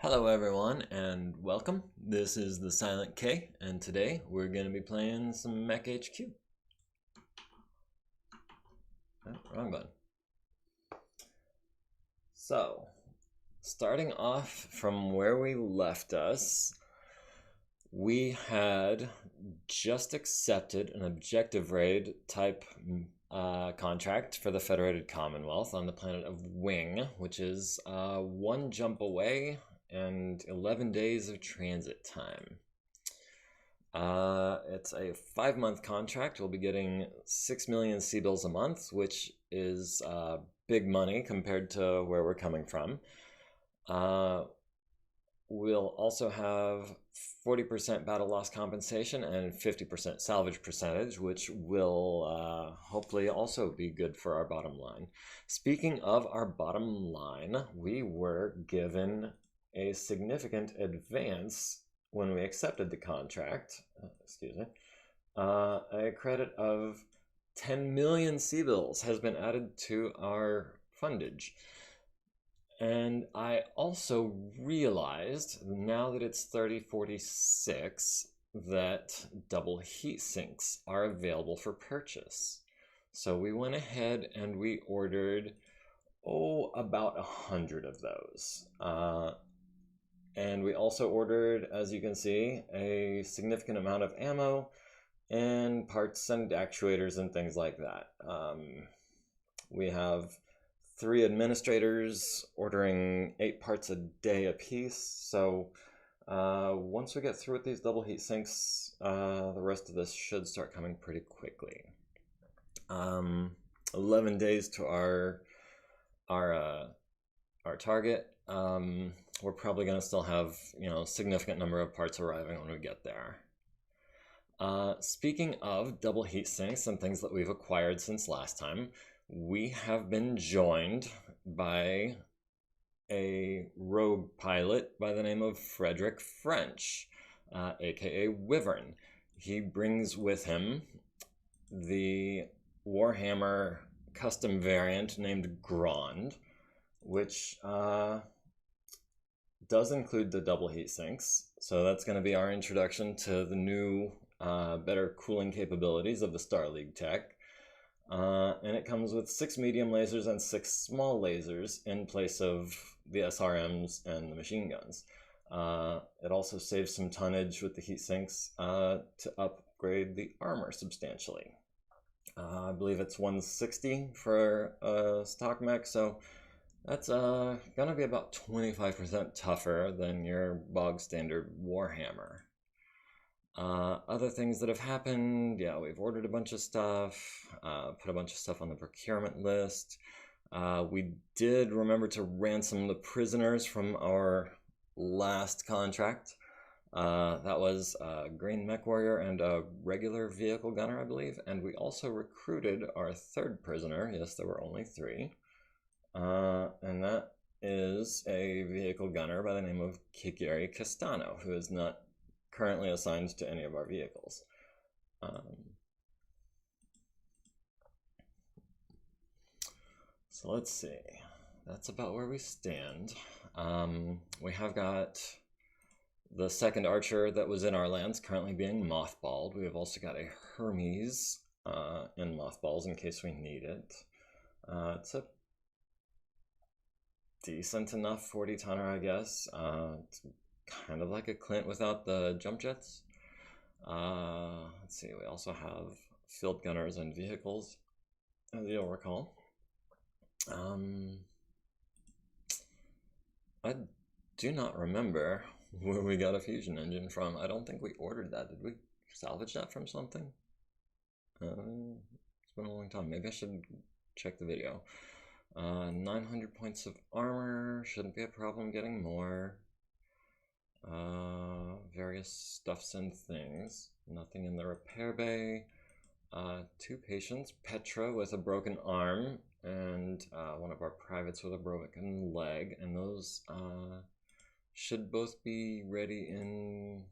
Hello everyone and welcome. This is the Silent K and today we're going to be playing some MekHQ. Oh, wrong button. So, starting off from where we left us, we had just accepted an objective raid type contract for the Federated Commonwealth on the planet of Wing, which is one jump away and 11 days of transit time. It's a 5-month contract. We'll be getting 6 million C-bills a month, which is big money compared to where we're coming from. We'll also have 40% battle loss compensation and 50% salvage percentage, which will hopefully also be good for our bottom line. Speaking of our bottom line, we were given a significant advance when we accepted the contract. A credit of 10 million C-bills has been added to our fundage. And I also realized, now that it's 3046, that double heat sinks are available for purchase. So we went ahead and we ordered, about 100 of those. And we also ordered, as you can see, a significant amount of ammo and parts and actuators and things like that. We have 3 administrators ordering 8 parts a day apiece. So once we get through with these double heat sinks, the rest of this should start coming pretty quickly. 11 days to our target. We're probably going to still have, a significant number of parts arriving when we get there. Speaking of double heat sinks and things that we've acquired since last time, we have been joined by a rogue pilot by the name of Frederick French, aka Wyvern. He brings with him the Warhammer custom variant named Grand, which does include the double heat sinks. So that's going to be our introduction to the new, better cooling capabilities of the Star League tech. And it comes with 6 medium lasers and 6 small lasers in place of the SRMs and the machine guns. It also saves some tonnage with the heat sinks to upgrade the armor substantially. I believe it's 160 for a stock mech, so that's gonna be about 25% tougher than your bog standard Warhammer. Other things that have happened, we've ordered a bunch of stuff, put a bunch of stuff on the procurement list. We did remember to ransom the prisoners from our last contract. That was a green mech warrior and a regular vehicle gunner, I believe. And we also recruited our 3rd prisoner. Yes, there were only 3. And that is a vehicle gunner by the name of Kikeri Castano, who is not currently assigned to any of our vehicles. So let's see. That's about where we stand. We have got the 2nd archer that was in our lands currently being mothballed. We have also got a Hermes in mothballs in case we need it. It's a decent enough 40 tonner, I guess. It's kind of like a Clint without the jump jets. Let's see, we also have field gunners and vehicles, as you'll recall. I do not remember where we got a fusion engine from. I don't think we ordered that. Did we salvage that from something? It's been a long time. Maybe I should check the video. 900 points of armor. Shouldn't be a problem getting more. Various stuffs and things. Nothing in the repair bay. 2 patients. Petra with a broken arm. And one of our privates with a broken leg. And those should both be ready in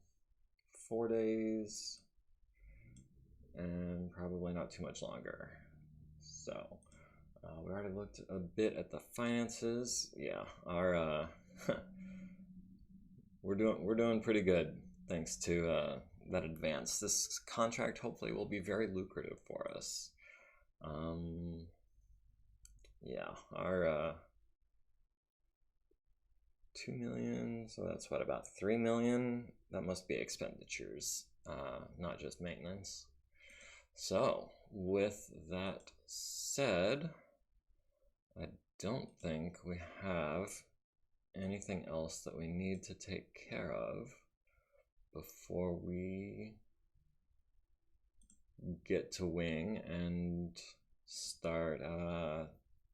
4 days. And probably not too much longer. So we already looked a bit at the finances. Yeah, our we're doing pretty good thanks to that advance. This contract hopefully will be very lucrative for us. Yeah, our 2 million, so that's what, about 3 million? That must be expenditures, not just maintenance. So, with that said, I don't think we have anything else that we need to take care of before we get to wing and start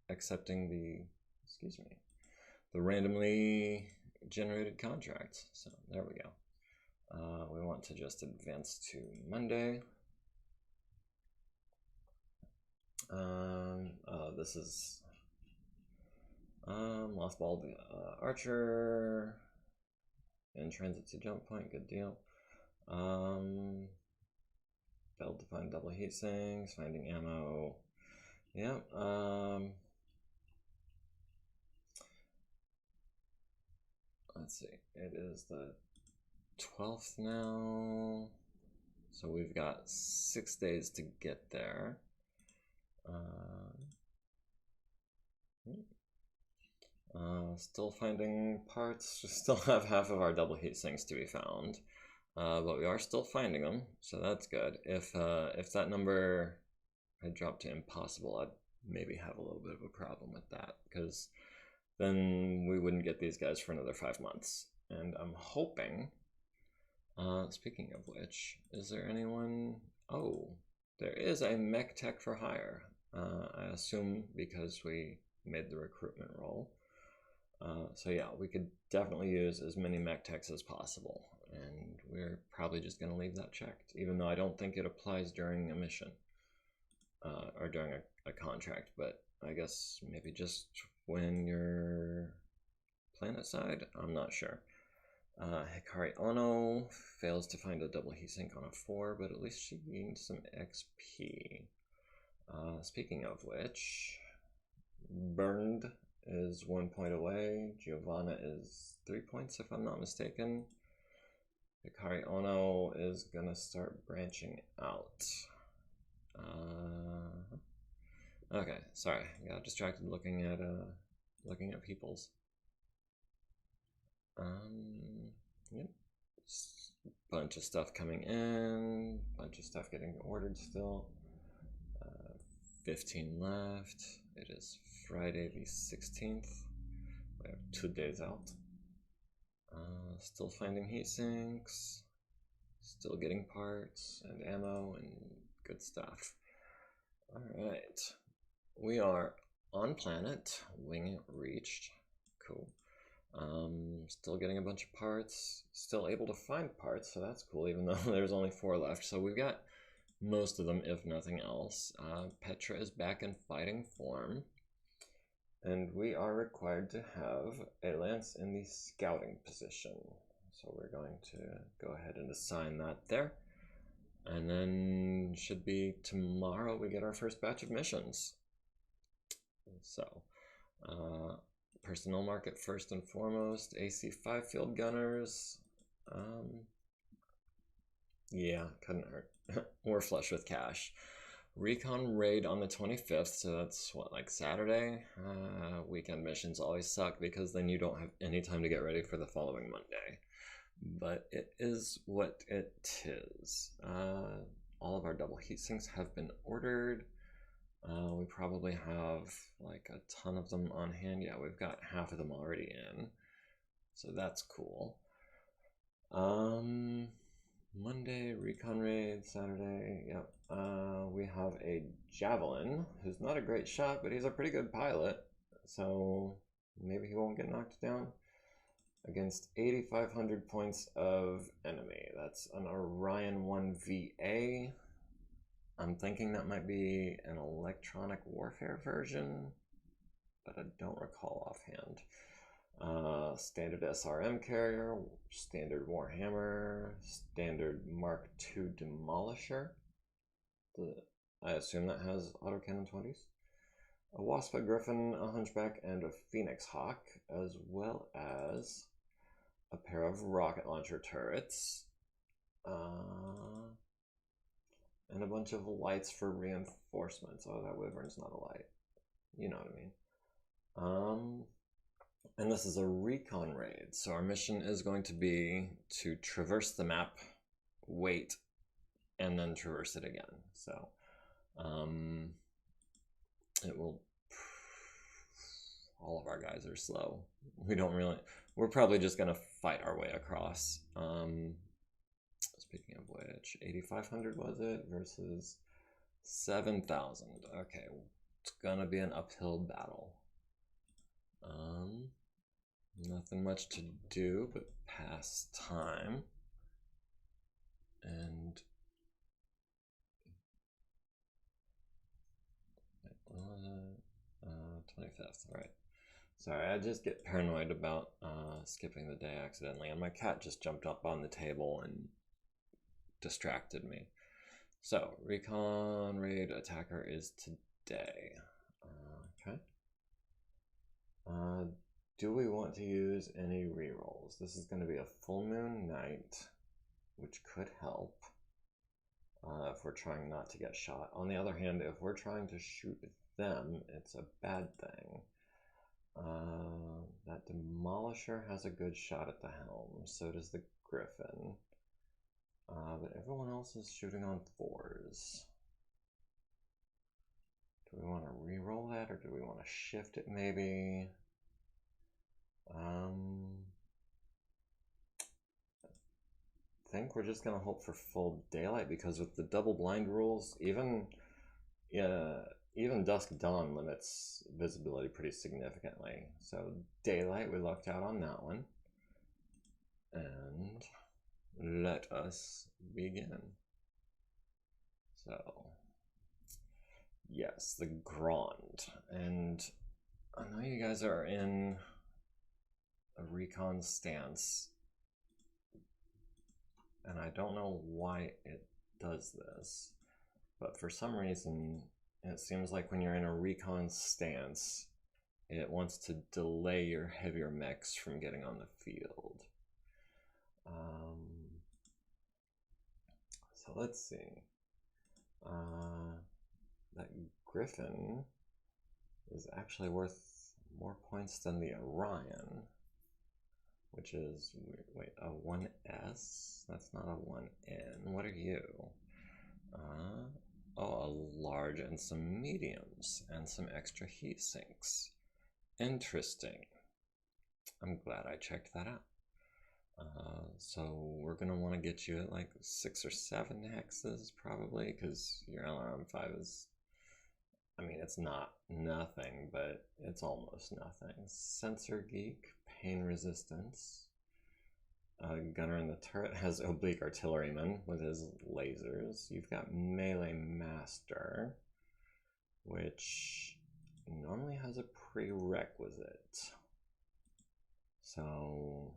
accepting the randomly generated contracts. So there we go. We want to just advance to Monday. This is Lost Ball Archer in transit to jump point, good deal. Failed to find double heat sinks, finding ammo. Yeah, let's see, it is the 12th now, so we've got 6 days to get there. Still finding parts, still have half of our double heat sinks to be found, but we are still finding them, so that's good. If that number had dropped to impossible, I'd maybe have a little bit of a problem with that, because then we wouldn't get these guys for another 5 months. And I'm hoping, speaking of which, is there anyone? Oh, there is a MekHQ for hire. I assume because we made the recruitment role. So yeah, we could definitely use as many MekHQs as possible, and we're probably just going to leave that checked, even though I don't think it applies during a mission or during a contract, but I guess maybe just when you're planet side, I'm not sure. Hikari Ono fails to find a double heatsink on a 4, but at least she gained some XP. Speaking of which, Burned is 1 point away. Giovanna is 3 points, if I'm not mistaken. Hikari Ono is gonna start branching out. Okay, sorry, got distracted looking at people's. Yep, bunch of stuff coming in, bunch of stuff getting ordered still. 15 left. It is Friday the 16th. We have 2 days out. Still finding heat sinks, still getting parts and ammo and good stuff. Alright, we are on planet, wing reached, cool. Still getting a bunch of parts, still able to find parts, so that's cool, even though there's only 4 left. So we've got most of them, if nothing else. Petra is back in fighting form, and we are required to have a lance in the scouting position. So we're going to go ahead and assign that there. And then should be tomorrow we get our first batch of missions. So, personnel market first and foremost, AC5 field gunners. Yeah, couldn't hurt. We're flush with cash. Recon raid on the 25th, so that's what, like Saturday? Weekend missions always suck because then you don't have any time to get ready for the following Monday. But it is what it is. All of our double heat sinks have been ordered. We probably have like a ton of them on hand. Yeah, we've got half of them already in, so that's cool. Monday, recon raid, Saturday, yep. We have a Javelin, who's not a great shot, but he's a pretty good pilot, so maybe he won't get knocked down. Against 8,500 points of enemy. That's an Orion 1 VA. I'm thinking that might be an electronic warfare version, but I don't recall offhand. Standard SRM carrier, standard Warhammer, standard Mark II Demolisher. I assume that has autocannon 20s. A Waspa Griffin, a Hunchback, and a Phoenix Hawk, as well as a pair of rocket launcher turrets, and a bunch of lights for reinforcements. Oh, that Wyvern's not a light. You know what I mean. And this is a recon raid, so our mission is going to be to traverse the map, wait, and then traverse it again. So it will, all of our guys are slow. We're probably just gonna fight our way across. Speaking of which, 8,500 was it versus 7,000. Okay, it's gonna be an uphill battle. Nothing much to do but pass time. And 25th, all right. Sorry, I just get paranoid about skipping the day accidentally, and my cat just jumped up on the table and distracted me. So, recon raid attacker is today. Okay. Do we want to use any rerolls? This is going to be a full moon night, which could help if we're trying not to get shot. On the other hand, if we're trying to shoot them, it's a bad thing. That Demolisher has a good shot at the helm, so does the Griffin. But everyone else is shooting on 4s. Do we want to re-roll that, or do we want to shift it maybe? I think we're just going to hope for full daylight, because with the double blind rules, even dusk dawn limits visibility pretty significantly. So daylight, we lucked out on that one. And let us begin. So, yes, the Grand. And I know you guys are in a recon stance, and I don't know why it does this, but for some reason it seems like when you're in a recon stance, it wants to delay your heavier mechs from getting on the field. So let's see. That Griffin is actually worth more points than the Orion, which is, wait, a 1S? That's not a 1N. What are you? Oh, a large and some mediums and some extra heat sinks. Interesting. I'm glad I checked that out. So we're gonna want to get you at like 6 or 7 hexes probably, because your LRM5 is, I mean, it's not nothing, but it's almost nothing. Sensor Geek, pain resistance. Gunner in the turret has oblique artilleryman with his lasers. You've got melee master, which normally has a prerequisite. So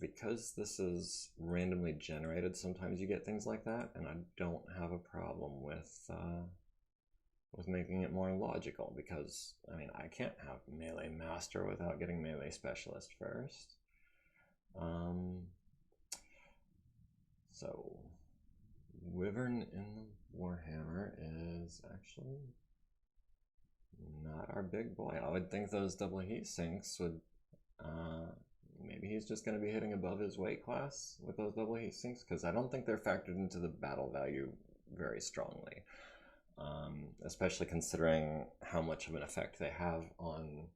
because this is randomly generated, sometimes you get things like that, and I don't have a problem with making it more logical, because I mean, I can't have melee master without getting melee specialist first. So Wyvern in the Warhammer is actually not our big boy. I would think those double heat sinks would, maybe he's just going to be hitting above his weight class with those double heat sinks, because I don't think they're factored into the battle value very strongly, especially considering how much of an effect they have on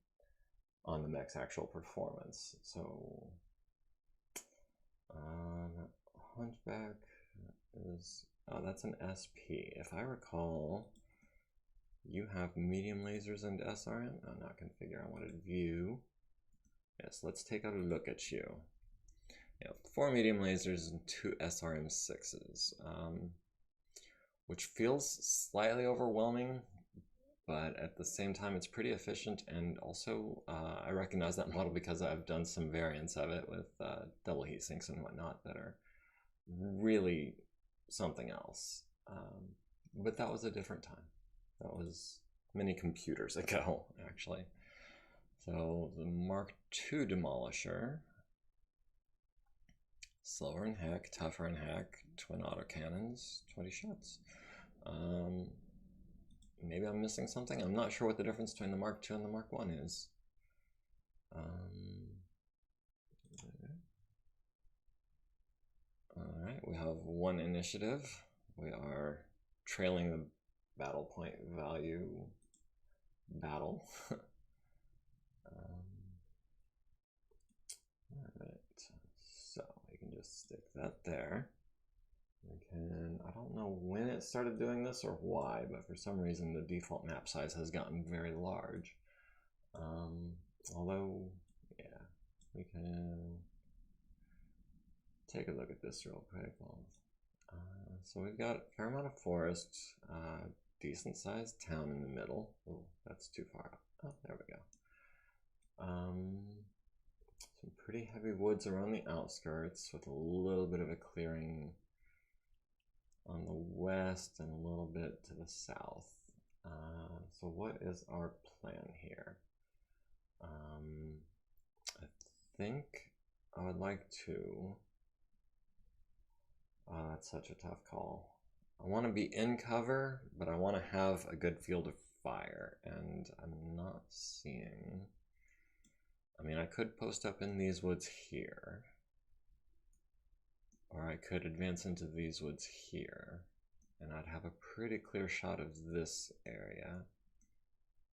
the mech's actual performance. So Hunchback is, oh, that's an SP. If I recall, you have medium lasers and SRM. Oh, not configure. I wanted view. Yes, let's take a look at you. Yeah, 4 medium lasers and 2 SRM6s, which feels slightly overwhelming, but at the same time it's pretty efficient. And also I recognize that model because I've done some variants of it with double heat sinks and whatnot that are really something else. But that was a different time. That was many computers ago, actually. So the Mark II Demolisher, slower in heck, tougher in heck, twin autocannons, 20 shots. Maybe I'm missing something. I'm not sure what the difference between the Mark II and the Mark I is. Alright, we have one initiative. We are trailing the battle point value battle. Alright, so we can just stick that there. I don't know when it started doing this or why, but for some reason the default map size has gotten very large. Although, yeah, we can take a look at this real quick. So we've got a fair amount of forest, decent sized town in the middle. Oh, that's too far up. Oh, there we go. Some pretty heavy woods around the outskirts with a little bit of a clearing on the west and a little bit to the south. So what is our plan here? I think I would like to... that's such a tough call. I want to be in cover, but I want to have a good field of fire, and I'm not seeing... I mean, I could post up in these woods here, or I could advance into these woods here, and I'd have a pretty clear shot of this area.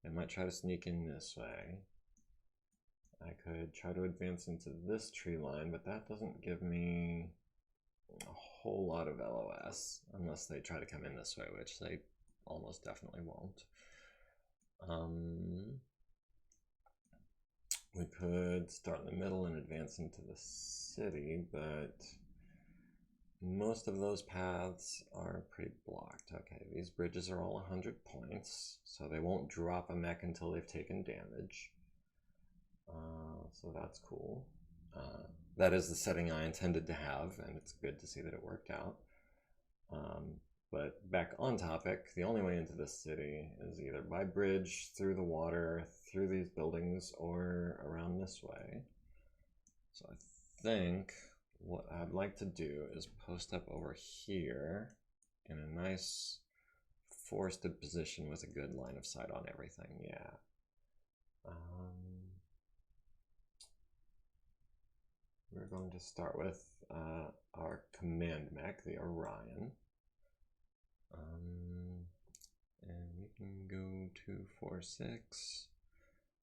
I might try to sneak in this way. I could try to advance into this tree line, but that doesn't give me a whole lot of LOS, unless they try to come in this way, which they almost definitely won't. We could start in the middle and advance into the city, but most of those paths are pretty blocked. Okay, these bridges are all 100 points, so they won't drop a mech until they've taken damage. So that's cool. That is the setting I intended to have, and it's good to see that it worked out. But back on topic, the only way into this city is either by bridge, through the water, through these buildings, or around this way. So I think what I'd like to do is post up over here in a nice forested position with a good line of sight on everything, yeah. We're going to start with our command mech, the Orion. And we can go 2, 4, 6,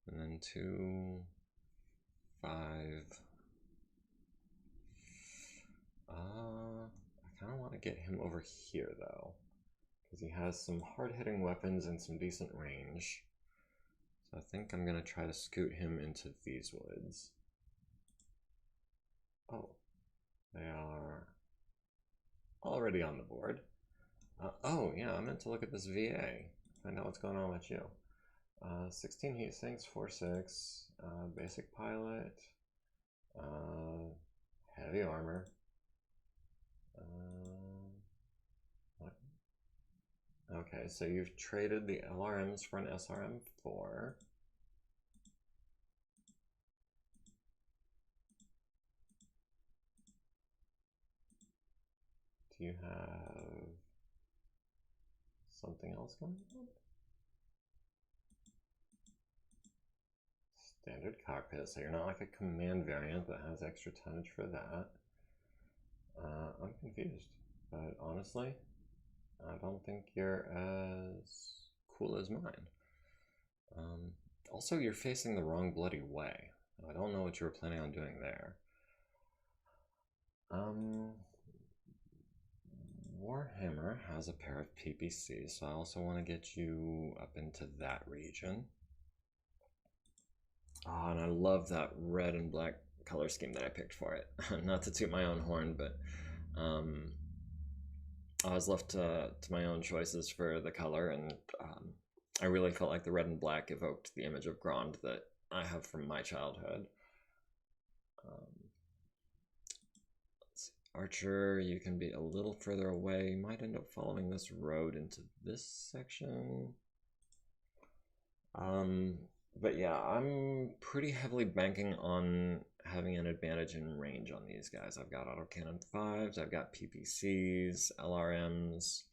and then 2, 5. I kind of want to get him over here though, because he has some hard-hitting weapons and some decent range. So I think I'm going to try to scoot him into these woods. Oh, they are already on the board. Oh, yeah, I meant to look at this VA. Find out what's going on with you. 16 heat sinks, 4/6, basic pilot, heavy armor. What? Okay, so you've traded the LRMs for an SRM-4. Do you have something else going on? Standard cockpit, so you're not like a command variant that has extra tonnage for that. I'm confused, but honestly, I don't think you're as cool as mine. Also, you're facing the wrong bloody way. I don't know what you were planning on doing there. Warhammer has a pair of PPCs, so I also want to get you up into that region. Oh, and I love that red and black color scheme that I picked for it. Not to toot my own horn, but I was left to my own choices for the color, and I really felt like the red and black evoked the image of Grand that I have from my childhood. Let's see. Archer, you can be a little further away. You might end up following this road into this section. But yeah, I'm pretty heavily banking on having an advantage in range on these guys. I've got autocannon 5s, I've got PPCs, LRMs.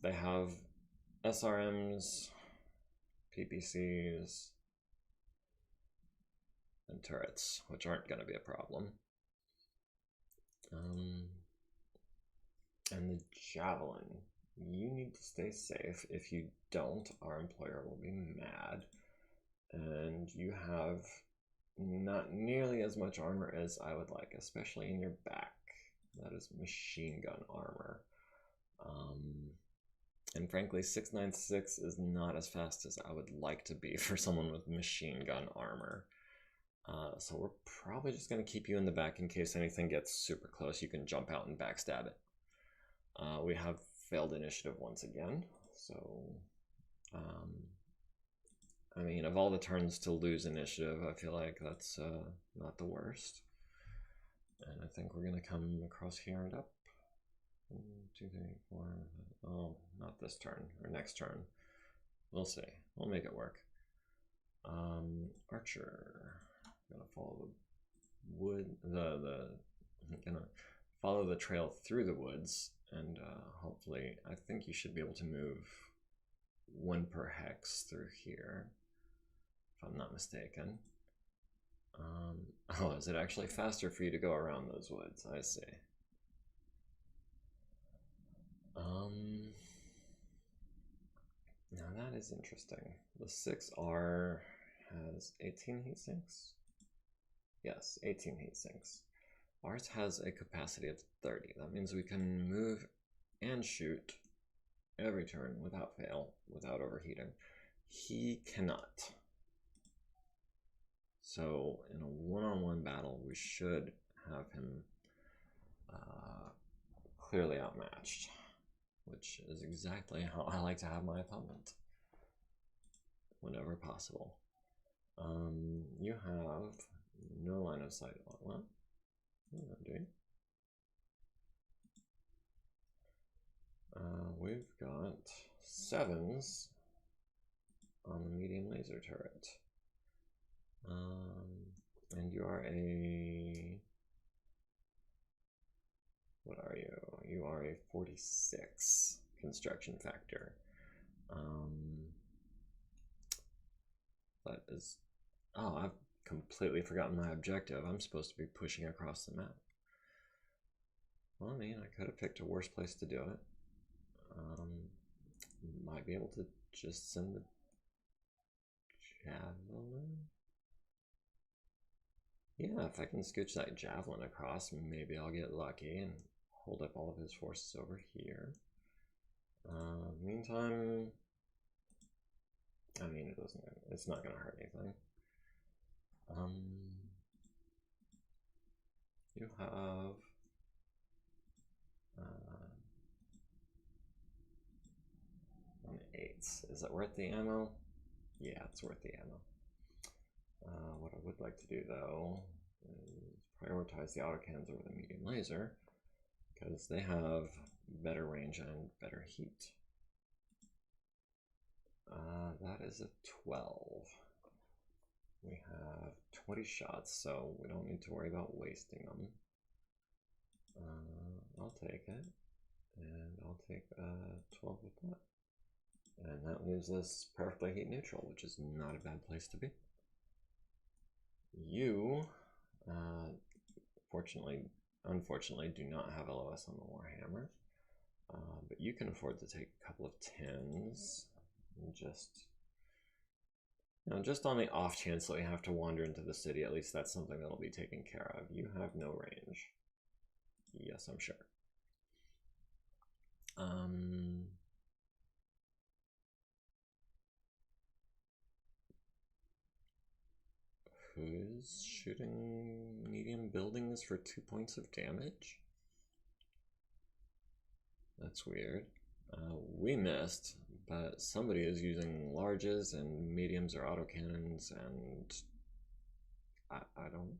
They have SRMs, PPCs, and turrets, which aren't going to be a problem. And the javelin, you need to stay safe. If you don't, our employer will be mad. And you have not nearly as much armor as I would like, especially in your back. That is machine gun armor. And frankly, 696 is not as fast as I would like to be for someone with machine gun armor. So we're probably just going to keep you in the back in case anything gets super close. You can jump out and backstab it. We have failed initiative once again. So, I mean, of all the turns to lose initiative, I feel like that's not the worst. And I think we're going to come across here and up. 1, 2, 3, 4. Oh, not this turn, or next turn. We'll see. We'll make it work. Archer. I'm gonna follow the wood. I'm gonna follow the trail through the woods, and hopefully, I think you should be able to move 1 per hex through here, if I'm not mistaken. Oh, is it actually faster for you to go around those woods? I see. Now that is interesting. The 6R has 18 heat sinks. Yes, 18 heat sinks. Ours has a capacity of 30. That means we can move and shoot every turn without fail, without overheating. He cannot. So in a one-on-one battle, we should have him clearly outmatched, which is exactly how I like to have my opponent whenever possible. You have no line of sight on what? Dude. We've got 7s on the medium laser turret. And you are a... What are you? You are a 46 construction factor. That is... Oh, I've completely forgotten my objective. I'm supposed to be pushing across the map. Well, I mean, I could have picked a worse place to do it. Might be able to just send the javelin. Yeah, if I can scooch that javelin across, maybe I'll get lucky and hold up all of his forces over here. Meantime, I mean, it's not gonna hurt anything. You have an 8. Is it worth the ammo? Yeah, it's worth the ammo. What I would like to do though is prioritize the autocannons over the medium laser because they have better range and better heat. That is a 12. We have 20 shots, so we don't need to worry about wasting them. I'll take it, and I'll take 12 with that. And that leaves us perfectly heat neutral, which is not a bad place to be. You, unfortunately, do not have LOS on the Warhammer, but you can afford to take a couple of 10s, and just on the off chance that we have to wander into the city. At least that's something that'll be taken care of. You have no range. Yes, I'm sure. Who's shooting medium buildings for 2 points of damage? That's weird. We missed, but somebody is using larges and mediums or autocannons, and I don't...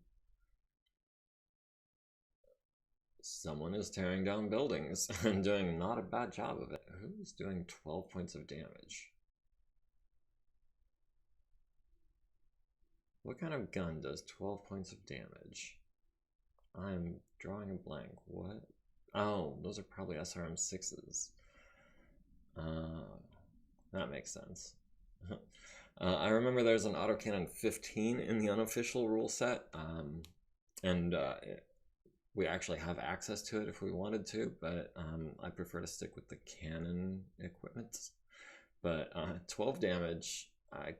Someone is tearing down buildings and doing not a bad job of it. Who's doing 12 points of damage? What kind of gun does 12 points of damage? I'm drawing a blank. What? Oh, those are probably SRM6s. That makes sense. I remember there's an autocannon 15 in the unofficial rule set, and we actually have access to it if we wanted to, but I prefer to stick with the cannon equipment. But 12 damage, I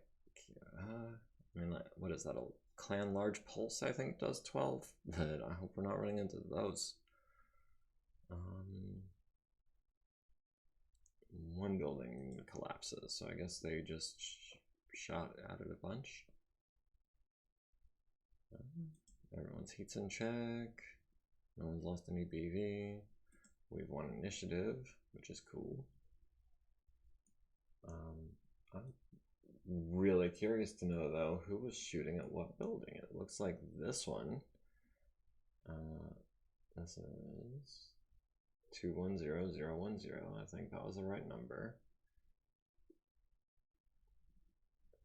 mean, what is that? A clan large pulse, I think, does 12, but I hope we're not running into those. One building collapses, so I guess they just shot at it a bunch. Everyone's heat's in check. No one's lost any BV. We've won initiative, which is cool. I'm really curious to know, though, who was shooting at what building. It looks like this one. This is 210010. I think that was the right number.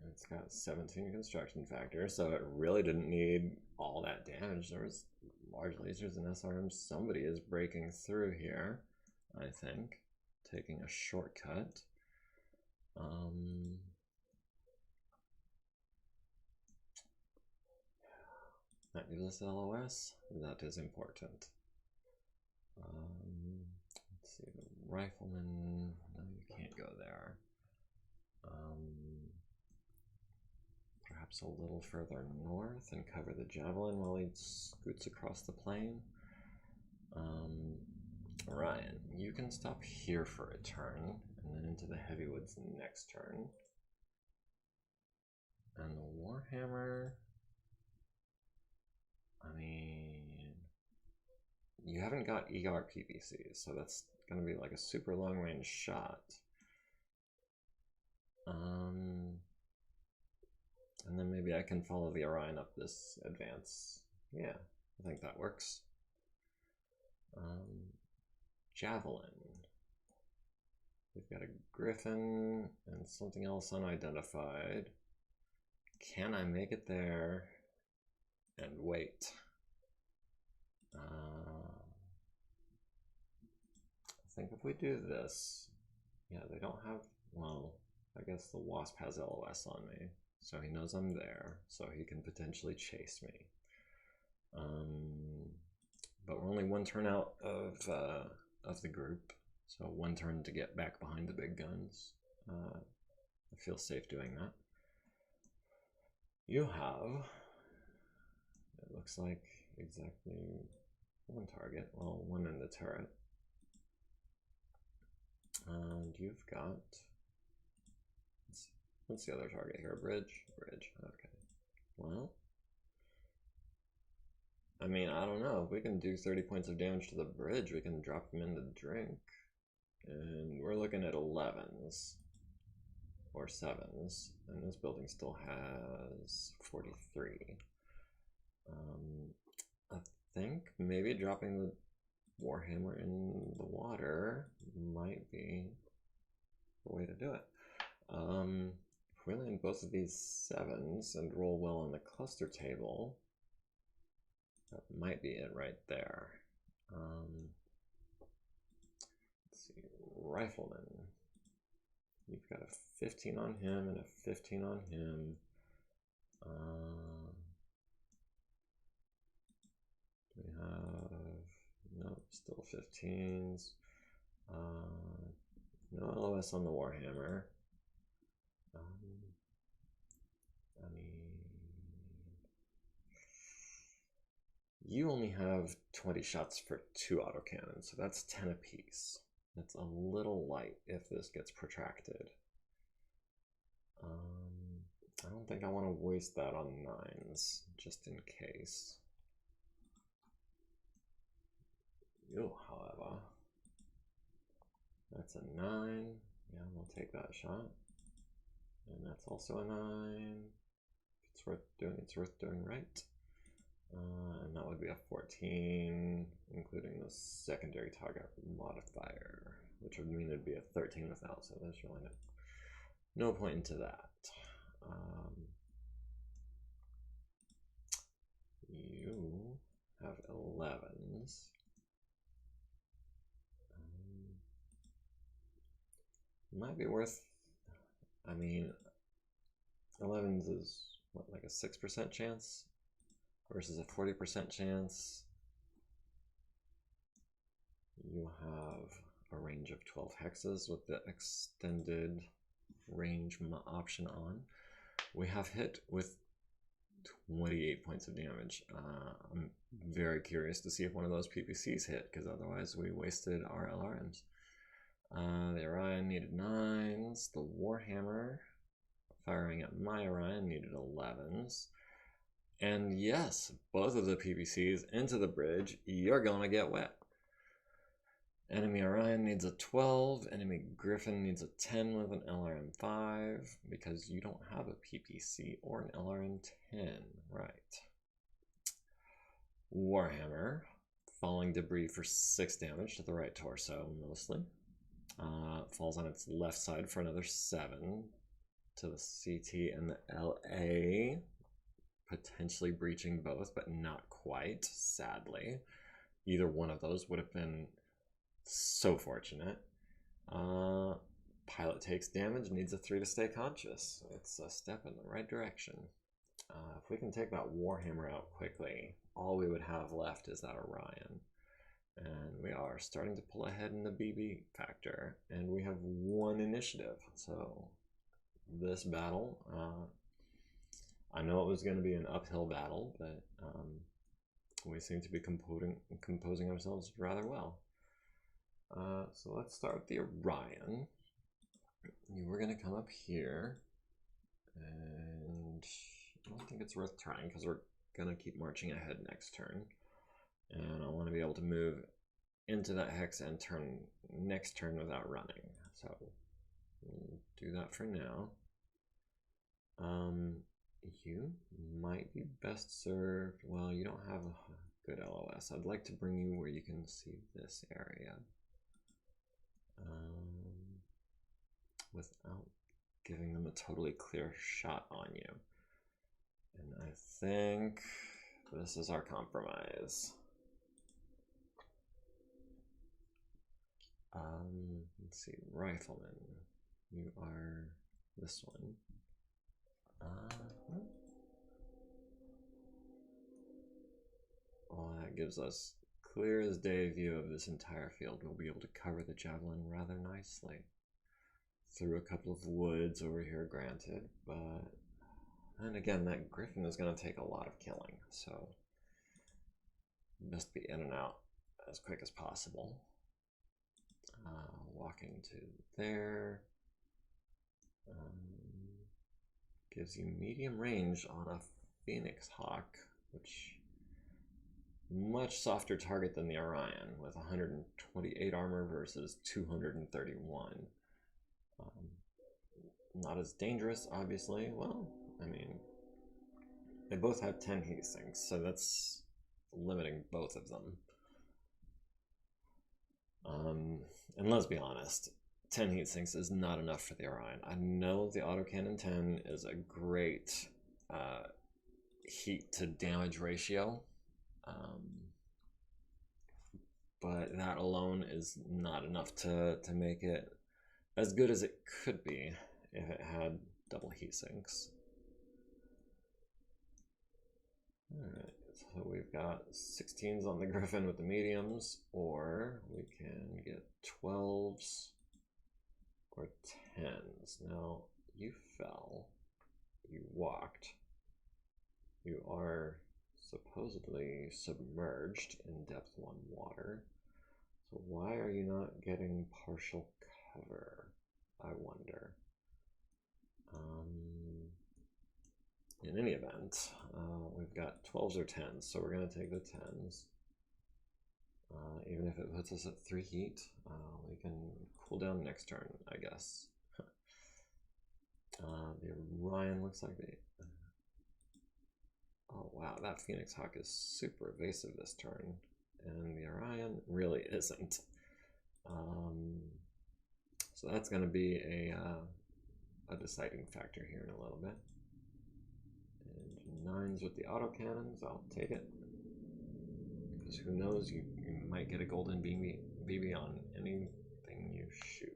And it's got 17 construction factor, so it really didn't need all that damage. There was large lasers and SRMs. Somebody is breaking through here, I think, taking a shortcut. That gives us LOS. That is important. Let's see, the rifleman. No, you can't go there. Perhaps a little further north and cover the javelin while he scoots across the plain. Ryan, you can stop here for a turn, and then into the heavy woods next turn. And the Warhammer, I mean, you haven't got ER PVCs, so that's going to be like a super long range shot. And then maybe I can follow the Orion up this advance. Yeah, I think that works. Javelin. We've got a Griffin and something else unidentified. Can I make it there and wait? I think if we do this, yeah, they don't have, well, I guess the Wasp has LOS on me, so he knows I'm there, so he can potentially chase me. But we're only one turn out of the group, so one turn to get back behind the big guns. I feel safe doing that. You have, it looks like, exactly one target, well, one in the turret. And you've got, what's the other target here? Bridge? Bridge, okay. Well, I mean, I don't know. If we can do 30 points of damage to the bridge, we can drop them in the drink. And we're looking at 11s. Or 7s. And this building still has 43. I think maybe dropping the Warhammer in the water might be the way to do it. If we land both of these 7s and roll well on the cluster table, that might be it right there. Let's see, Rifleman. You've got a 15 on him and a 15 on him. We have, nope, still 15s. No LOS on the Warhammer. I mean, you only have 20 shots for 2 autocannons, so that's 10 apiece. That's a little light if this gets protracted. I don't think I want to waste that on 9s, just in case. You, however, that's a 9. Yeah, we'll take that shot. And that's also a 9. If it's worth doing right. And that would be a 14, including the secondary target modifier, which would mean it'd be a 13 without, so there's really no point into that. 11s. Might be worth, I mean, 11s is what, like a 6% chance versus a 40% chance. You have a range of 12 hexes with the extended range option on. We have hit with 28 points of damage. I'm very curious to see if one of those PPCs hit, because otherwise we wasted our LRMs. The Orion needed 9s. The Warhammer firing at my Orion needed 11s. And yes, both of the PPCs into the bridge, you're gonna get wet. Enemy Orion needs a 12, enemy Griffin needs a 10 with an LRM 5, because you don't have a PPC or an LRM 10, right. Warhammer, falling debris for 6 damage to the right torso, mostly. Falls on its left side for another 7 to the CT and the LA, potentially breaching both, but not quite, sadly. Either one of those would have been so fortunate. Pilot takes damage, needs a 3 to stay conscious. It's a step in the right direction. If we can take that Warhammer out quickly, all we would have left is that Orion. And we are starting to pull ahead in the BB factor. And we have 1 initiative. So this battle, I know it was going to be an uphill battle, but we seem to be composing ourselves rather well. So let's start with the Orion. We're going to come up here, and I don't think it's worth trying because we're going to keep marching ahead next turn. And I want to be able to move into that hex and turn next turn without running. So we'll do that for now. You might be best served. Well, you don't have a good LOS. I'd like to bring you where you can see this area. Without giving them a totally clear shot on you. And I think this is our compromise. Let's see, Rifleman. You are this one. Well, that gives us clear as day view of this entire field. We'll be able to cover the Javelin rather nicely. Through a couple of woods over here, granted, but and again, that Griffin is going to take a lot of killing, so best be in and out as quick as possible. Walking to there gives you medium range on a Phoenix Hawk, which much softer target than the Orion with 128 armor versus 231. Not as dangerous, obviously. Well, I mean, they both have 10 heat sinks, so that's limiting both of them. And let's be honest, 10 heat sinks is not enough for the Orion. I know the autocannon 10 is a great heat to damage ratio, but that alone is not enough to make it as good as it could be if it had double heat sinks. Alright, so we've got 16s on the Griffin with the mediums, or we can get 12s or 10s. Now, you fell, you walked, you are supposedly submerged in depth 1 water, so why are you not getting partial cover, I wonder? In any event, we've got 12s or 10s, so we're going to take the 10s. Even if it puts us at 3 heat, we can cool down next turn, I guess. The Orion looks like they... Oh wow, that Phoenix Hawk is super evasive this turn, and the Orion really isn't. So that's going to be a deciding factor here in a little bit. And 9s with the autocannons, I'll take it. because who knows, you might get a golden BB on anything you shoot.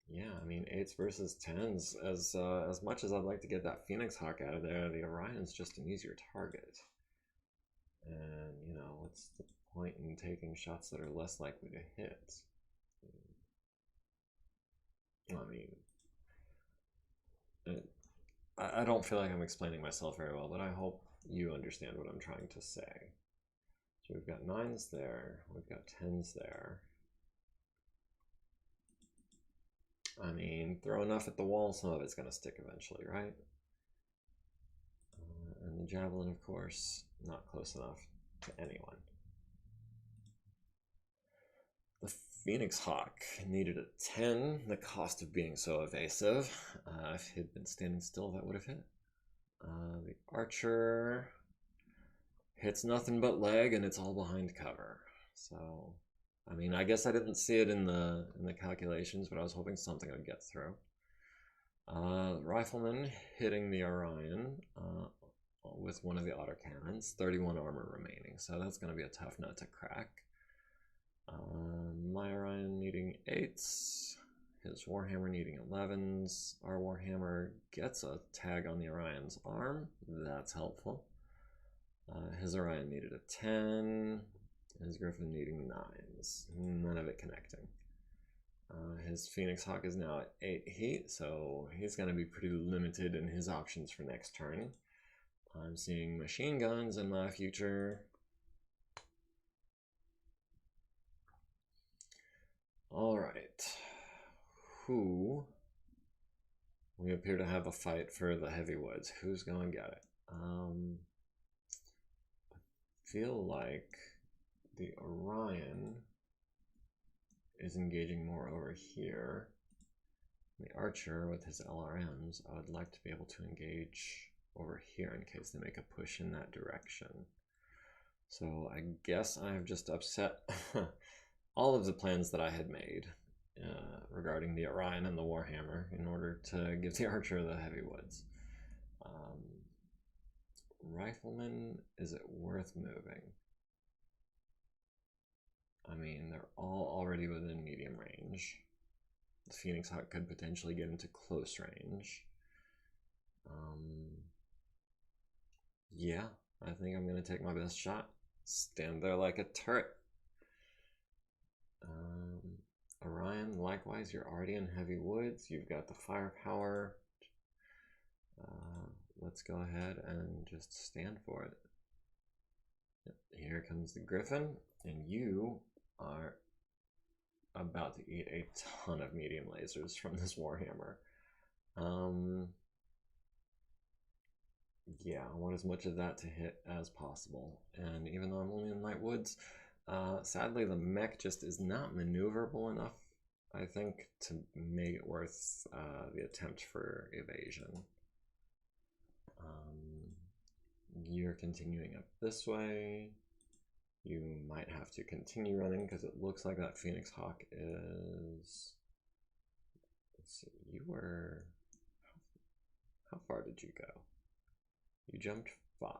Yeah, I mean 8s versus 10s. As much as I'd like to get that Phoenix Hawk out of there, the Orion's just an easier target. And you know, what's the point in taking shots that are less likely to hit? I mean, I don't feel like I'm explaining myself very well, but I hope you understand what I'm trying to say. So we've got 9s there, we've got 10s there. I mean, throw enough at the wall, some of it's going to stick eventually, right? And the javelin, of course, not close enough to anyone. The Phoenix Hawk needed a 10, the cost of being so evasive. If he'd been standing still, that would have hit. The Archer hits nothing but leg, and it's all behind cover. So, I mean, I guess I didn't see it in the calculations, but I was hoping something would get through. Rifleman hitting the Orion with one of the autocannons, 31 armor remaining, so that's going to be a tough nut to crack. My Orion needing 8s, his Warhammer needing 11s. Our Warhammer gets a tag on the Orion's arm, that's helpful. His Orion needed a 10, his Griffin needing 9s, none of it connecting. His Phoenix Hawk is now at 8 heat, so he's going to be pretty limited in his options for next turn. I'm seeing machine guns in my future. Alright. We appear to have a fight for the heavy woods. Who's going to get it? I feel like the Orion is engaging more over here. The Archer with his LRMs, I would like to be able to engage over here in case they make a push in that direction. So I guess I've just upset all of the plans that I had made regarding the Orion and the Warhammer in order to give the Archer the heavy woods. Rifleman, is it worth moving? I mean, they're all already within medium range. The Phoenix Hawk could potentially get into close range. Yeah, I think I'm going to take my best shot. Stand there like a turret. Orion, likewise, you're already in heavy woods. You've got the firepower. Let's go ahead and just stand for it. Here comes the Griffin, and you are about to eat a ton of medium lasers from this Warhammer. Yeah, I want as much of that to hit as possible. And even though I'm only in light woods, sadly the mech just is not maneuverable enough, I think, to make it worth the attempt for evasion. You're continuing up this way. You might have to continue running because it looks like that Phoenix Hawk is... Let's see, you were... How far did you go? You jumped 5.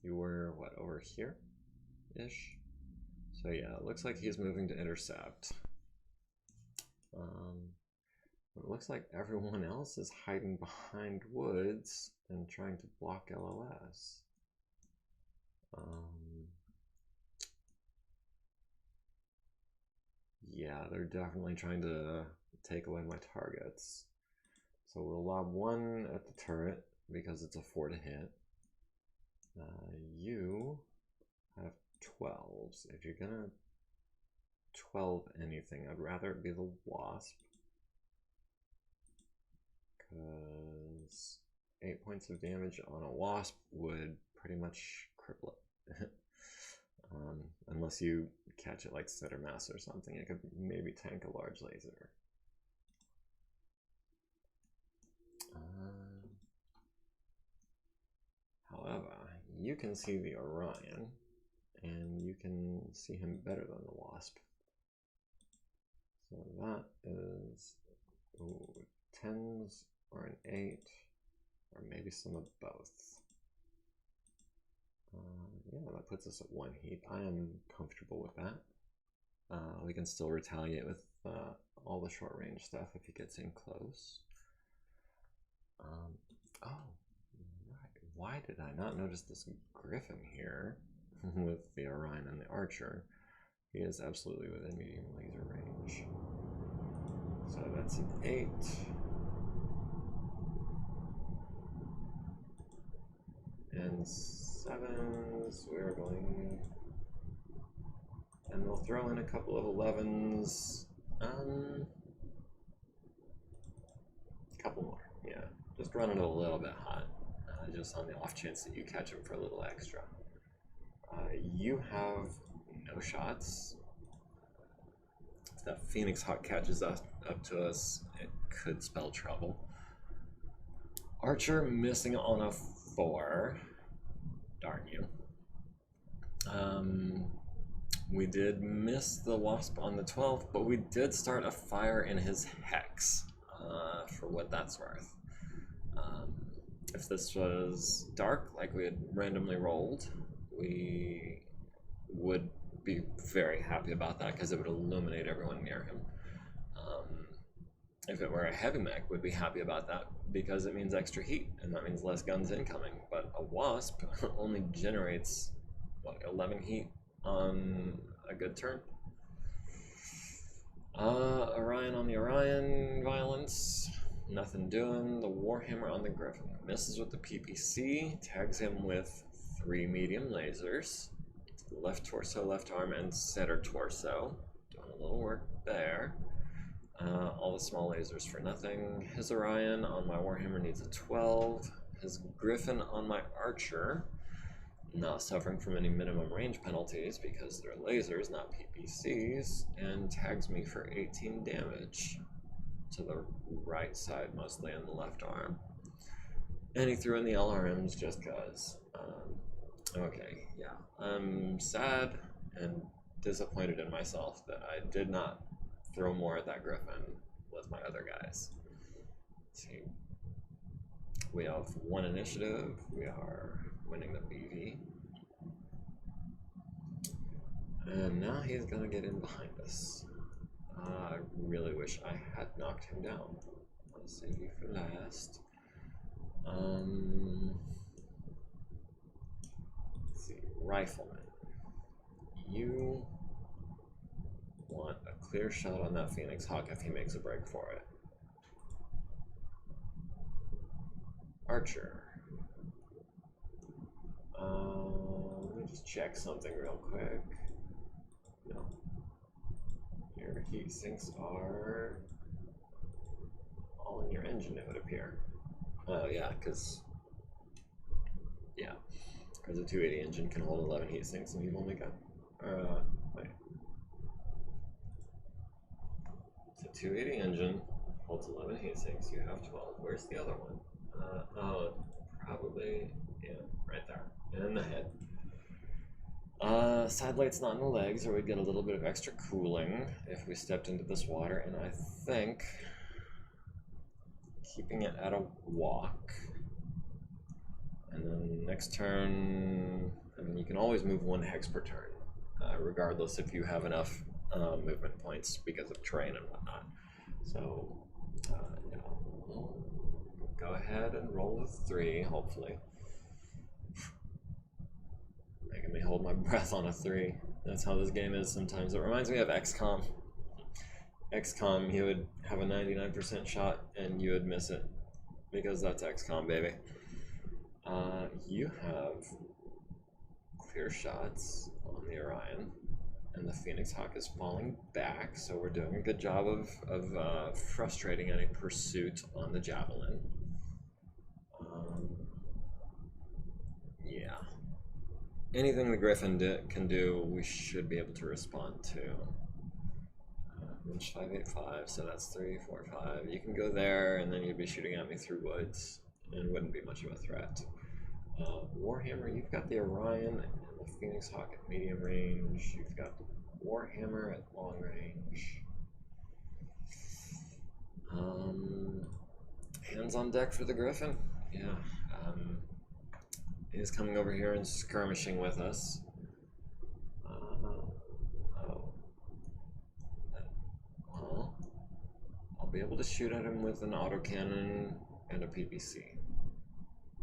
You were, what, over here-ish? So yeah, it looks like he's moving to intercept. It looks like everyone else is hiding behind woods and trying to block LOS. Yeah, they're definitely trying to take away my targets. So we'll lob 1 at the turret because it's a 4 to hit. You have 12s. If you're gonna 12 anything, I'd rather it be the Wasp. Because 8 points of damage on a Wasp would pretty much cripple it. Unless you catch it like Center Mass or something, it could maybe tank a large laser. However, you can see the Orion, and you can see him better than the Wasp. So that is 10s or an 8, or maybe some of both. Yeah, that puts us at 1 heat. I am comfortable with that. We can still retaliate with all the short range stuff if he gets in close. Oh, right. Why did I not notice this Griffin here with the Orion and the Archer? He is absolutely within medium laser range. So that's an 8. And 7s, we're going, and we'll throw in a couple of 11s. Couple more, yeah. Just run it a little bit hot, just on the off chance that you catch him for a little extra. You have no shots. If that Phoenix Hawk catches up to us, it could spell trouble. Archer missing on a 4. Darn you. We did miss the Wasp on the 12th, but we did start a fire in his Hex, for what that's worth. If this was dark, like we had randomly rolled, we would be very happy about that because it would illuminate everyone near him. If it were a heavy mech, we'd be happy about that because it means extra heat, and that means less guns incoming. But a Wasp only generates, what, 11 heat on a good turn? Orion on the Orion, violence, nothing doing. The Warhammer on the Griffin misses with the PPC, tags him with 3 medium lasers. Left torso, left arm, and center torso. Doing a little work there. All the small lasers for nothing. His Orion on my Warhammer needs a 12. His Griffin on my Archer, not suffering from any minimum range penalties because they're lasers, not PPCs, and tags me for 18 damage to the right side, mostly in the left arm. And he threw in the LRMs just cause. Okay, yeah. I'm sad and disappointed in myself that I did not throw more at that Griffin with my other guys. Let's see. We have 1 initiative. We are winning the BV. And now he's gonna get in behind us. I really wish I had knocked him down. I'll save you for last. Let's see, Rifleman. You want a clear shot on that Phoenix Hawk if he makes a break for it. Archer. Let me just check something real quick. No. Your heat sinks are all in your engine, it would appear. Oh yeah, because a 280 engine can hold 11 heat sinks, and you've only got wait. It's a 280 engine, holds 11 heat sinks. You have 12. Where's the other one? Oh, probably, yeah, right there, in the head. Side light's not in the legs, or we'd get a little bit of extra cooling if we stepped into this water, and I think keeping it at a walk, and then next turn, I mean, you can always move 1 hex per turn, regardless if you have enough movement points because of terrain and whatnot. So, yeah, we'll go ahead and roll with 3, hopefully. Making me hold my breath on a 3. That's how this game is sometimes. It reminds me of XCOM. XCOM, you would have a 99% shot and you would miss it because that's XCOM, baby. You have clear shots on the Orion, and the Phoenix Hawk is falling back, so we're doing a good job of frustrating any pursuit on the Javelin. Yeah. Anything the Griffin can do, we should be able to respond to. Inch 585, so that's 3, 4, 5. You can go there, and then you'd be shooting at me through woods, and wouldn't be much of a threat. Warhammer, you've got the Orion and the Phoenix Hawk at medium range. You've got the Warhammer at long range. Hands on deck for the Griffin. Yeah. He's coming over here and skirmishing with us. Oh. Well, I'll be able to shoot at him with an autocannon and a PPC.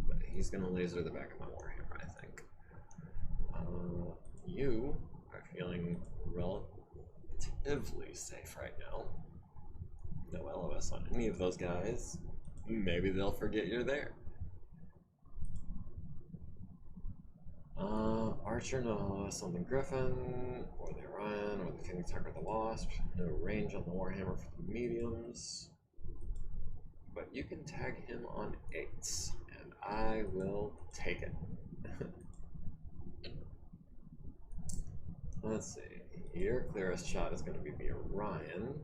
But he's going to laser the back of my Warhammer, I think. You are feeling relatively safe right now. No LOS on any of those guys. Maybe they'll forget you're there. Archer, no LOS on the Griffin, or the Orion, or the Phoenix Hawk or the Wasp. No range on the Warhammer for the mediums. But you can tag him on 8s, and I will take it. Let's see. Your clearest shot is going to be the Orion.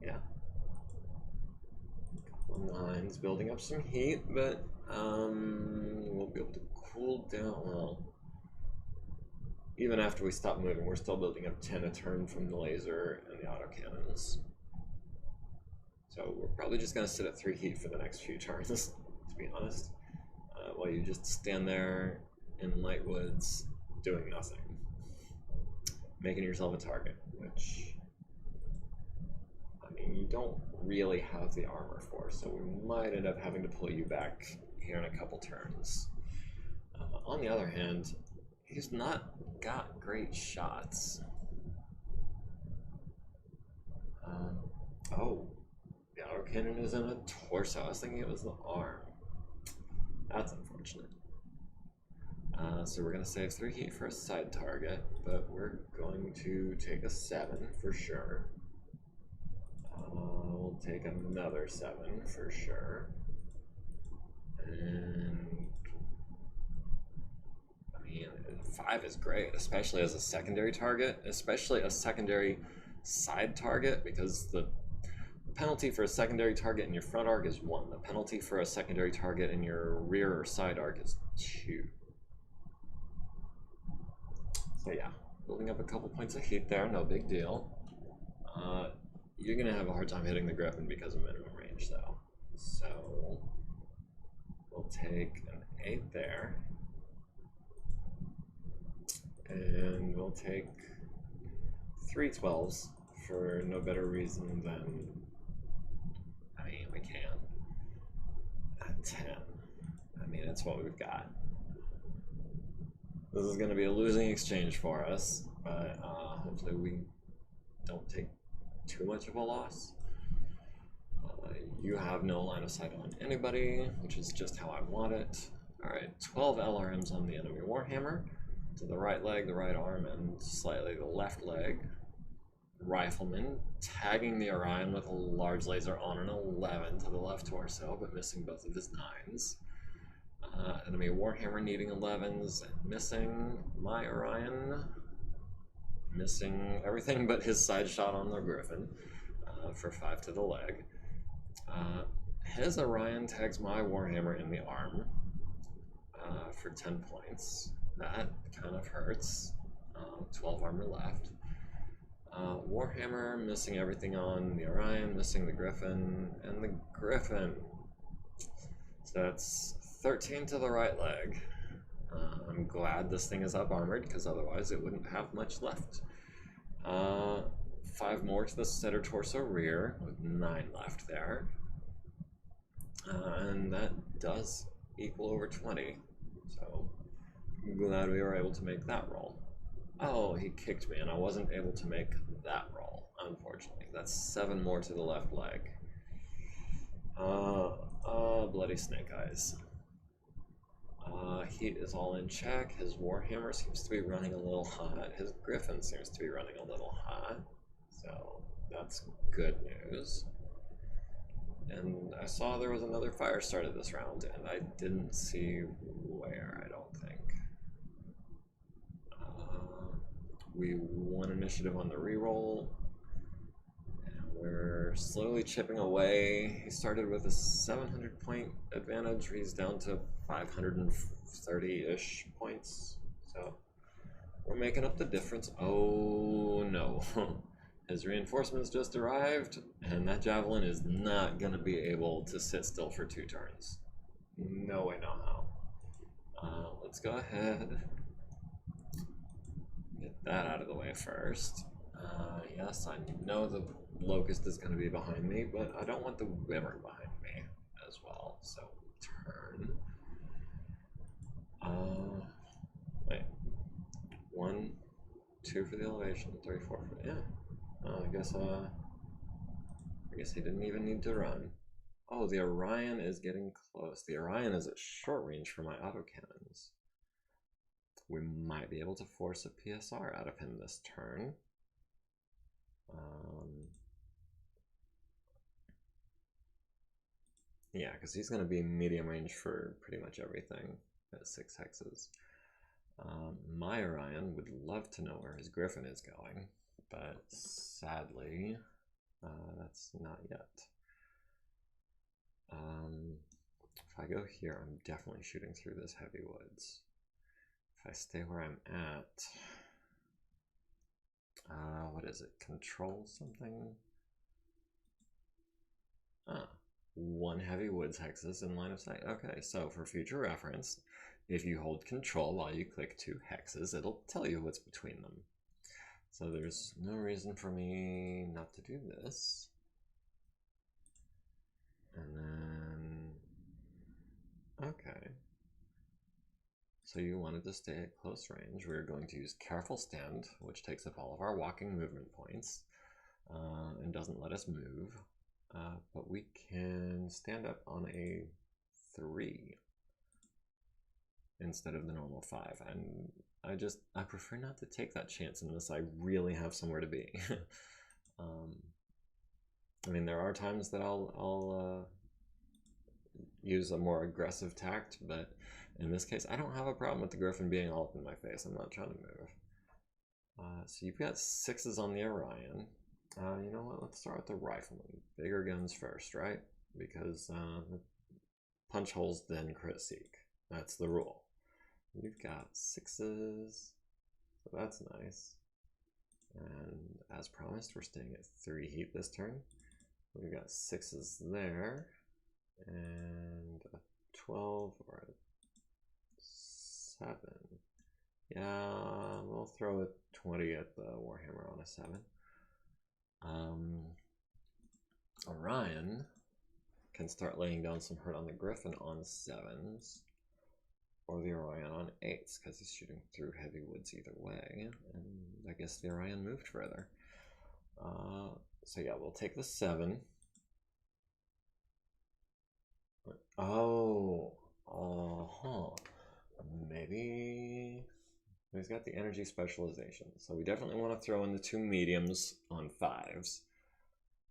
Yeah. Couple of 9s, building up some heat, but we'll be able to cool down. Well, even after we stop moving, we're still building up 10 a turn from the laser and the autocannons. So we're probably just going to sit at 3 heat for the next few turns, to be honest. While you just stand there in light woods doing nothing. Making yourself a target, which, I mean, you don't really have the armor for, so we might end up having to pull you back here in a couple turns. On the other hand, he's not got great shots. Oh, the autocannon is in a torso. I was thinking it was the arm. That's unfortunate. So we're going to save 3 heat for a side target, but we're going to take a 7 for sure. We'll take another 7 for sure. And I mean, 5 is great, especially as a secondary target, especially a secondary side target, because the penalty for a secondary target in your front arc is 1. The penalty for a secondary target in your rear or side arc is 2. So yeah, building up a couple points of heat there, no big deal. You're going to have a hard time hitting the Griffin because of minimum range though. So we'll take an 8 there. And we'll take 3 12s for no better reason than, I mean, we can. At 10. I mean, it's what we've got. This is going to be a losing exchange for us, but hopefully we don't take too much of a loss. You have no line of sight on anybody, which is just how I want it. Alright, 12 LRMs on the enemy Warhammer. To the right leg, the right arm, and slightly the left leg. Rifleman tagging the Orion with a large laser on an 11 to the left torso, but missing both of his 9s. Enemy Warhammer needing 11s and missing my Orion. Missing everything but his side shot on the Griffin for 5 to the leg. His Orion tags my Warhammer in the arm for 10 points. That kind of hurts. 12 armor left. Warhammer missing everything on the Orion, missing the Griffin, and the Griffin. So that's 13 to the right leg. I'm glad this thing is up armored, because otherwise it wouldn't have much left. 5 more to the center torso rear, with 9 left there. And that does equal over 20. So I'm glad we were able to make that roll. Oh, he kicked me, and I wasn't able to make that roll, unfortunately. That's 7 more to the left leg. Bloody snake eyes. Heat is all in check. His Warhammer seems to be running a little hot. His Griffin seems to be running a little hot. So that's good news. And I saw there was another fire started this round, and I didn't see where, I don't think. We won initiative on the reroll. We're slowly chipping away. He started with a 700 point advantage. He's down to 530-ish points. So we're making up the difference. Oh no. His reinforcements just arrived, and that javelin is not going to be able to sit still for 2 turns. no way, no how. Let's go ahead. Get that out of the way first. Yes, I know the locust is going to be behind me, but I don't want the wyvern behind me as well. So turn. Wait. 1, 2 for the elevation, 3, 4 for yeah. I guess he didn't even need to run. Oh, the Orion is getting close. The Orion is at short range for my autocannons. We might be able to force a PSR out of him this turn. Yeah, because he's going to be medium range for pretty much everything at 6 hexes. My Orion would love to know where his Griffin is going, but sadly, that's not yet. If I go here, I'm definitely shooting through this heavy woods. If I stay where I'm at, what is it? Control something? 1 heavy woods hexes in line of sight. Okay, so for future reference, if you hold control while you click 2 hexes, it'll tell you what's between them. So there's no reason for me not to do this. And then, okay. So you wanted to stay at close range. We're going to use Careful Stand, which takes up all of our walking movement points and doesn't let us move. But we can stand up on a 3 instead of the normal 5. And I prefer not to take that chance unless I really have somewhere to be. I mean, there are times that I'll use a more aggressive tact, but in this case, I don't have a problem with the Griffin being all up in my face. I'm not trying to move. So you've got 6s on the Orion. You know what? Let's start with the rifleman. Bigger guns first, right? Because punch holes, then crit seek. That's the rule. You've got 6s, so that's nice. And as promised, we're staying at 3 heat this turn. We've got 6s there, and a 12 or a 7. Yeah, we'll throw a 20 at the Warhammer on a 7. Orion can start laying down some hurt on the Griffin on 7s, or the Orion on 8s, because he's shooting through heavy woods either way, and I guess the Orion moved further. So yeah, we'll take the 7. Maybe he's got the energy specialization, so we definitely want to throw in the 2 mediums on 5s.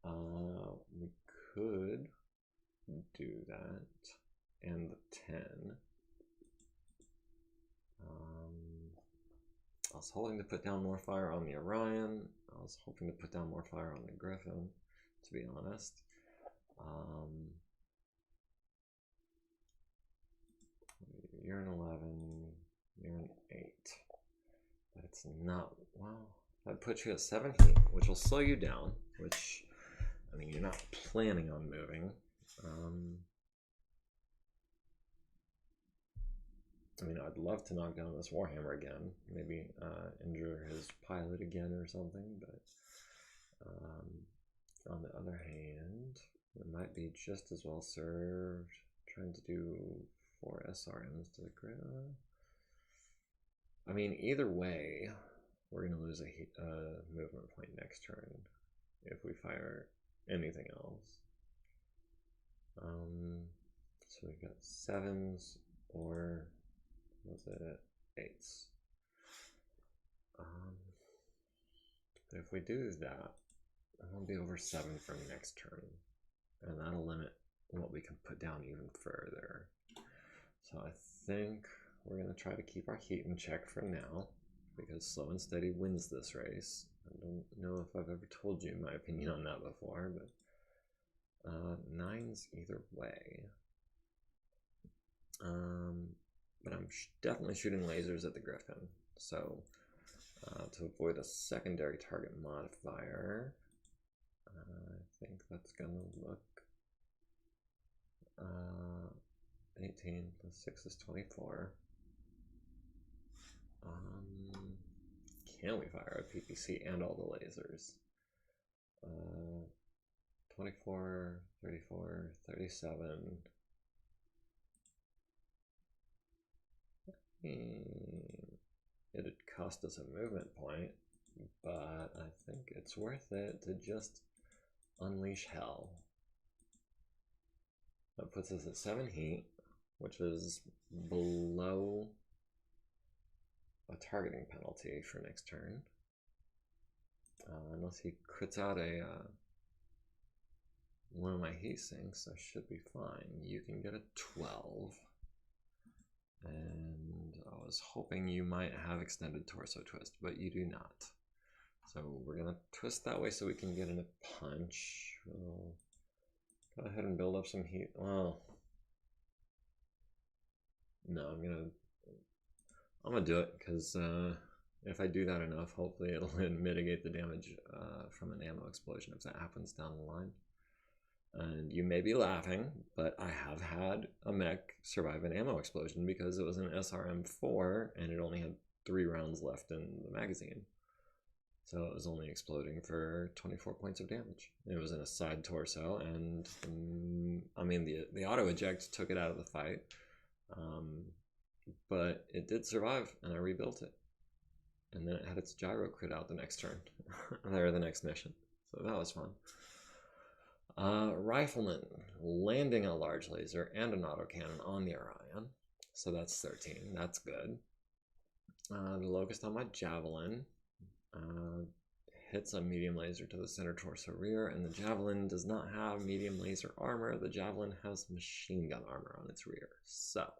We could do that, and the 10. I was hoping to put down more fire on the Orion. I was hoping to put down more fire on the Griffin, to be honest. You're an 11, you're an 8. But it's not, well, that puts you at 7 heat, which will slow you down, which, I mean, you're not planning on moving. I mean, I'd love to knock down this Warhammer again, maybe injure his pilot again or something, but on the other hand, it might be just as well served trying to do 4 SRMs to the grid. I mean, either way, we're going to lose a movement point next turn if we fire anything else. So we've got 7s or was it 8s? But if we do that, I'll be over 7 from next turn, and that'll limit what we can put down even further. So I think we're going to try to keep our heat in check for now, because slow and steady wins this race. I don't know if I've ever told you my opinion on that before, but 9s either way. But I'm definitely shooting lasers at the Griffin, so to avoid a secondary target modifier, I think that's going to look 18 17 plus 6 is 24. Can we fire a PPC and all the lasers? 24, 34, 37. It'd cost us a movement point, but I think it's worth it to just unleash hell. That puts us at 7 heat, which is below a targeting penalty for next turn. Unless he crits out a one of my heat sinks, I should be fine. You can get a 12. And I was hoping you might have extended torso twist, but you do not. So we're gonna twist that way so we can get in a punch. We'll go ahead and build up some heat. Well, no, I'm gonna do it because if I do that enough, hopefully it'll mitigate the damage from an ammo explosion if that happens down the line. And you may be laughing, but I have had a mech survive an ammo explosion because it was an SRM-4 and it only had 3 rounds left in the magazine. So it was only exploding for 24 points of damage. It was in a side torso, and I mean the auto eject took it out of the fight, but it did survive, and I rebuilt it. And then it had its gyro crit out the next turn, or the next mission. So that was fun. Rifleman, landing a large laser and an autocannon on the Orion. So that's 13, that's good. The Locust on my Javelin hits a medium laser to the center torso rear, and the Javelin does not have medium laser armor. The Javelin has machine gun armor on its rear. So,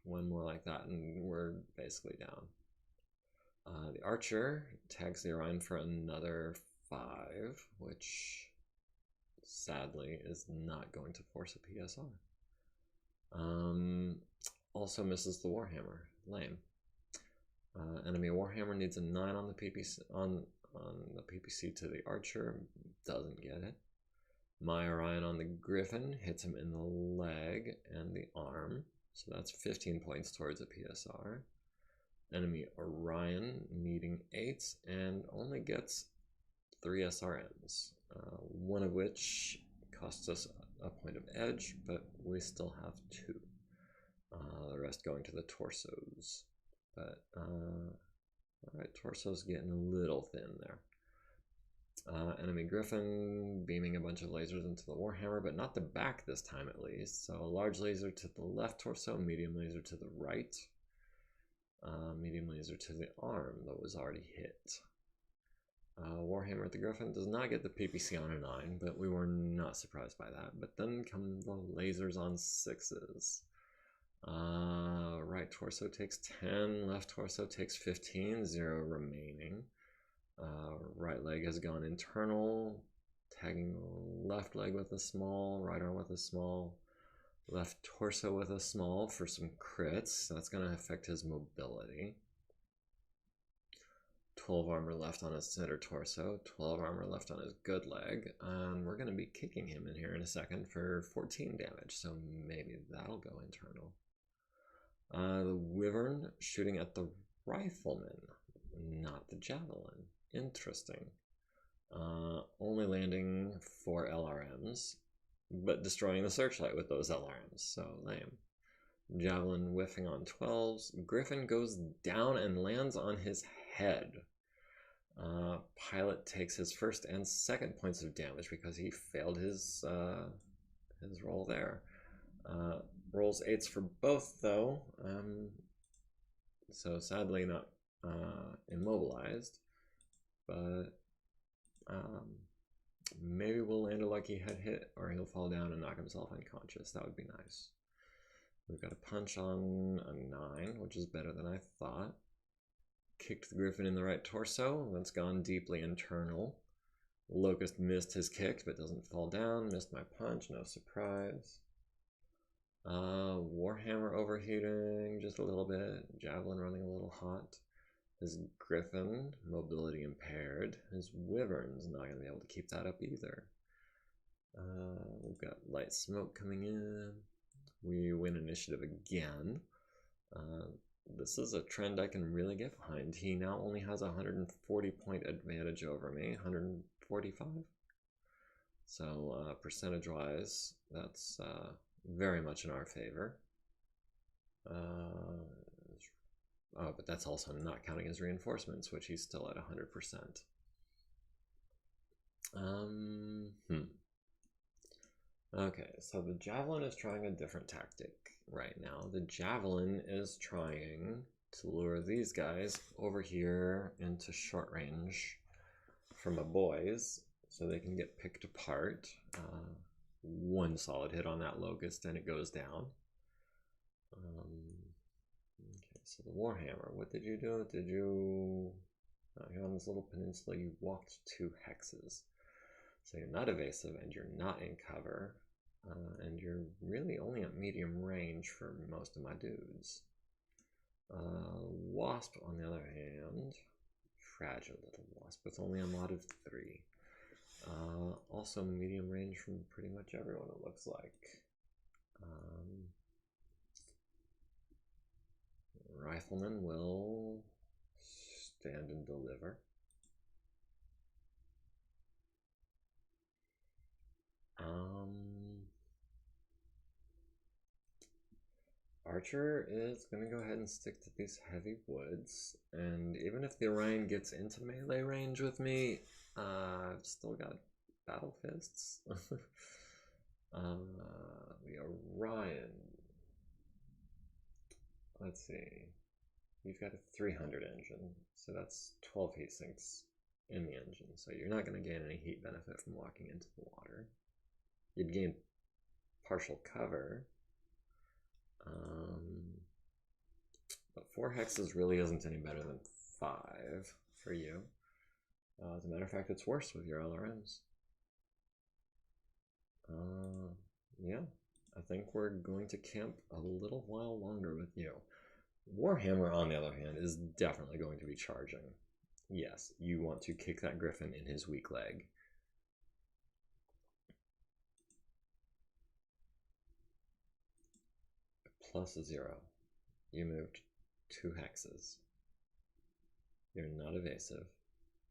one more like that and we're basically down. The Archer tags the Orion for another 5, which sadly is not going to force a PSR. Also misses the Warhammer. Lame. Enemy Warhammer needs a 9 on the PPC on the PPC to the Archer. Doesn't get it. My Orion on the Griffin hits him in the leg and the arm. So that's 15 points towards a PSR. Enemy Orion needing 8 and only gets 3 SRMs, one of which costs us a point of edge, but we still have 2. The rest going to the torsos. But, alright, torso's getting a little thin there. Enemy Griffin beaming a bunch of lasers into the Warhammer, but not the back this time at least. So a large laser to the left torso, medium laser to the right. Medium laser to the arm that was already hit. Warhammer at the Griffin does not get the PPC on a 9, but we were not surprised by that. But then come the lasers on 6s. Right torso takes 10, left torso takes 15, 0 remaining. Right leg has gone internal, tagging the left leg with a small, right arm with a small, left torso with a small for some crits. That's going to affect his mobility. 12 armor left on his center torso, 12 armor left on his good leg, and we're going to be kicking him in here in a second for 14 damage, so maybe that'll go internal. The Wyvern shooting at the Rifleman, not the Javelin. Interesting. Only landing 4 LRMs, but destroying the Searchlight with those LRMs, so lame. Javelin whiffing on 12s. Griffin goes down and lands on his head. Pilot takes his first and second points of damage because he failed his roll there. Rolls 8s for both though, so sadly not immobilized, but maybe we'll land a lucky head hit, or he'll fall down and knock himself unconscious. That would be nice. We've got a punch on a 9, which is better than I thought. Kicked the Griffin in the right torso. That's gone deeply internal. Locust missed his kick, but doesn't fall down. Missed my punch, no surprise. Warhammer overheating just a little bit. Javelin running a little hot. His Griffin, mobility impaired. His Wyvern's not going to be able to keep that up either. We've got light smoke coming in. We win initiative again. This is a trend I can really get behind. He now only has a 140 point advantage over me, 145. So percentage wise, that's very much in our favor. Oh, but that's also not counting his reinforcements, which he's still at 100%. Okay, so the Javelin is trying a different tactic right now. The Javelin is trying to lure these guys over here into short range from my boys so they can get picked apart. One solid hit on that Locust and it goes down. Okay, so the Warhammer, what did you do? Did you... here on this little peninsula, you walked 2 hexes. So you're not evasive and you're not in cover. And you're really only at medium range for most of my dudes. Wasp, on the other hand, fragile little wasp with only a mod of 3. Also medium range from pretty much everyone, it looks like. Rifleman will stand and deliver. Archer is going to go ahead and stick to these heavy woods, and even if the Orion gets into melee range with me, I've still got battle fists. The Orion, let's see, you've got a 300 engine, so that's 12 heat sinks in the engine, so you're not going to gain any heat benefit from walking into the water. You'd gain partial cover. But 4 hexes really isn't any better than 5 for you. As a matter of fact, it's worse with your LRMs. Yeah, I think we're going to camp a little while longer with you. Warhammer, on the other hand, is definitely going to be charging. Yes, you want to kick that Griffin in his weak leg. Plus a 0. You moved 2 hexes. You're not evasive.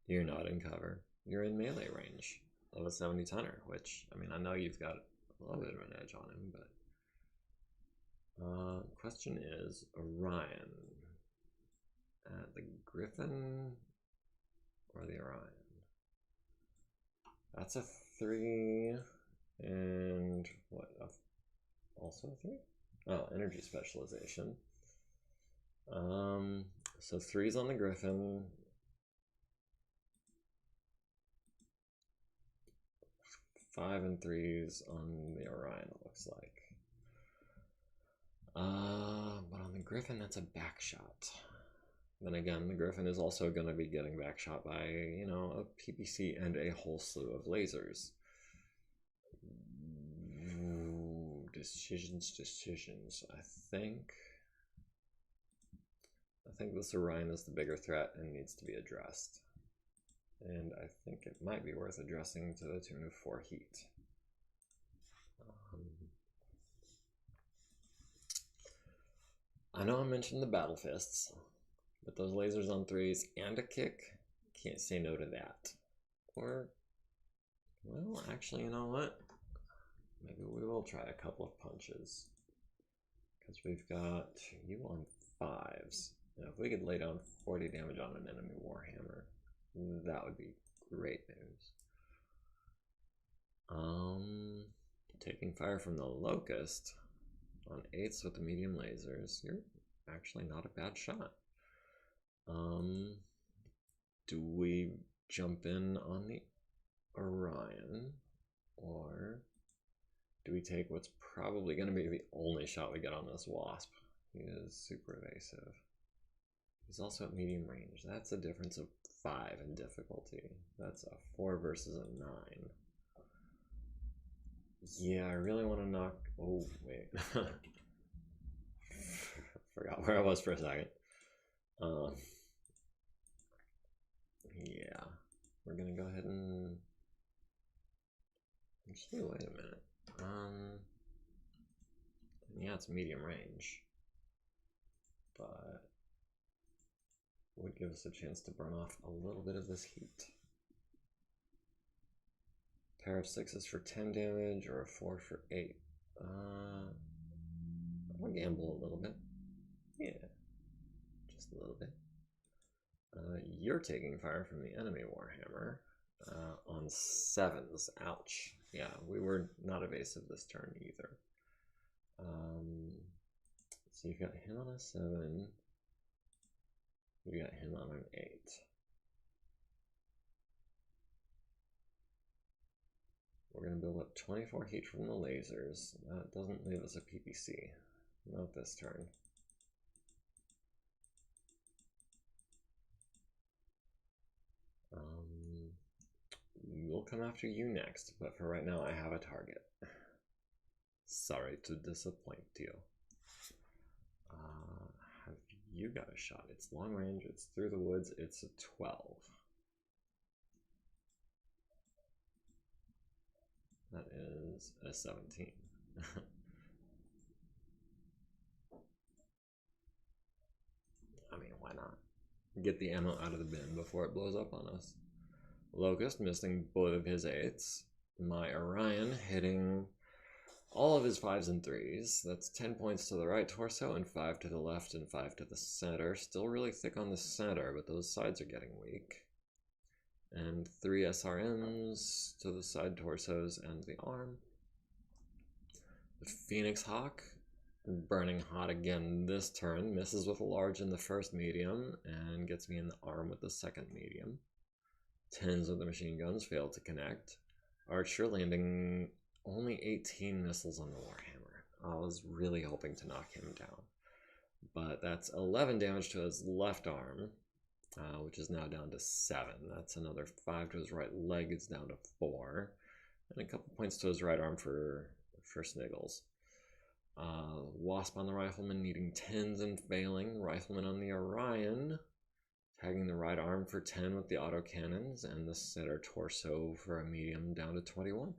You're not in cover. You're in melee range of a 70 tonner, which, I mean, I know you've got a little bit of an edge on him, but question is, Orion, the Griffin or the Orion? That's a 3, and what, also a 3? Oh, energy specialization. So 3's on the Griffin. 5 and 3's on the Orion, it looks like. But on the Griffin, that's a back shot. Then again, the Griffin is also going to be getting back shot by, you know, a PPC and a whole slew of lasers. Ooh, decisions. I think this Orion is the bigger threat and needs to be addressed. And I think it might be worth addressing to the tune of 4 heat. I know I mentioned the battle fists, but those lasers on 3s and a kick, can't say no to that. Or, well, actually, you know what? Maybe we will try a couple of punches. Because we've got you on 5s. Now, if we could lay down 40 damage on an enemy Warhammer, that would be great news. Taking fire from the Locust on 8s with the medium lasers, you're actually not a bad shot. Do we jump in on the Orion, or do we take what's probably going to be the only shot we get on this Wasp? He is super evasive. He's also at medium range. That's a difference of 5 in difficulty. That's a 4 versus a 9. Yeah, I really want to knock... Oh, wait. Forgot where I was for a second. Yeah. We're going to go ahead and Actually, wait a minute. Yeah, it's medium range, but would give us a chance to burn off a little bit of this heat. Pair of 6s for 10 damage or a 4 for 8. I'll gamble a little bit. Yeah, just a little bit. You're taking fire from the enemy Warhammer on 7s. Ouch. Yeah, we were not evasive this turn either. So you've got him on a 7. You got him on an 8. We're going to build up 24 heat from the lasers. That doesn't leave us a PPC. Not this turn. We'll come after you next, but for right now I have a target. Sorry to disappoint you. Have you got a shot? It's long range, it's through the woods, it's a 12. That is a 17. I mean, why not? Get the ammo out of the bin before it blows up on us. Locust missing both of his 8s. My Orion hitting all of his 5s and 3s. That's 10 points to the right torso and 5 to the left and 5 to the center. Still really thick on the center, but those sides are getting weak. And 3 SRMs to the side torsos and the arm. The Phoenix Hawk burning hot again this turn. Misses with a large in the first medium and gets me in the arm with the second medium. 10s of the machine guns fail to connect. Archer landing only 18 missiles on the Warhammer. I was really hoping to knock him down. But that's 11 damage to his left arm, which is now down to 7. That's another 5 to his right leg, it's down to 4. And a couple points to his right arm for Sniggles. Wasp on the Rifleman needing 10s and failing. Rifleman on the Orion tagging the right arm for 10 with the autocannons, and the center torso for a medium down to 21.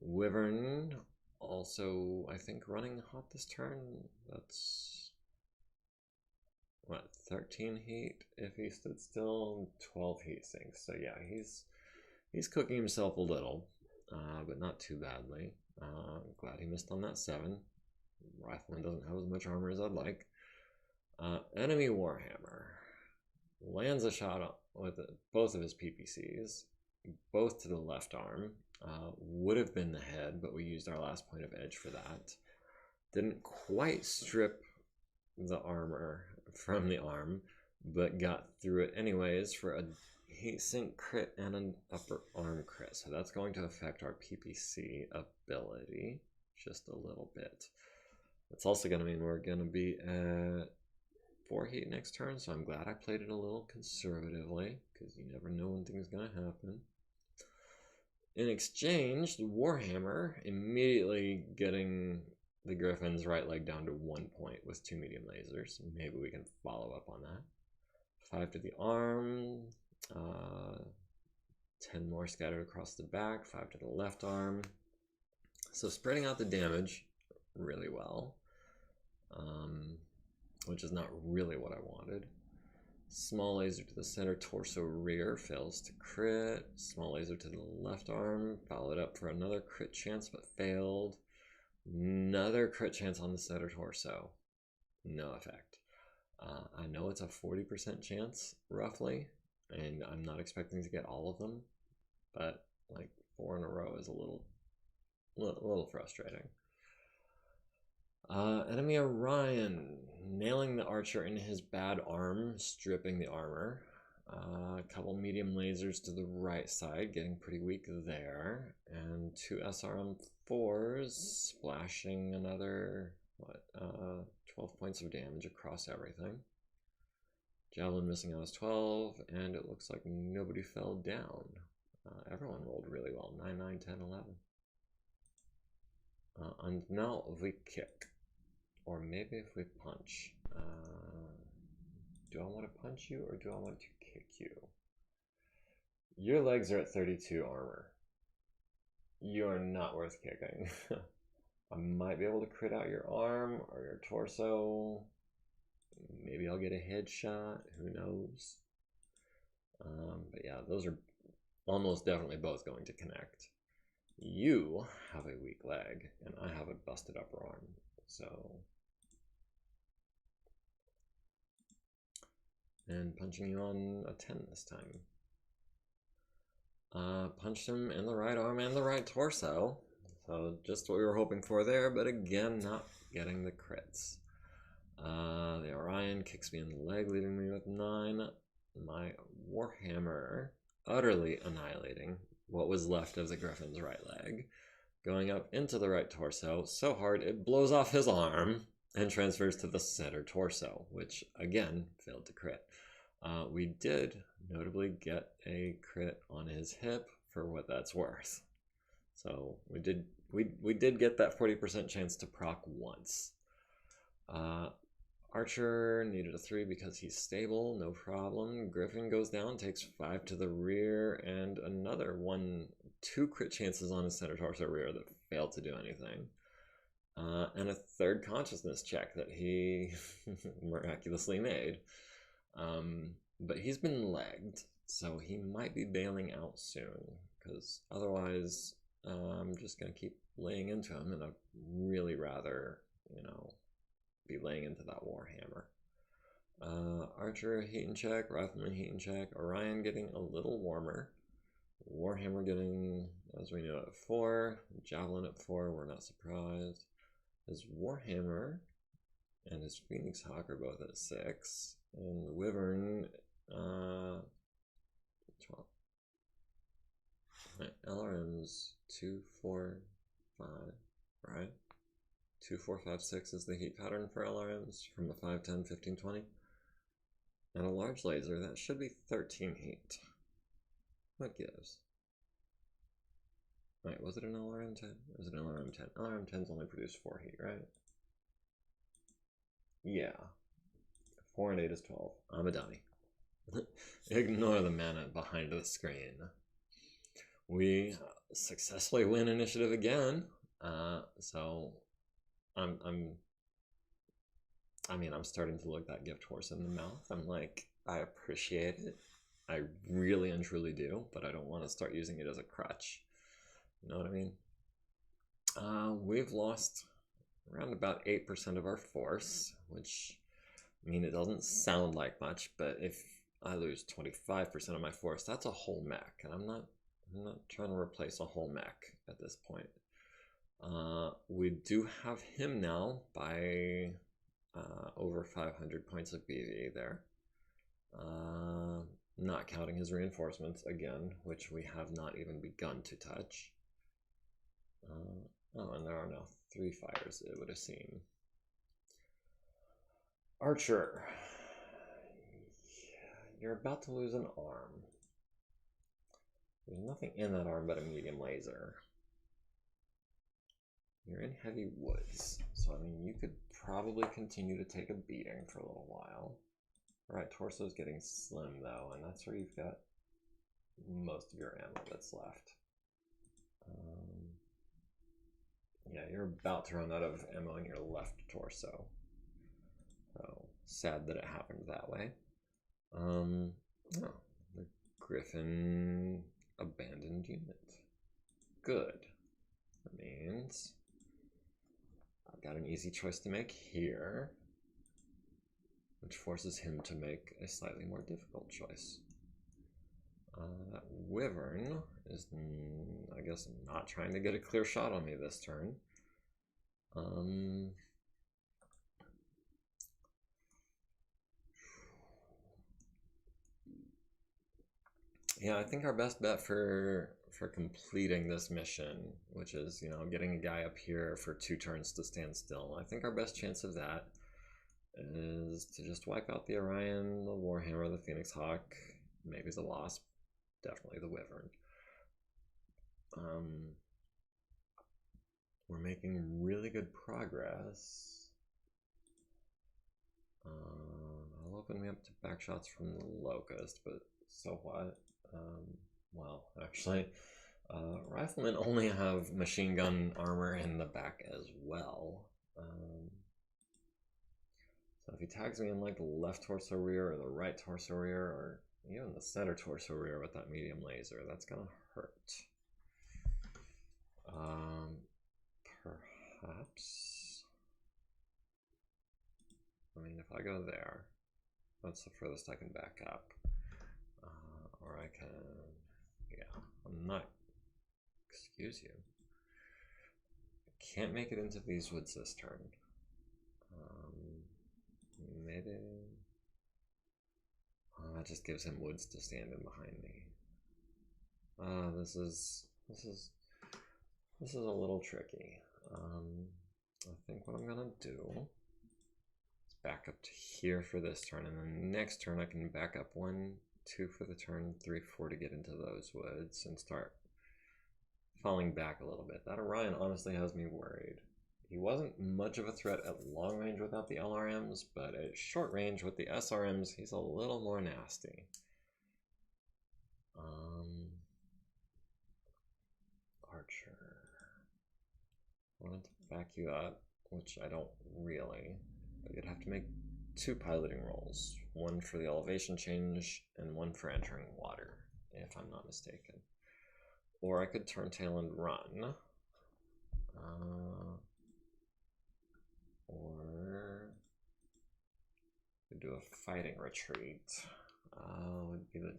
Wyvern also, I think, running hot this turn. That's, what, 13 heat if he stood still, 12 heat sinks. So yeah, he's cooking himself a little, but not too badly. Glad he missed on that 7. Rifleman doesn't have as much armor as I'd like. Enemy Warhammer lands a shot with both of his PPCs, both to the left arm. Would have been the head, but we used our last point of edge for that. Didn't quite strip the armor from the arm, but got through it anyways for a heat sink crit and an upper arm crit. So that's going to affect our PPC ability just a little bit. It's also going to mean we're going to be at 4 heat next turn, so I'm glad I played it a little conservatively, because you never know when things are going to happen. In exchange, the Warhammer immediately getting the Griffin's right leg down to 1 point with 2 medium lasers. Maybe we can follow up on that. 5 to the arm, 10 more scattered across the back, 5 to the left arm. So spreading out the damage really well, which is not really what I wanted. Small laser to the center torso rear, fails to crit. Small laser to the left arm, followed up for another crit chance but failed. Another crit chance on the center torso, no effect. I know it's a 40% chance roughly, and I'm not expecting to get all of them, but like 4 in a row is a little frustrating. Enemy Orion nailing the archer in his bad arm, stripping the armor. A couple medium lasers to the right side, getting pretty weak there, and 2 SRM4s splashing another 12 points of damage across everything. Javelin missing out as 12, and it looks like nobody fell down. Everyone rolled really well, 9, 9, 10, 11. And now we kick. Or maybe if we punch. Do I want to punch you or do I want to kick you? Your legs are at 32 armor. You're not worth kicking. I might be able to crit out your arm or your torso. Maybe I'll get a headshot. Who knows? But yeah, those are almost definitely both going to connect. You have a weak leg, and I have a busted upper arm. So, and punching you on a 10 this time. Punched him in the right arm and the right torso. So just what we were hoping for there, but again, not getting the crits. The Orion kicks me in the leg, leaving me with 9. My Warhammer utterly annihilating what was left of the Griffin's right leg, going up into the right torso so hard it blows off his arm and transfers to the center torso, which again failed to crit. We did notably get a crit on his hip for what that's worth. So we did get that 40% chance to proc once. Archer needed a 3 because he's stable, no problem. Griffin goes down, takes 5 to the rear, and another 2 crit chances on his center torso rear that failed to do anything. And a 3rd consciousness check that he miraculously made. But he's been legged, so he might be bailing out soon, because otherwise I'm just going to keep laying into him, and I'd really rather, be laying into that Warhammer. Archer heat and check, Rifleman heat and check, Orion getting a little warmer, Warhammer getting, as we know, at 4, Javelin at 4, we're not surprised. His Warhammer and his Phoenix Hawk are both at 6, and the Wyvern, 12. Right, LRM's 2, 4, 5, right? 2, 4, 5, 6 is the heat pattern for LRMs from the 5, 10, 15, 20. And a large laser, that should be 13 heat. What gives? Wait, was it an LRM 10? Or was it an LRM 10? LRM 10's only produce 4 heat, right? Yeah. 4 and 8 is 12. I'm a dummy. Ignore the mana behind the screen. We successfully win initiative again. So I'm starting to look that gift horse in the mouth. I'm like, I appreciate it. I really and truly do, but I don't want to start using it as a crutch. You know what I mean? We've lost around about 8% of our force, which, it doesn't sound like much, but if I lose 25% of my force, that's a whole mech, and I'm not trying to replace a whole mech at this point. We do have him now by over 500 points of BV there. Not counting his reinforcements again, which we have not even begun to touch. Oh, and there are now 3 fires, it would seem. Archer, you're about to lose an arm. There's nothing in that arm but a medium laser. You're in heavy woods, so you could probably continue to take a beating for a little while. Right, torso's getting slim though, and that's where you've got most of your ammo that's left. Yeah, you're about to run out of ammo in your left torso. So sad that it happened that way. Oh, the Griffin abandoned unit. Good. That means I've got an easy choice to make here, which forces him to make a slightly more difficult choice. That Wyvern is, I guess, not trying to get a clear shot on me this turn. Yeah, I think our best bet for completing this mission, which is, getting a guy up here for 2 turns to stand still, I think our best chance of that is to just wipe out the Orion, the Warhammer, the Phoenix Hawk, maybe the Wasp, definitely the Wyvern. We're making really good progress. I'll open me up to backshots from the Locust, but so what? Well, actually, Riflemen only have machine gun armor in the back as well. So if he tags me in like the left torso rear or the right torso rear or even the center torso rear with that medium laser, that's gonna hurt. Perhaps. I mean, if I go there, that's the furthest I can back up. Or I can, yeah, I'm not, excuse you. I can't make it into these woods this turn. Maybe, that just gives him woods to stand in behind me. This is a little tricky. I think what I'm gonna do is back up to here for this turn, and then next turn I can back up 1, 2 for the turn, 3, 4 to get into those woods and start falling back a little bit. That Orion honestly has me worried. He wasn't much of a threat at long range without the LRMs, but at short range with the SRMs, he's a little more nasty. Archer. I want to back you up, which I don't really, but you'd have to make 2 piloting rolls, 1 for the elevation change and 1 for entering water, if I'm not mistaken. Or I could turn tail and run. Or could do a fighting retreat. Would be the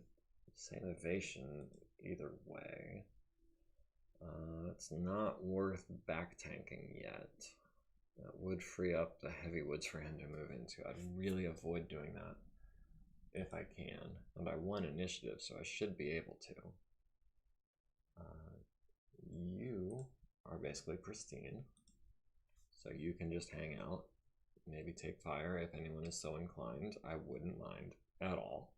same evasion either way. It's not worth back tanking yet. That would free up the heavy woods for him to move into. I'd really avoid doing that if I can. And I won initiative, so I should be able to. You are basically pristine, so you can just hang out, maybe take fire if anyone is so inclined. I wouldn't mind at all.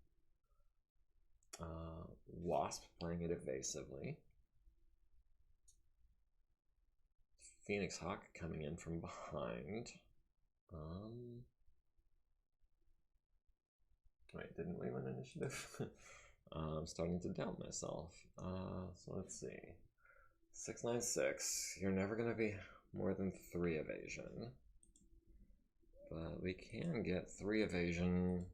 Wasp playing it evasively. Phoenix Hawk coming in from behind. Wait, didn't we win initiative? I'm starting to doubt myself. So let's see. 696. You're never going to be more than 3 evasion. But we can get 3 evasion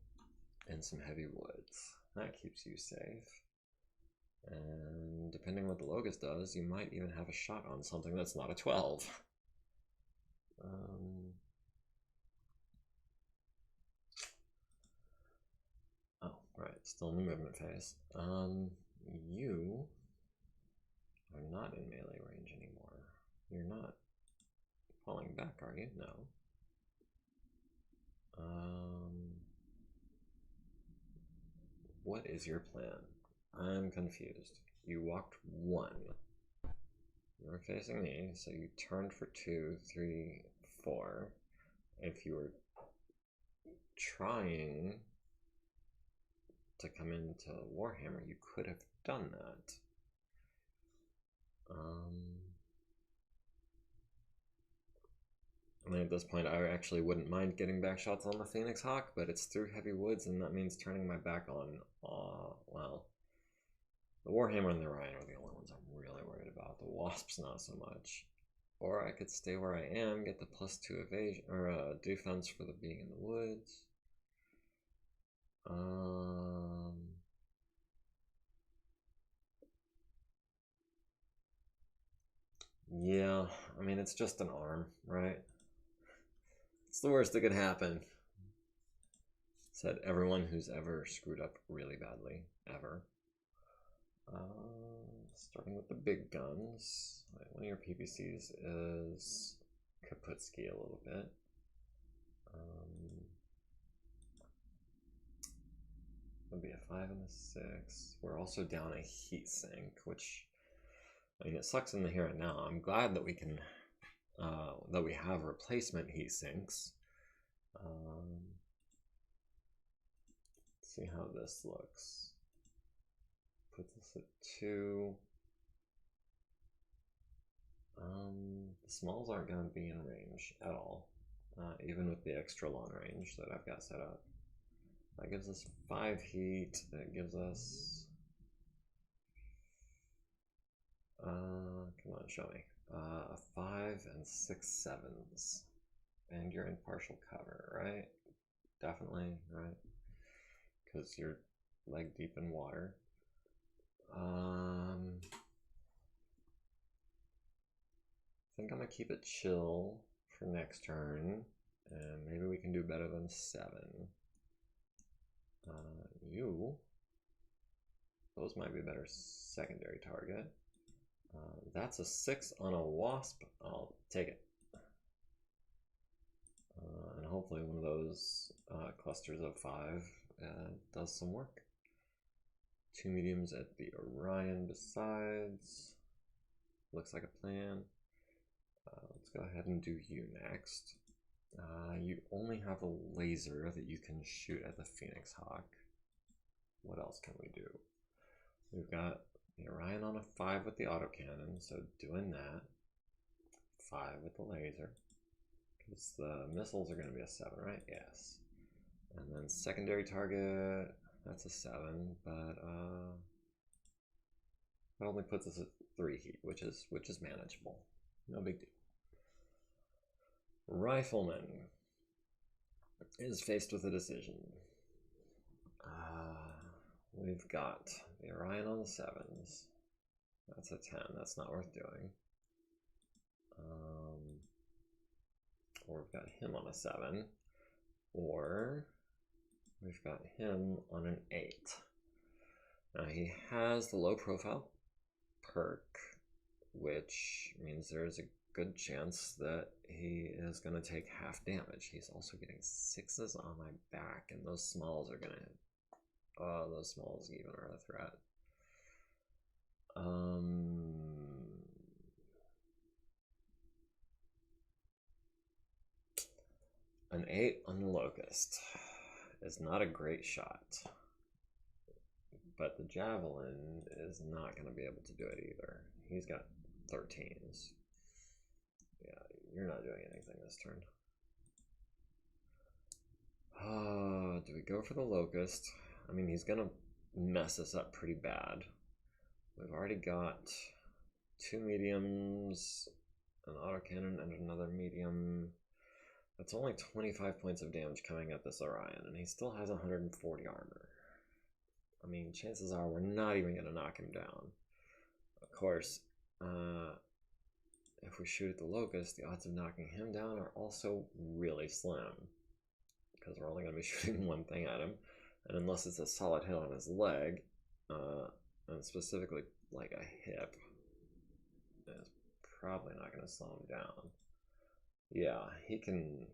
and some heavy woods. That keeps you safe. And depending what the Locust does, you might even have a shot on something that's not a 12. Oh, right, still in the movement phase. You are not in melee range anymore. You're not falling back, are you? No. What is your plan? I'm confused. You walked 1. You're facing me, so you turned for 2, 3, 4. If you were trying to come into Warhammer, you could have done that. I mean, at this point, I actually wouldn't mind getting back shots on the Phoenix Hawk, but it's through heavy woods, and that means turning my back on, well, the Warhammer and the Orion are the only ones I'm really worried about. The Wasps, not so much. Or I could stay where I am, get the +2 evasion, or defense for the being in the woods. Yeah, I mean, it's just an arm, right? It's the worst that could happen. Said everyone who's ever screwed up really badly, ever. Starting with the big guns. One of your PPCs is Kaputski a little bit. It'll be a 5 and a 6. We're also down a heat sink, which, I mean, it sucks in the here and now. I'm glad that we can, that we have replacement heat sinks. Let's see how this looks. Put this at 2. The smalls aren't going to be in range at all, even with the extra long range that I've got set up. That gives us 5 heat. That gives us Come on, show me. A 5 and 6 sevens. And you're in partial cover, right? Definitely, right? Because you're leg deep in water. I think I'm gonna keep it chill for next turn, and maybe we can do better than 7. Those might be a better secondary target. That's a 6 on a wasp. I'll take it. And hopefully one of those clusters of 5 does some work. 2 mediums at the Orion besides. Looks like a plan. Let's go ahead and do you next. You only have a laser that you can shoot at the Phoenix Hawk. What else can we do? We've got the Orion on a 5 with the autocannon, so doing that. 5 with the laser. Because the missiles are going to be a 7, right? Yes. And then secondary target, that's a 7, but it only puts us at 3 heat, which is manageable. No big deal. Rifleman is faced with a decision. We've got the Orion on the 7s. That's a 10. That's not worth doing. Or we've got him on a 7. Or we've got him on an 8. Now he has the low profile perk, which means there's a good chance that he is going to take half damage. He's also getting 6s on my back, and those smalls are going to... Oh, those smalls even are a threat. An 8 on the Locust is not a great shot, but the Javelin is not going to be able to do it either. He's got 13s. Yeah, you're not doing anything this turn. Do we go for the Locust? I mean, he's going to mess us up pretty bad. We've already got 2 mediums, an autocannon, and another medium. That's only 25 points of damage coming at this Orion, and he still has 140 armor. I mean, chances are we're not even going to knock him down. Of course, if we shoot at the Locust, the odds of knocking him down are also really slim, because we're only going to be shooting one thing at him, and unless it's a solid hit on his leg, and specifically like a hip, it's probably not going to slow him down. Yeah, he can...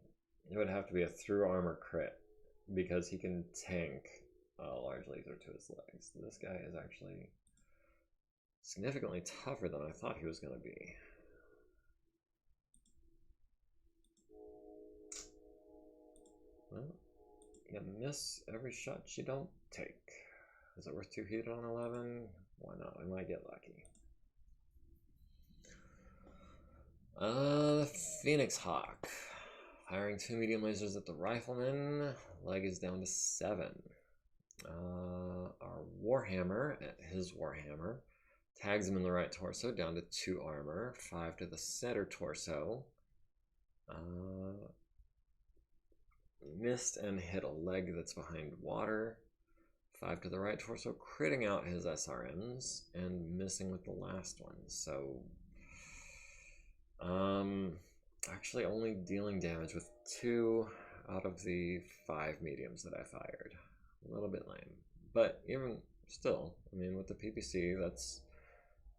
It would have to be a through armor crit, because he can tank a large laser to his legs. This guy is actually significantly tougher than I thought he was going to be. Well, you miss every shot you don't take. Is it worth 2 heat on 11? Why not? We might get lucky. The Phoenix Hawk. Firing 2 medium lasers at the Rifleman. Leg is down to 7. Our Warhammer, his Warhammer, tags him in the right torso, down to 2 armor. 5 to the center torso. Missed and hit a leg that's behind water. 5 to the right torso, critting out his SRMs, and missing with the last one. So... actually only dealing damage with 2 out of the 5 mediums that I fired. A little bit lame. But even still, I mean, with the PPC, that's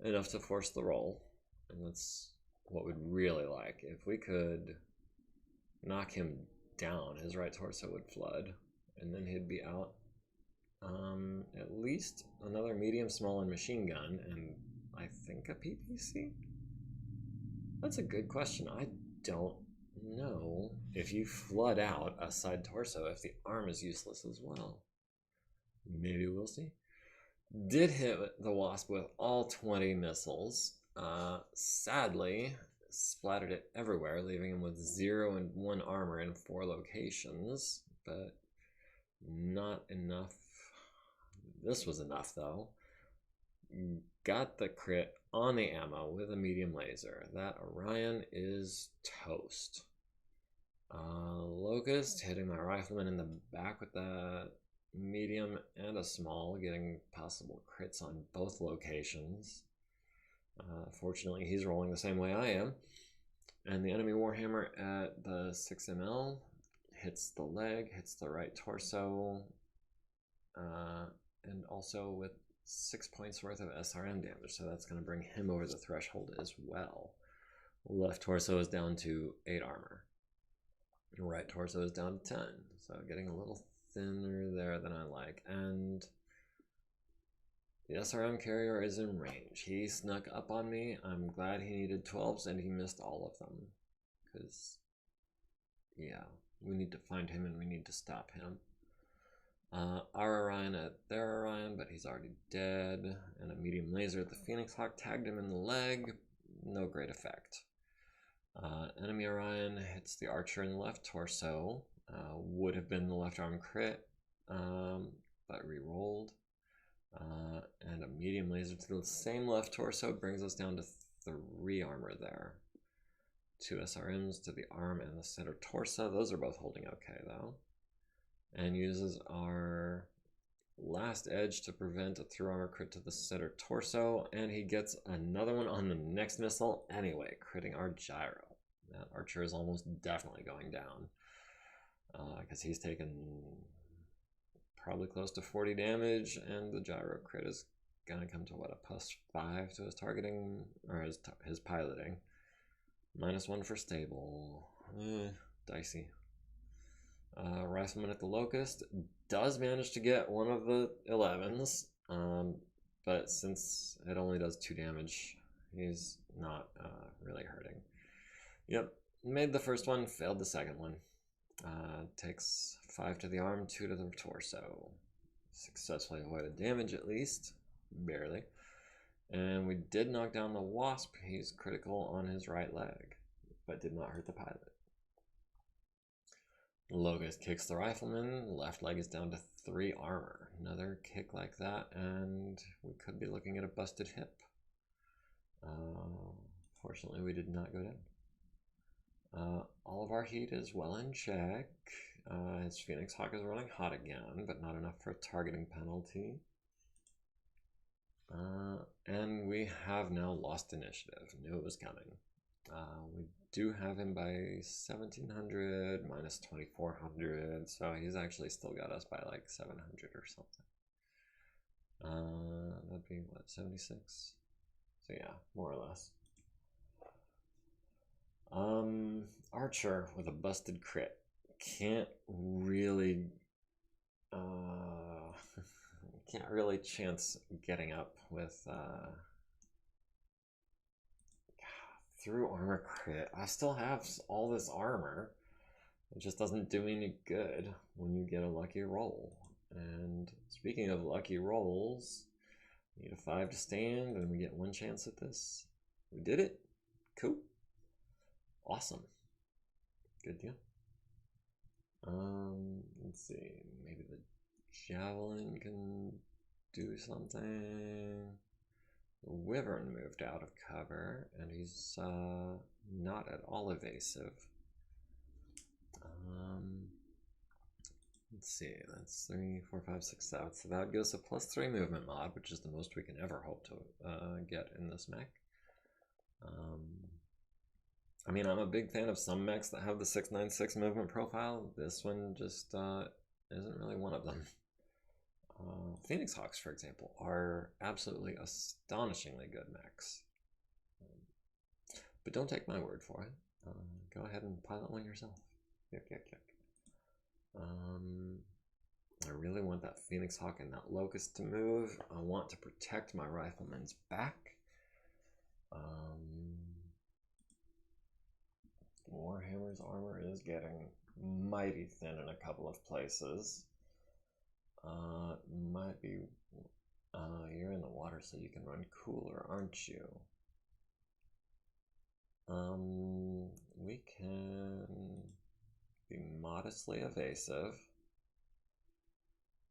enough to force the roll. And that's what we'd really like. If we could knock him down, his right torso would flood, and then he'd be out. At least another medium, small, and machine gun, and I think a PPC? That's a good question. I don't know if you flood out a side torso if the arm is useless as well. Maybe we'll see. Did hit the Wasp with all 20 missiles. Sadly, splattered it everywhere, leaving him with 0 and 1 armor in 4 locations, but not enough. This was enough, though. got the crit on the ammo with a medium laser. That Orion is toast. Locust hitting my rifleman in the back with that medium and a small, getting possible crits on both locations. Fortunately, he's rolling the same way I am. And the enemy Warhammer at the 6 ml hits the leg, hits the right torso, and also with 6 points worth of SRM damage, so that's going to bring him over the threshold as well. Left torso is down to 8 armor. Right torso is down to 10, so getting a little thinner there than I like. And the SRM carrier is in range. He snuck up on me. I'm glad he needed 12s and he missed all of them. Because, yeah, we need to find him and we need to stop him. Our Orion at their Orion, but he's already dead. And a medium laser at the Phoenix Hawk tagged him in the leg. No great effect. Enemy Orion hits the archer in the left torso. Would have been the left arm crit, but re-rolled. And a medium laser to the same left torso brings us down to 3 armor there. 2 SRMs to the arm and the center torso. Those are both holding okay though. And uses our last edge to prevent a through armor crit to the center torso, and he gets another one on the next missile anyway, critting our gyro. That archer is almost definitely going down because he's taken probably close to 40 damage, and the gyro crit is gonna come to what, a +5 to his targeting or his piloting. -1 for stable. Dicey. Rifleman at the Locust does manage to get one of the 11s, but since it only does 2 damage, he's not really hurting. Yep, made the first one, failed the second one. Takes 5 to the arm, 2 to the torso. Successfully avoided damage at least, barely. And we did knock down the Wasp. He's critical on his right leg, but did not hurt the pilot. Locust kicks the Rifleman. Left leg is down to 3 armor. Another kick like that, and we could be looking at a busted hip. Fortunately, we did not go down. All of our heat is well in check. His Phoenix Hawk is running hot again, but not enough for a targeting penalty. And we have now lost initiative. Knew it was coming. We do have him by 1700 minus 2400, so he's actually still got us by like 700 or something. That'd be what, 76? So yeah, more or less. Archer with a busted crit. Can't really chance getting up with through armor crit. I still have all this armor. It just doesn't do any good when you get a lucky roll. And speaking of lucky rolls, we need a 5 to stand and we get 1 chance at this. We did it. Cool. Awesome. Good deal. Let's see. Maybe the javelin can do something. The Wyvern moved out of cover, and he's not at all evasive. Let's see. That's 3, 4, 5, 6, 7. So that gives a +3 movement mod, which is the most we can ever hope to get in this mech. I mean, I'm a big fan of some mechs that have the 696 movement profile. This one just isn't really one of them. Phoenix Hawks, for example, are absolutely astonishingly good mechs. But don't take my word for it. Go ahead and pilot one yourself. Yuck, yuck, yuck. I really want that Phoenix Hawk and that Locust to move. I want to protect my Rifleman's back. Warhammer's armor is getting mighty thin in a couple of places. Might be, you're in the water so you can run cooler, aren't you? We can be modestly evasive.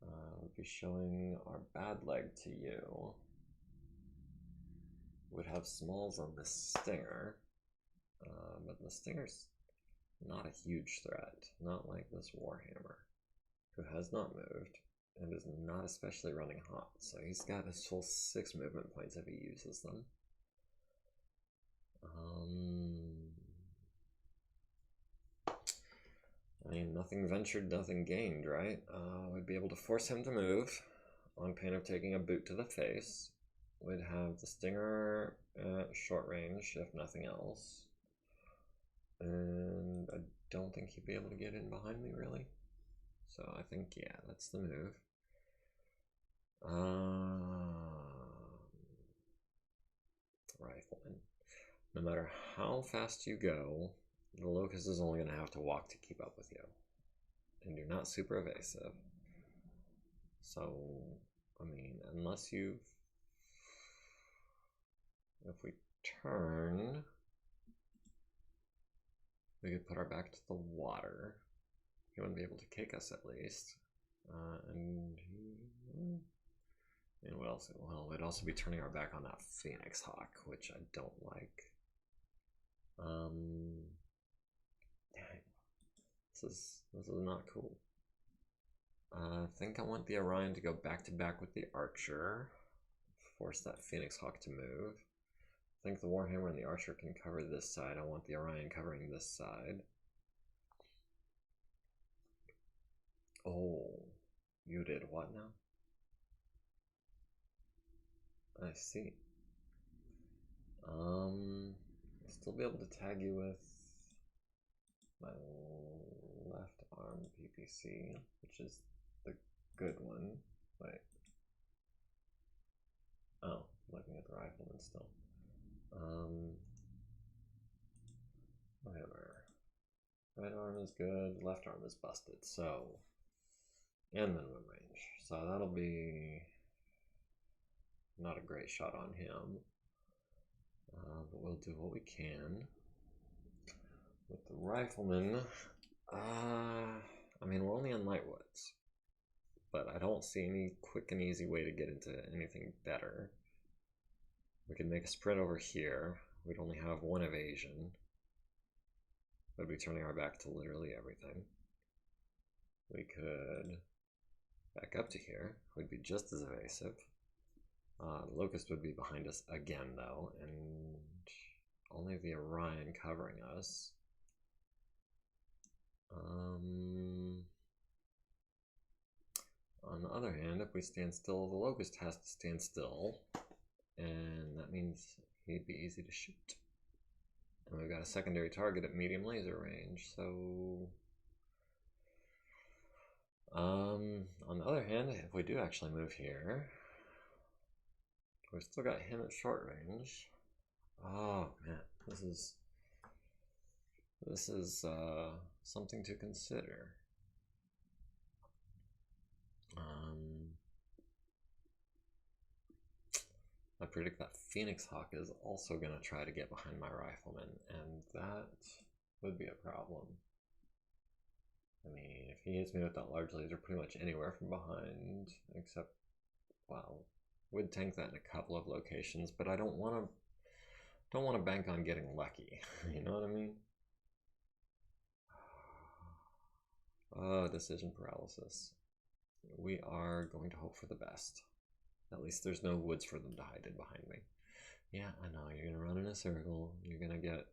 We'll be showing our bad leg to you. would have smalls on the Stinger, but the Stinger's not a huge threat, not like this Warhammer, who has not moved and is not especially running hot, so he's got his full 6 movement points if he uses them. I mean, nothing ventured, nothing gained, right? We'd be able to force him to move on pain of taking a boot to the face. We'd have the Stinger at short range, if nothing else. And I don't think he'd be able to get in behind me, really. So I think, yeah, that's the move. Rifleman. No matter how fast you go, the Locust is only going to have to walk to keep up with you. And you're not super evasive. So, I mean, unless you've... If we turn... We could put our back to the water. He wouldn't be able to kick us at least. And what else? Well, we'd also be turning our back on that Phoenix Hawk, which I don't like. Dang. This is not cool. I think I want the Orion to go back to back with the Archer. Force that Phoenix Hawk to move. I think the Warhammer and the Archer can cover this side. I want the Orion covering this side. Oh, you did what now? I see. Still be able to tag you with my left arm PPC, which is the good one. Wait. Oh, looking at the Rifleman still. Whatever. Right arm is good, left arm is busted, so... And minimum range. So that'll be... not a great shot on him. But we'll do what we can. With the Rifleman, I mean, we're only on Lightwoods. But I don't see any quick and easy way to get into anything better. We could make a sprint over here. We'd only have 1 evasion. We'd be turning our back to literally everything. We could back up to here. We'd be just as evasive. The Locust would be behind us again, though, and only the Orion covering us. On the other hand, if we stand still, the Locust has to stand still, and that means he'd be easy to shoot. And we've got a secondary target at medium laser range, so... on the other hand, if we do actually move here, we've still got him at short range. Oh man, this is something to consider. I predict that Phoenix Hawk is also going to try to get behind my Rifleman, and that would be a problem. I mean, if he hits me with that large laser pretty much anywhere from behind, except, well, would tank that in a couple of locations, but I don't want to bank on getting lucky. You know what I mean? Decision paralysis. We are going to hope for the best. At least there's no woods for them to hide in behind me. Yeah, I know, you're gonna run in a circle, you're gonna get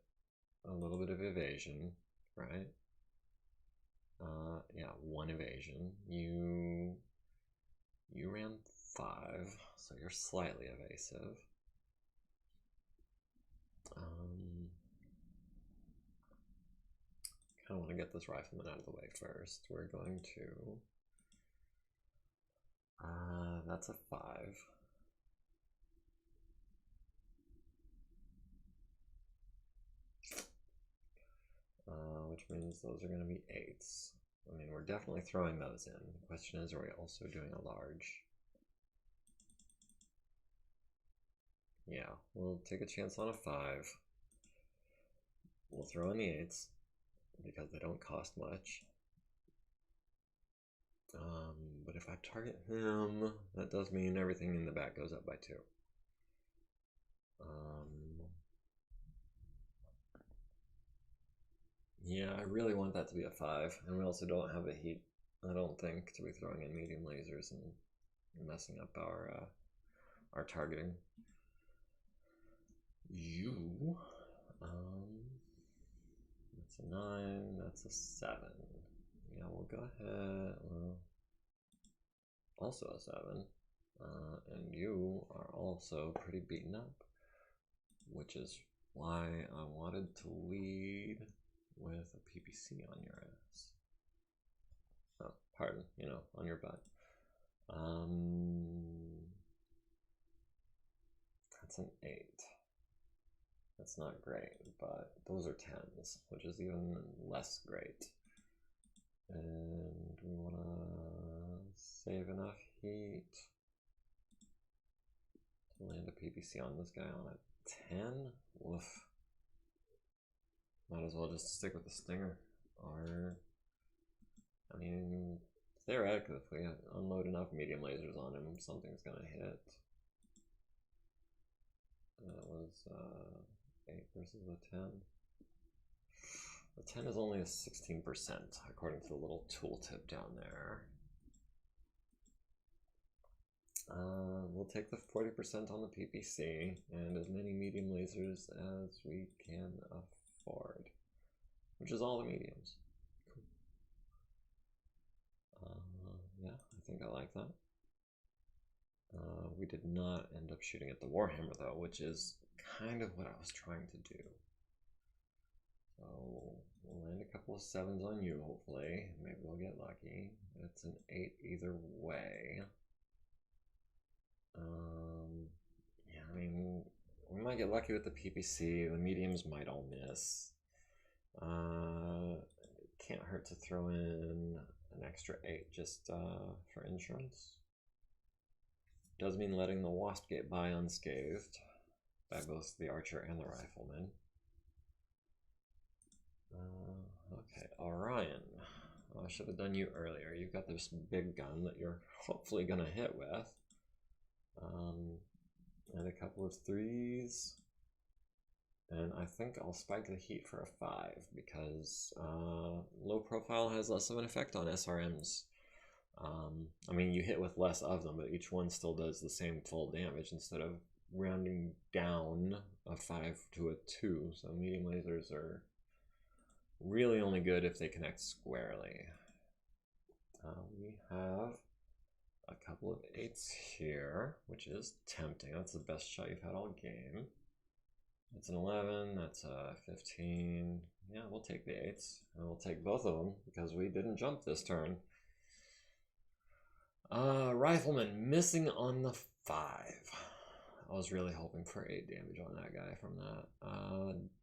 a little bit of evasion, right? Yeah, 1 evasion. You ran 5, so you're slightly evasive. Kind of want to get this Rifleman out of the way first. We're going to... that's a 5. Which means those are going to be 8s. I mean, we're definitely throwing those in. The question is, are we also doing a large? Yeah, we'll take a chance on a 5. We'll throw in the 8s, because they don't cost much. But if I target him, that does mean everything in the back goes up by 2. Yeah, I really want that to be a 5, and we also don't have a heat, I don't think, to be throwing in medium lasers and messing up our targeting. You, that's a 9, that's a 7. Yeah, we'll go ahead, well, also a 7. And you are also pretty beaten up, which is why I wanted to lead with a PPC on your ass. Oh, pardon, you know, on your butt. That's an 8. That's not great, but those are 10s, which is even less great. And we want to save enough heat to land a PPC on this guy on a 10. Woof. Might as well just stick with the stinger. Or, I mean, theoretically, if we unload enough medium lasers on him, something's gonna hit. That was 8 versus a 10. The 10 is only a 16%, according to the little tooltip down there. We'll take the 40% on the PPC and as many medium lasers as we can afford, which is all the mediums. Cool. Yeah, I think I like that. We did not end up shooting at the Warhammer though, which is kind of what I was trying to do. So we'll land a couple of 7s on you, hopefully. Maybe we'll get lucky. It's an 8 either way. Yeah, I mean, we might get lucky with the PPC. The mediums might all miss. Can't hurt to throw in an extra 8 just for insurance. Does mean letting the Wasp get by unscathed by both the Archer and the Rifleman. Okay, Orion. I should have done you earlier. You've got this big gun that you're hopefully gonna hit with. And a couple of 3s. And I think I'll spike the heat for a 5 because low profile has less of an effect on SRMs. I mean, you hit with less of them, but each one still does the same full damage instead of rounding down a 5 to a 2. So medium lasers are really only good if they connect squarely. We have a couple of 8s here, which is tempting. That's the best shot you've had all game. That's an 11, that's a 15. Yeah, we'll take the 8s, and we'll take both of them because we didn't jump this turn. Rifleman missing on the 5. I was really hoping for 8 damage on that guy from that.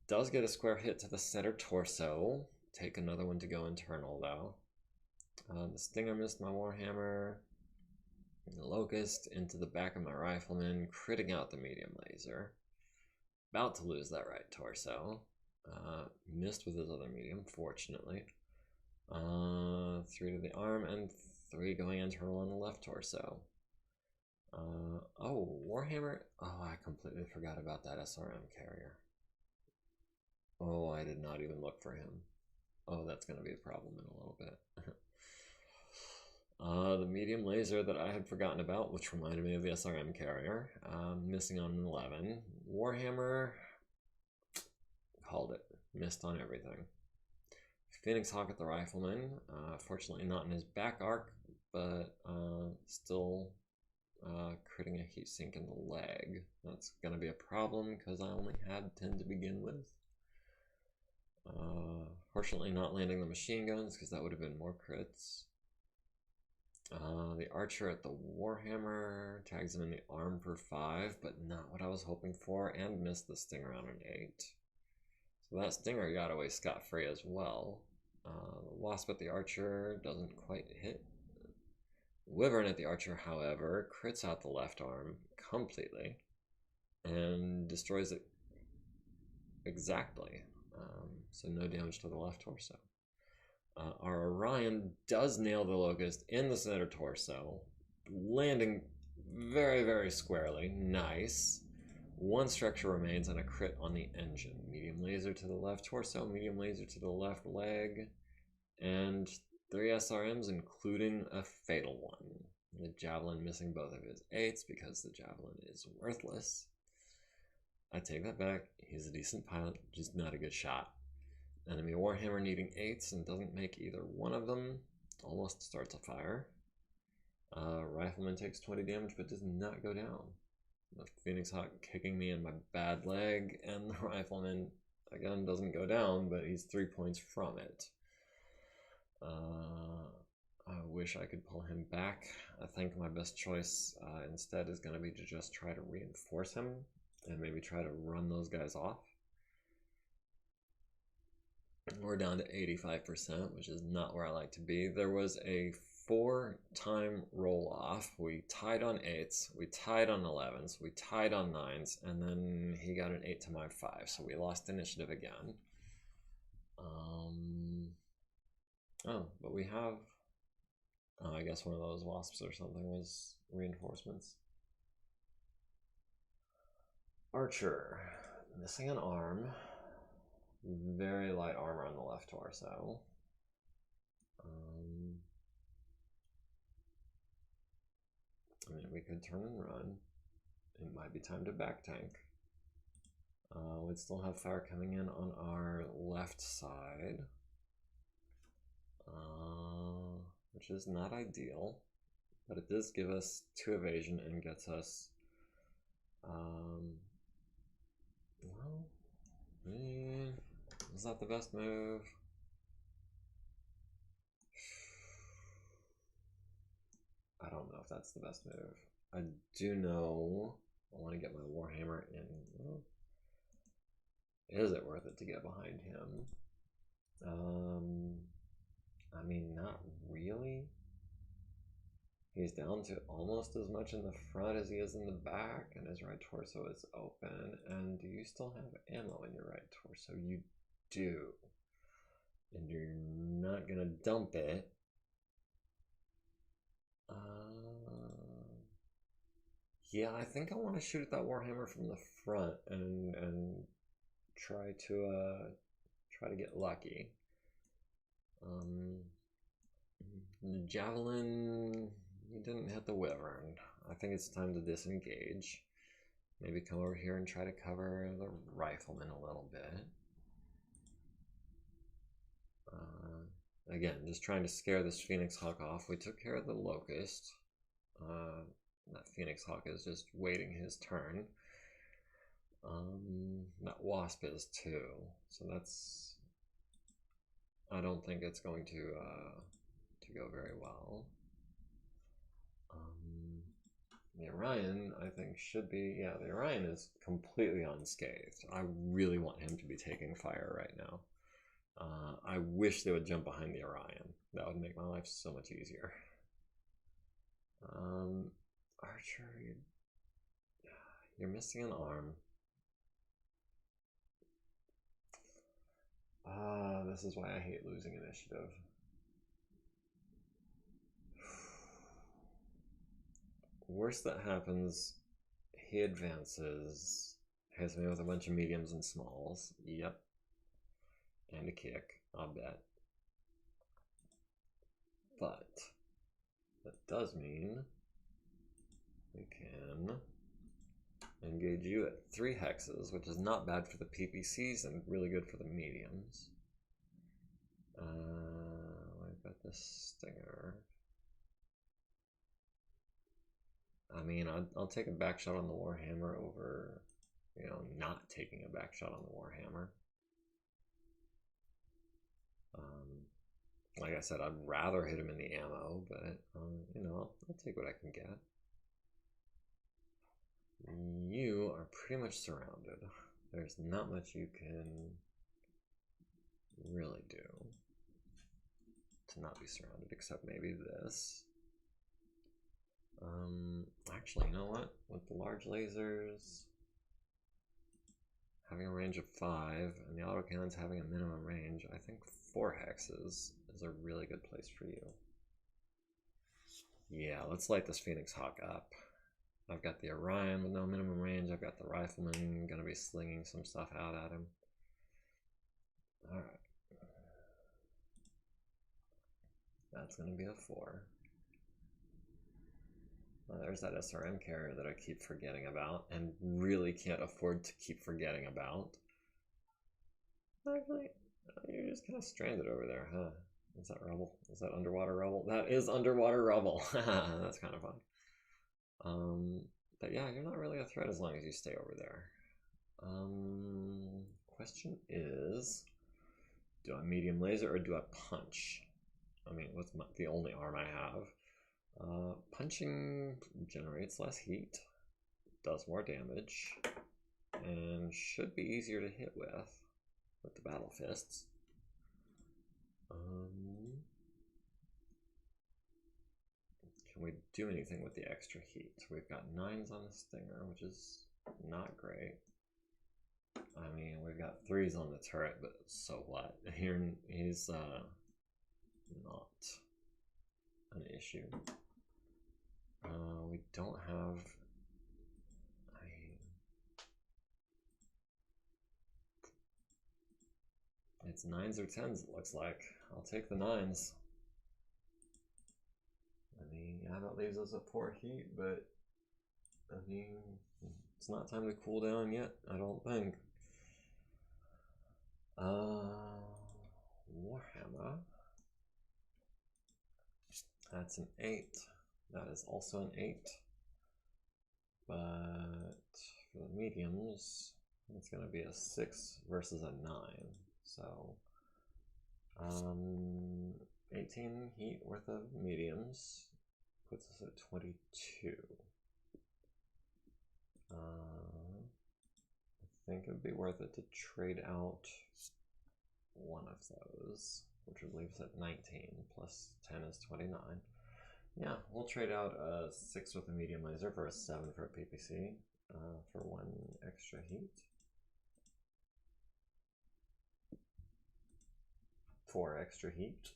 Does get a square hit to the center torso. Take another one to go internal though. The Stinger missed my Warhammer. The Locust into the back of my Rifleman, critting out the medium laser. About to lose that right torso. Missed with his other medium, fortunately. 3 to the arm and 3 going internal on the left torso. Oh, Warhammer. Oh, I completely forgot about that SRM carrier. Oh, I did not even look for him. Oh, that's going to be a problem in a little bit. The medium laser that I had forgotten about, which reminded me of the SRM carrier, missing on an 11. Warhammer, called it. Missed on everything. Phoenix Hawk at the Rifleman, fortunately not in his back arc, but still critting a heat sink in the leg. That's going to be a problem because I only had 10 to begin with. Fortunately not landing the machine guns because that would have been more crits. The Archer at the Warhammer tags him in the arm for 5, but not what I was hoping for, and missed the Stinger on an 8. So that Stinger got away scot-free as well. Wasp at the Archer doesn't quite hit. Wyvern at the Archer, however, crits out the left arm completely and destroys it exactly. So no damage to the left torso. Our Orion does nail the Locust in the center torso, landing very, very squarely. Nice. One structure remains and a crit on the engine. Medium laser to the left torso, medium laser to the left leg, and 3 SRMs, including a fatal one. The Javelin missing both of his 8s because the Javelin is worthless. I take that back. He's a decent pilot, just not a good shot. Enemy Warhammer needing 8s and doesn't make either one of them. Almost starts a fire. Rifleman takes 20 damage but does not go down. The Phoenix Hawk kicking me in my bad leg, and the Rifleman again doesn't go down, but he's 3 points from it. I wish I could pull him back. I think my best choice instead is going to be to just try to reinforce him and maybe try to run those guys off. We're down to 85%, which is not where I like to be. There was a 4-time roll-off. We tied on 8s, we tied on 11s, we tied on 9s, and then he got an 8 to my 5, so we lost initiative again. Oh, but we have... I guess one of those wasps or something was reinforcements. Archer, missing an arm. Very light armor on the left torso. I mean, we could turn and run. It might be time to back tank. We'd still have fire coming in on our left side, which is not ideal, but it does give us 2 evasion and gets us, well, is that the best move? I don't know if that's the best move. I do know I want to get my Warhammer in. Well, is it worth it to get behind him? I mean, not really. He's down to almost as much in the front as he is in the back, and his right torso is open. And do you still have ammo in your right torso? You do. And you're not gonna dump it. Yeah, I think I want to shoot at that Warhammer from the front and try to get lucky. The Javelin, he didn't hit the Wyvern. I think it's time to disengage. Maybe come over here and try to cover the Rifleman a little bit. Again, just trying to scare this Phoenix Hawk off. We took care of the Locust. That Phoenix Hawk is just waiting his turn. That Wasp is too. So that's... I don't think it's going to go very well. The Orion, I think, should be... Yeah, the Orion is completely unscathed. I really want him to be taking fire right now. I wish they would jump behind the Orion. That would make my life so much easier. Archer, you're missing an arm. This is why I hate losing initiative. Worst that happens, he advances, hits me with a bunch of mediums and smalls. Yep. And a kick, I'll bet. But that does mean we can engage you at 3 hexes, which is not bad for the PPCs and really good for the mediums. I've got this stinger. I mean, I'll take a back shot on the Warhammer over, you know, not taking a back shot on the Warhammer. Like I said, I'd rather hit him in the ammo, but, you know, I'll take what I can get. You are pretty much surrounded. There's not much you can really do to not be surrounded, except maybe this. Actually, you know what? With the large lasers having a range of 5, and the autocannons having a minimum range, I think 4 hexes is a really good place for you. Yeah, let's light this Phoenix Hawk up. I've got the Orion with no minimum range. I've got the Rifleman, gonna be slinging some stuff out at him. All right. That's gonna be a 4. Well, there's that SRM carrier that I keep forgetting about and really can't afford to keep forgetting about. Actually, you're just kind of stranded over there, huh? Is that rubble? Is that underwater rubble? That is underwater rubble. That's kind of fun. But yeah, you're not really a threat as long as you stay over there. Question is, do I medium laser or do I punch? I mean, what's the only arm I have? Punching generates less heat, does more damage, and should be easier to hit with the battle fists. Can we do anything with the extra heat? We've got 9s on the Stinger, which is not great. I mean, we've got 3s on the turret, but so what? He's not an issue. We don't have. It's 9s or 10s, it looks like. I'll take the 9s. I mean, yeah, that leaves us at 4 heat, but I mean, it's not time to cool down yet, I don't think. Warhammer. That's an 8. That is also an 8. But for the mediums, it's going to be a 6 versus a 9. So, 18 heat worth of mediums puts us at 22. I think it would be worth it to trade out one of those, which would leave us at 19, plus 10 is 29. Yeah, we'll trade out a 6 with a medium laser for a 7 for a PPC for 1 extra heat. 4 extra heat.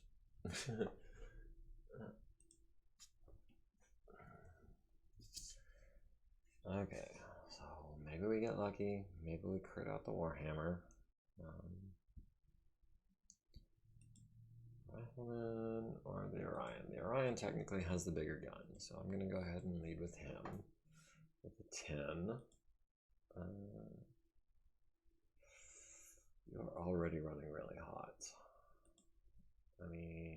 Okay, so maybe we get lucky. Maybe we crit out the Warhammer. Rifleman or the Orion. The Orion technically has the bigger gun, so I'm going to go ahead and lead with him with a 10. You're already running really hot. I mean,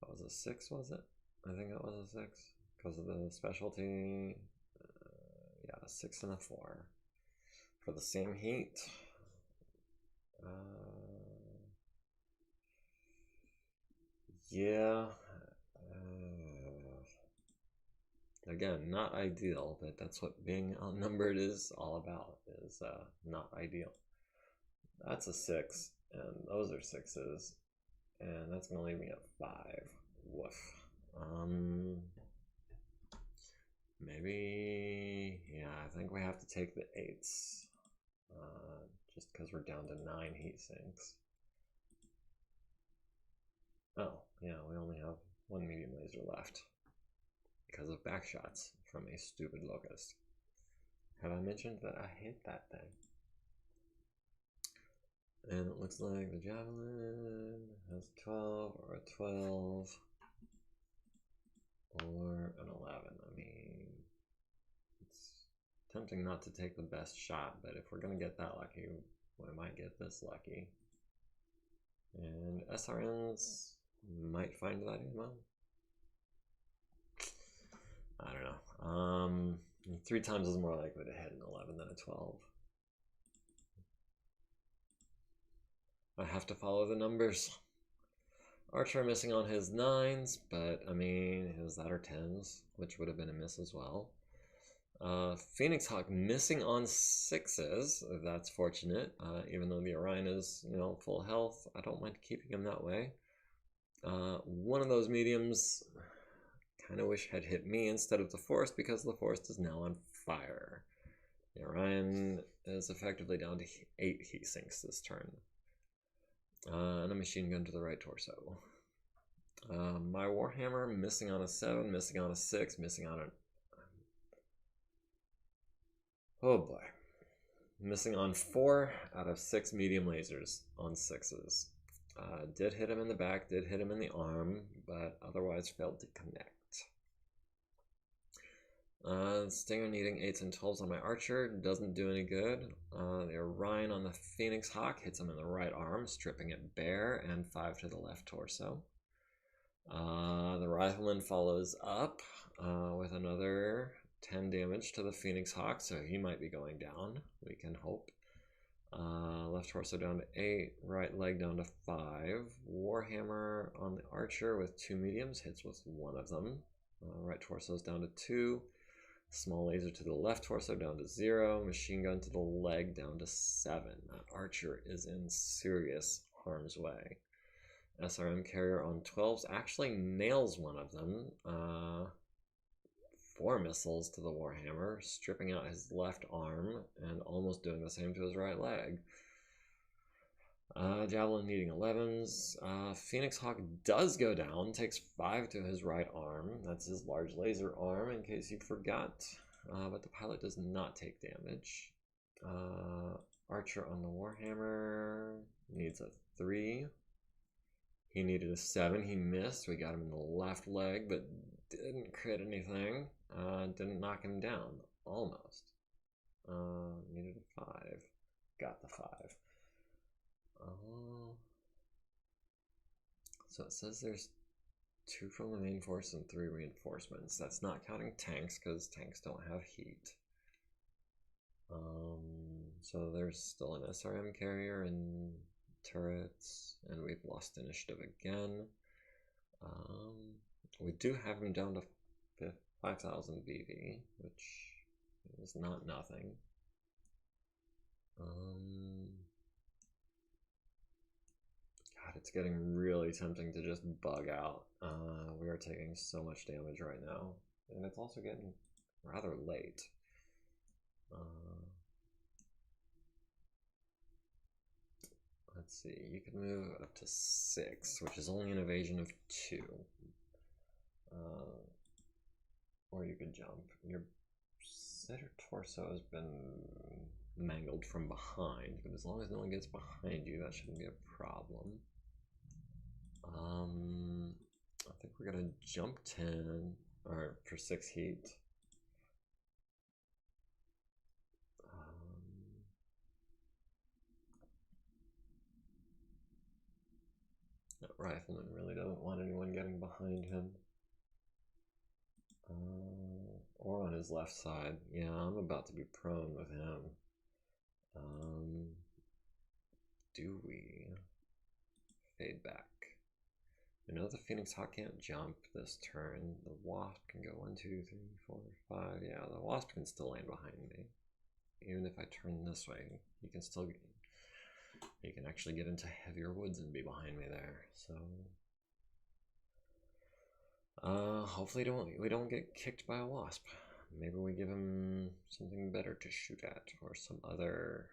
that was a 6, was it? I think that was a 6 because of the specialty. Yeah, a 6 and a 4 for the same heat. Yeah. Again, not ideal, but that's what being outnumbered is all about, is not ideal. That's a 6, and those are 6s, and that's going to leave me at 5. Woof. Maybe, yeah, I think we have to take the 8s, just because we're down to 9 heat sinks. Oh, yeah, we only have 1 medium laser left because of backshots from a stupid locust. Have I mentioned that I hate that thing? And it looks like the Javelin has a 12 or a 12 or an 11. I mean, it's tempting not to take the best shot, but if we're going to get that lucky, we might get this lucky. And SRMs might find that ammo. I don't know. 3 times is more likely to hit an 11 than a 12. I have to follow the numbers. Archer missing on his 9s, but I mean, his that are 10s, which would have been a miss as well. Phoenix Hawk missing on 6s. That's fortunate. Even though the Orion is, full health, I don't mind keeping him that way. One of those mediums, kind of wish had hit me instead of the Forest, because the Forest is now on fire. The Orion is effectively down to 8 heat sinks this turn. And a machine gun to the right torso. My Warhammer missing on a 7, missing on a 6, missing on a... Oh boy. Missing on 4 out of 6 medium lasers on 6s. Did hit him in the back, did hit him in the arm, but otherwise failed to connect. Stinger needing 8s and 12s on my Archer, doesn't do any good. The Orion on the Phoenix Hawk hits him in the right arm, stripping it bare, and 5 to the left torso. The Rifleman follows up with another 10 damage to the Phoenix Hawk, so he might be going down, we can hope. Left torso down to 8, right leg down to 5. Warhammer on the Archer with 2 mediums, hits with 1 of them. Right torso's down to 2. Small laser to the left torso down to 0. Machine gun to the leg down to 7. That Archer is in serious harm's way. SRM carrier on 12s actually nails one of them. 4 missiles to the Warhammer, stripping out his left arm and almost doing the same to his right leg. Javelin needing 11s. Phoenix Hawk does go down, takes 5 to his right arm. That's his large laser arm, in case you forgot. But the pilot does not take damage. Archer on the Warhammer needs a 3. He needed a 7. He missed. We got him in the left leg, but didn't crit anything. Didn't knock him down. Almost. Needed a 5. Got the 5. So it says there's 2 from the main force and 3 reinforcements. That's not counting tanks, because tanks don't have heat. So there's still an SRM carrier and turrets, and we've lost initiative again. We do have him down to 5,000 BV, which is not nothing. God, it's getting really tempting to just bug out. We are taking so much damage right now, and it's also getting rather late. Let's see, you can move up to 6, which is only an evasion of 2. Or you could jump. Your center torso has been mangled from behind, but as long as no one gets behind you, that shouldn't be a problem. I think we're gonna jump 10, or for 6 heat. That Rifleman really doesn't want anyone getting behind him. Or on his left side. Yeah, I'm about to be prone with him. Do we fade back? I know the Phoenix Hawk can't jump this turn. The Wasp can go 1, 2, 3, 4, 5. Yeah, the Wasp can still land behind me. Even if I turn this way, he can still get... He can actually get into heavier woods and be behind me there, so... hopefully we don't get kicked by a Wasp. Maybe we give him something better to shoot at, or some other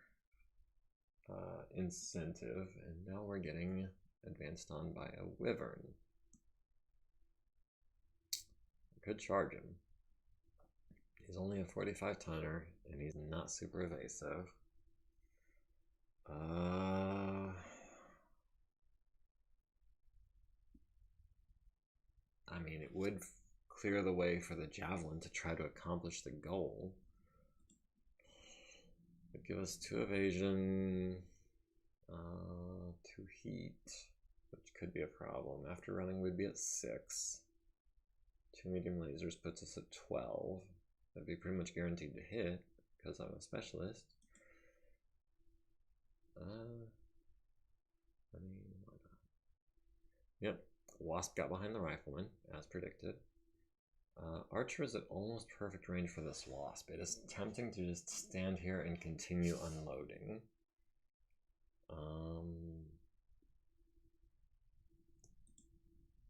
incentive, and now we're getting advanced on by a Wyvern. Could charge him. He's only a 45 tonner, and he's not super evasive. I mean, it would clear the way for the Javelin to try to accomplish the goal. It'd give us 2 evasion, 2 heat, which could be a problem. After running, we'd be at 6. 2 medium lasers puts us at 12. That'd be pretty much guaranteed to hit, because I'm a specialist. I mean, why not? Yep, Wasp got behind the Rifleman, as predicted. Archer is at almost perfect range for this Wasp. It is tempting to just stand here and continue unloading.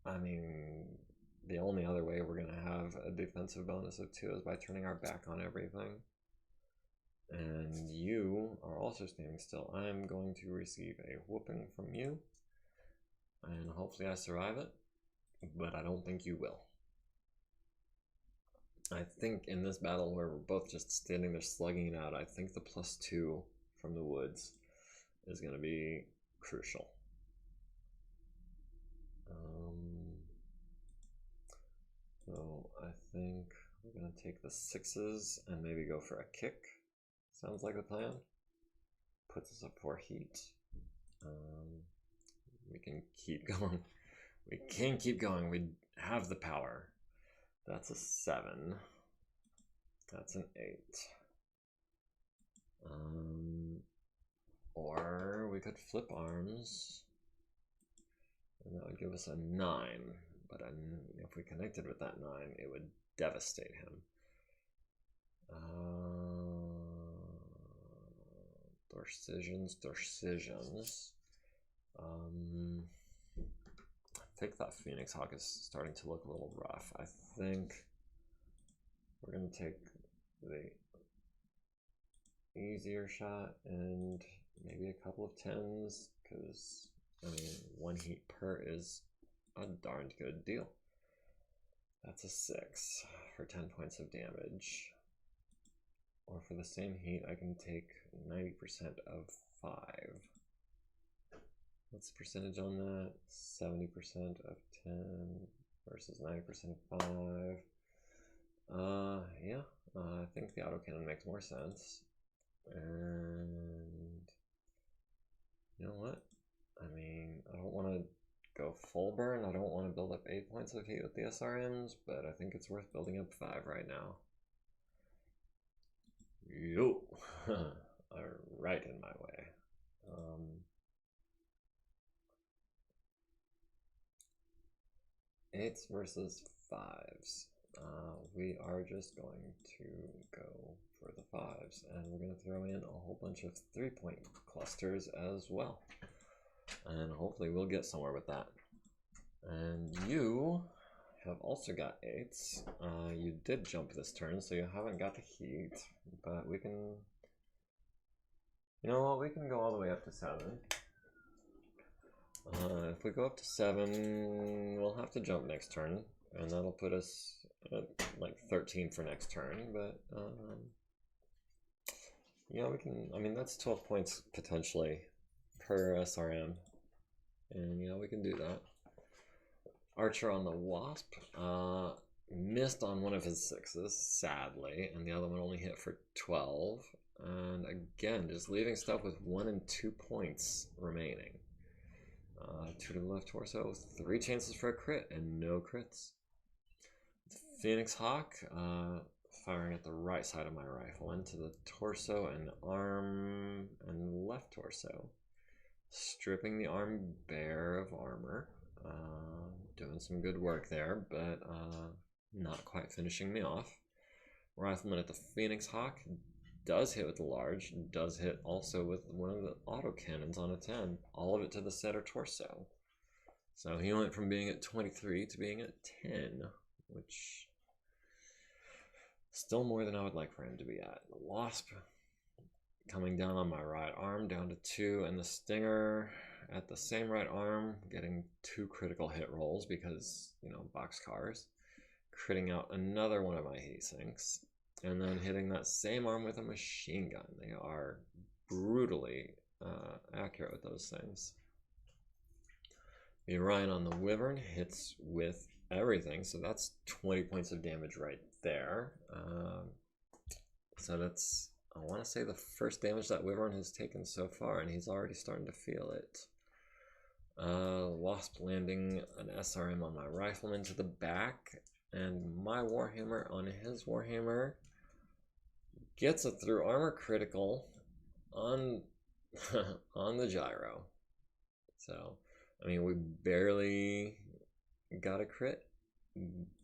I mean, the only other way we're going to have a defensive bonus of 2 is by turning our back on everything. And you are also standing still. I am going to receive a whooping from you, and hopefully I survive it. but I don't think you will. I think in this battle where we're both just standing there slugging it out, I think the +2 from the woods is going to be crucial. So I think we're going to take the 6s and maybe go for a kick. Sounds like the plan. Puts us up 4 heat. We can keep going. We can keep going. We have the power. That's a 7. That's an 8. Or we could flip arms, and that would give us a 9. But if we connected with that 9, it would devastate him. Decisions. I think that Phoenix Hawk is starting to look a little rough. I think we're going to take the easier shot and maybe a couple of 10s, because I mean 1 heat per is a darned good deal. That's a 6 for 10 points of damage. Or for the same heat, I can take 90% of 5. What's the percentage on that? 70% of 10 versus 90% of 5. Yeah, I think the autocannon makes more sense. And you know what? I mean, I don't want to go full burn. I don't want to build up 8 points of heat with the SRMs, but I think it's worth building up 5 right now. Yo, right in my way. 8s versus 5s. We are just going to go for the 5s, and we're going to throw in a whole bunch of 3-point clusters as well. And hopefully we'll get somewhere with that. And you have also got 8s. You did jump this turn, so you haven't got the heat, but we can, you know what, we can go all the way up to 7. If we go up to 7, we'll have to jump next turn, and that'll put us at like 13 for next turn, but yeah, we can, I mean, that's 12 points potentially per SRM, and yeah, we can do that. Archer on the Wasp missed on one of his 6s, sadly, and the other one only hit for 12. And again, just leaving stuff with 1 and 2 points remaining. 2 to the left torso, 3 chances for a crit, and no crits. Phoenix Hawk firing at the right side of my rifle, into the torso and arm and left torso. Stripping the arm bare of armor. Doing some good work there, but not quite finishing me off. Rifleman at the Phoenix Hawk does hit with the large, does hit also with one of the autocannons on a 10, all of it to the center torso. So he went from being at 23 to being at 10, which still more than I would like for him to be at. The Wasp coming down on my right arm, down to 2, and the Stinger at the same right arm, getting 2 critical hit rolls because, you know, boxcars. Critting out another one of my heat sinks, and then hitting that same arm with a machine gun. They are brutally accurate with those things. The Orion on the Wyvern hits with everything, so that's 20 points of damage right there. So that's, I want to say, the first damage that Wyvern has taken so far, and he's already starting to feel it. Wasp landing an SRM on my Rifleman to the back, and my Warhammer on his Warhammer gets a through armor critical on on the gyro. So, I mean, we barely got a crit,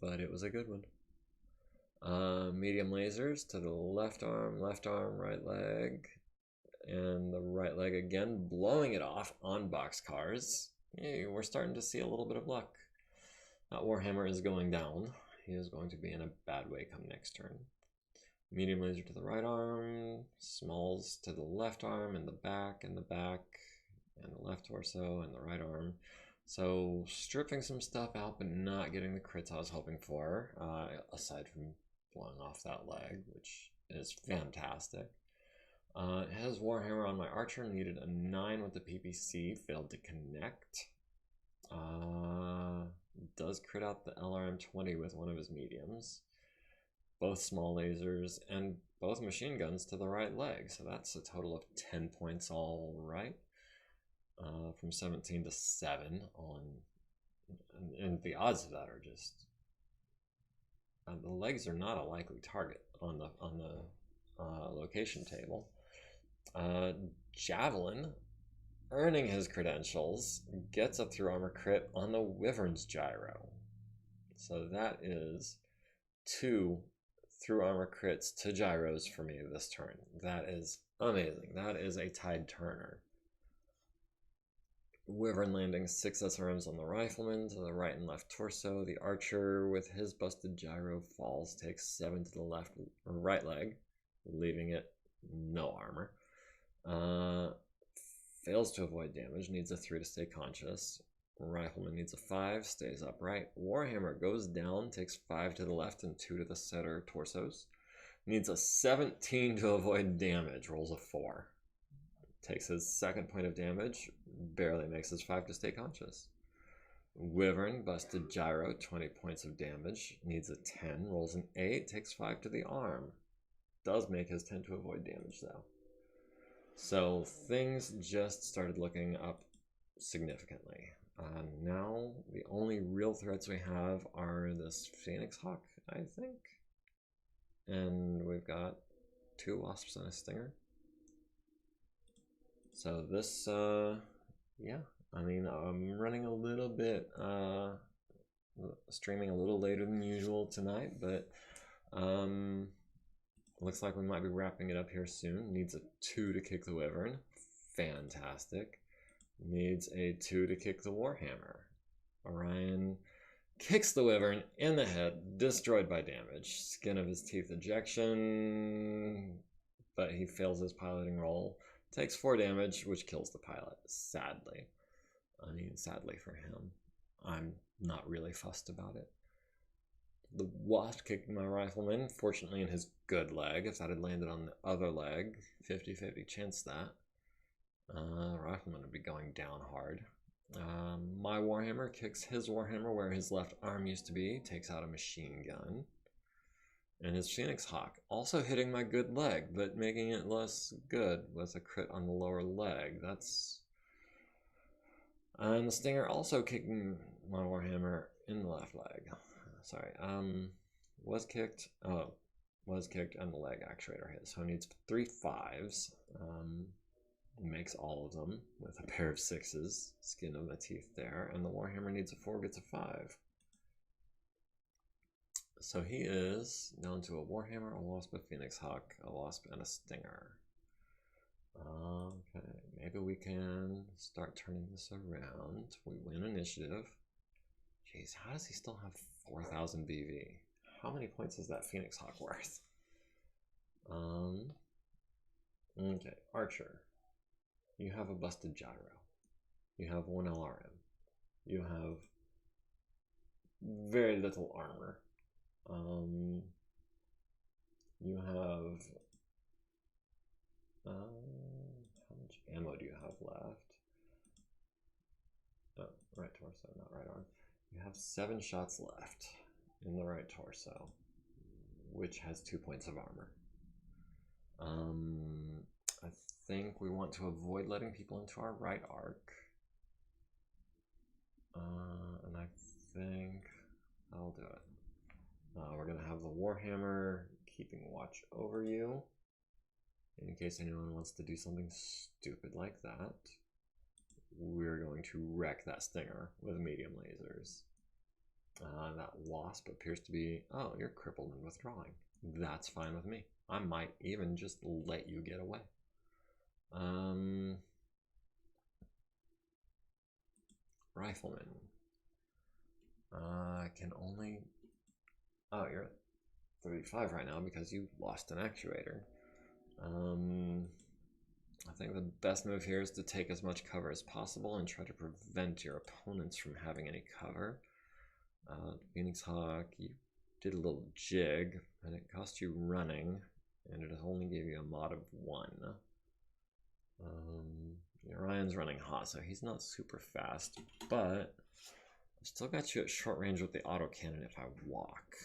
but it was a good one. Medium lasers to the left arm, right leg, and the right leg again, blowing it off on boxcars. Hey, we're starting to see a little bit of luck. That Warhammer is going down. He is going to be in a bad way come next turn. Medium laser to the right arm, smalls to the left arm, and the back, and the left torso, and the right arm. So stripping some stuff out, but not getting the crits I was hoping for, aside from blowing off that leg, which is fantastic. It has Warhammer on my archer, needed a 9 with the PPC, failed to connect. Does crit out the LRM-20 with one of his mediums. Both small lasers and both machine guns to the right leg, so that's a total of 10 points all right. From 17 to 7 on, and the odds of that are just, the legs are not a likely target on the location table. Javelin, earning his credentials, gets a through armor crit on the Wyvern's gyro. So that is 2 through armor crits to gyros for me this turn. That is amazing. That is a tide turner. Wyvern landing 6 SRMs on the rifleman to the right and left torso. The archer with his busted gyro falls, takes 7 to the left or right leg, leaving it no armor. Fails to avoid damage, needs a 3 to stay conscious. Rifleman needs a 5, stays upright. Warhammer goes down, takes 5 to the left and 2 to the center torsos. Needs a 17 to avoid damage, rolls a 4. Takes his second point of damage, barely makes his 5 to stay conscious. Wyvern, busted gyro, 20 points of damage, needs a 10, rolls an 8, takes 5 to the arm. Does make his 10 to avoid damage though. So things just started looking up significantly. Now the only real threats we have are this Phoenix Hawk, I think. And we've got 2 wasps and a stinger. So this, yeah, I mean, I'm running a little bit, streaming a little later than usual tonight, but looks like we might be wrapping it up here soon. Needs a 2 to kick the Wyvern. Fantastic. Needs a 2 to kick the Warhammer. Orion kicks the Wyvern in the head, destroyed by damage. Skin of his teeth ejection, but he fails his piloting roll. Takes 4 damage, which kills the pilot, sadly. I mean, sadly for him. I'm not really fussed about it. The Wasp kicking my rifleman, fortunately in his good leg. If that had landed on the other leg, 50-50 chance that. Rifleman would be going down hard. My Warhammer kicks his Warhammer where his left arm used to be, takes out a machine gun. And his Phoenix Hawk also hitting my good leg, but making it less good with a crit on the lower leg. That's... And the Stinger also kicking my Warhammer in the left leg. Sorry, was kicked and the leg actuator hit. So it needs 3 5s. Makes all of them with a pair of 6s. Skin of the teeth there. And the Warhammer needs a 4, gets a 5. So he is down to a Warhammer, a Wasp, a Phoenix Hawk, a Wasp, and a Stinger. Okay, maybe we can start turning this around. We win initiative. Jeez, how does he still have 4,000 BV? How many points is that Phoenix Hawk worth? Okay, Archer. You have a busted gyro. You have 1 LRM. You have very little armor. You have how much ammo do you have left? Oh, right torso, not right arm. You have 7 shots left in the right torso, which has 2 points of armor. I think we want to avoid letting people into our right arc. And I think I'll do it. We're going to have the Warhammer keeping watch over you in case anyone wants to do something stupid like that. We're going to wreck that Stinger with medium lasers. That Wasp appears to be, oh, you're crippled and withdrawing. That's fine with me. I might even just let you get away. Rifleman. I can only... Oh, you're at 35 right now because you lost an actuator. I think the best move here is to take as much cover as possible and try to prevent your opponents from having any cover. Phoenix Hawk, you did a little jig, and it cost you running, and it only gave you a mod of 1. Orion's running hot, so he's not super fast, but I've still got you at short range with the autocannon if I walk.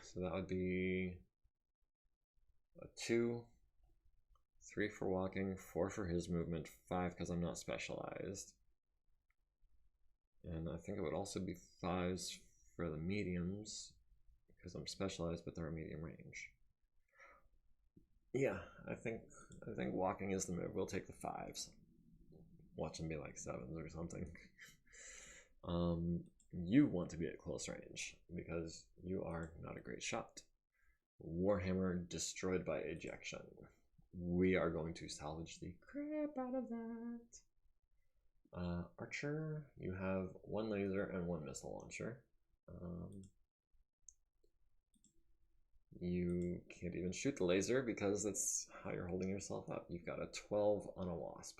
So that would be a 2, 3 for walking, 4 for his movement, 5 because I'm not specialized. And I think it would also be 5s for the mediums because I'm specialized, but they're a medium range. Yeah, I think walking is the move. We'll take the 5s. Watch them be like 7s or something. You want to be at close range because you are not a great shot. Warhammer destroyed by ejection. We are going to salvage the crap out of that. Archer, you have 1 laser and 1 missile launcher. You can't even shoot the laser because that's how you're holding yourself up. You've got a 12 on a wasp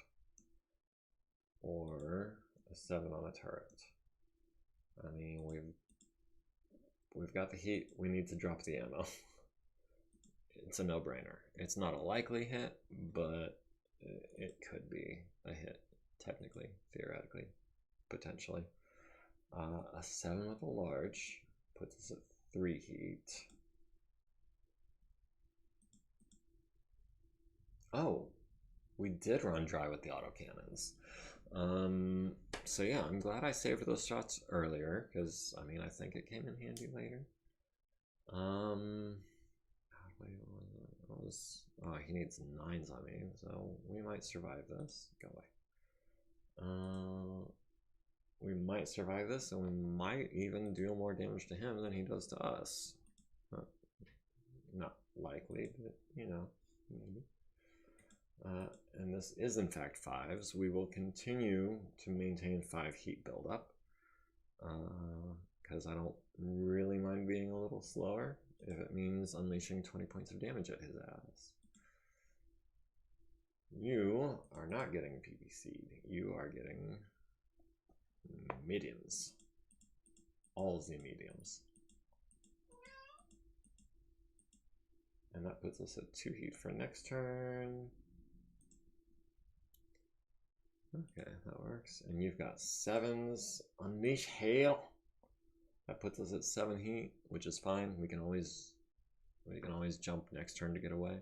or a 7 on a turret. I mean, we've got the heat. We need to drop the ammo. It's a no-brainer. It's not a likely hit, but it could be a hit, technically, theoretically, potentially. A 7 with a large puts us at 3 heat. Oh, we did run dry with the autocannons. So yeah, I'm glad I saved those shots earlier, because, I mean, I think it came in handy later. Oh, he needs 9s on me, so we might survive this. Go away. We might survive this, and we might even deal more damage to him than he does to us. Not likely, but, you know, maybe. And this is in fact 5s. We will continue to maintain 5 heat buildup because I don't really mind being a little slower if it means unleashing 20 points of damage at his ass. You are not getting PPC'd. You are getting mediums. All the mediums. And that puts us at 2 heat for next turn. Okay, that works. And you've got 7s. Unleash hail. That puts us at 7 heat, which is fine. We can always jump next turn to get away.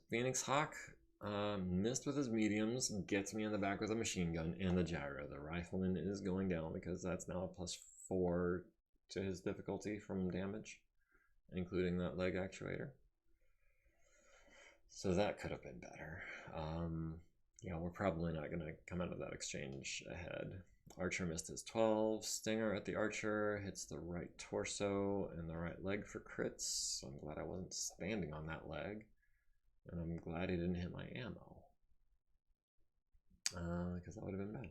Phoenix Hawk missed with his mediums, gets me in the back with a machine gun and the gyro. The rifleman is going down because that's now a +4 to his difficulty from damage, including that leg actuator. So that could have been better. Yeah, we're probably not going to come out of that exchange ahead. Archer missed his 12. Stinger at the Archer hits the right torso and the right leg for crits. I'm glad I wasn't standing on that leg. And I'm glad he didn't hit my ammo. Because that would have been bad.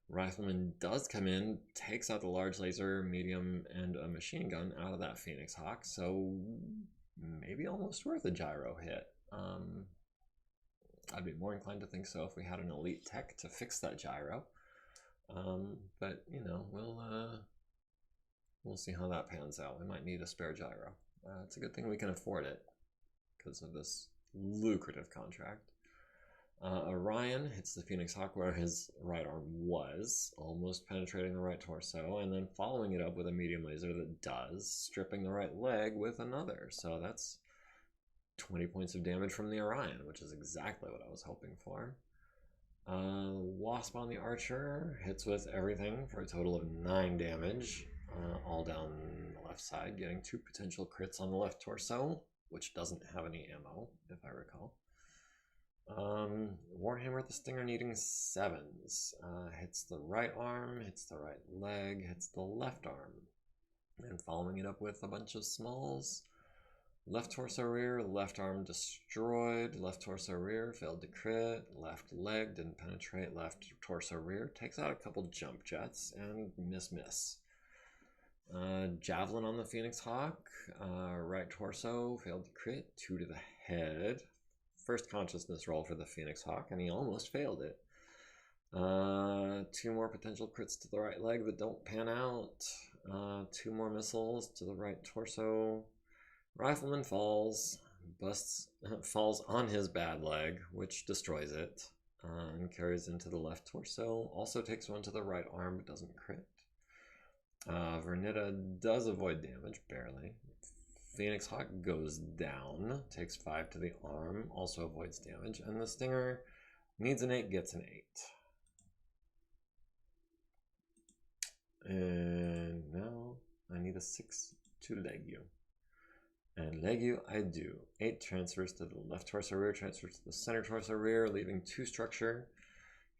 Rifleman does come in, takes out the large laser, medium, and a machine gun out of that Phoenix Hawk. So maybe almost worth a gyro hit. I'd be more inclined to think so if we had an elite tech to fix that gyro. But you know, we'll see how that pans out. We might need a spare gyro. It's a good thing we can afford it because of this lucrative contract. Orion hits the Phoenix Hawk where his right arm was, almost penetrating the right torso, and then following it up with a medium laser that does, stripping the right leg with another. So that's 20 points of damage from the Orion, which is exactly what I was hoping for. Wasp on the Archer hits with everything for a total of 9 damage, all down the left side, getting 2 potential crits on the left torso, which doesn't have any ammo, if I recall. Warhammer the Stinger needing 7s. Hits the right arm, hits the right leg, hits the left arm. And following it up with a bunch of smalls. Left torso rear, left arm destroyed, left torso rear, failed to crit, left leg didn't penetrate, left torso rear, takes out a couple jump jets, and miss. Javelin on the Phoenix Hawk, right torso, failed to crit, 2 to the head, first consciousness roll for the Phoenix Hawk, and he almost failed it. 2 more potential crits to the right leg that don't pan out. 2 more missiles to the right torso. Rifleman falls, falls on his bad leg, which destroys it, and carries into the left torso. Also takes 1 to the right arm, but doesn't crit. Vernita does avoid damage, barely. Phoenix Hawk goes down, takes 5 to the arm, also avoids damage, and the Stinger needs an 8, gets an 8. And now I need a 6 to leg you. And leg you I do. 8 transfers to the left torso rear, transfers to the center torso rear, leaving 2 structure.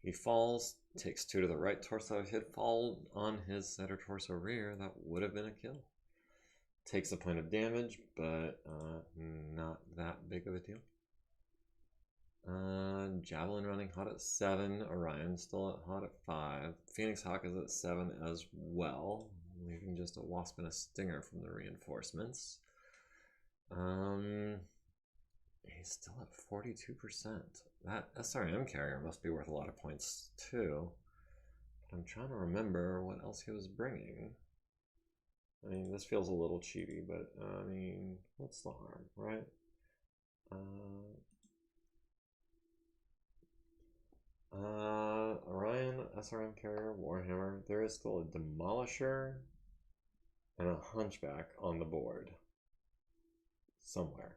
He falls, takes 2 to the right torso hit, fall on his center torso rear. That would have been a kill. Takes a point of damage, but not that big of a deal. Javelin running hot at 7. Orion still at hot at 5. Phoenix Hawk is at 7 as well, leaving just a Wasp and a Stinger from the reinforcements. He's still at 42%. That SRM carrier must be worth a lot of points too. I'm trying to remember what else he was bringing. I mean, this feels a little cheaty, but I mean, what's the harm, right? Orion, SRM carrier, Warhammer. There is still a Demolisher and a Hunchback on the board somewhere.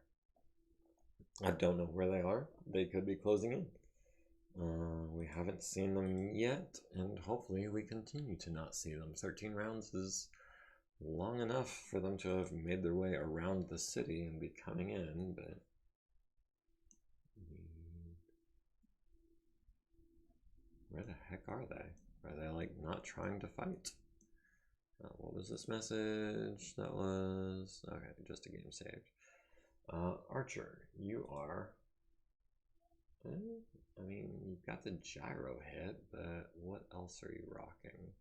I don't know where they are. They could be closing in. We haven't seen them yet, and hopefully we continue to not see them. 13 rounds is long enough for them to have made their way around the city and be coming in, but where the heck are they? Are they like not trying to fight? What was this message? That was okay, just a game saved. Archer, you are I mean, you've got the gyro hit, but what else are you rocking?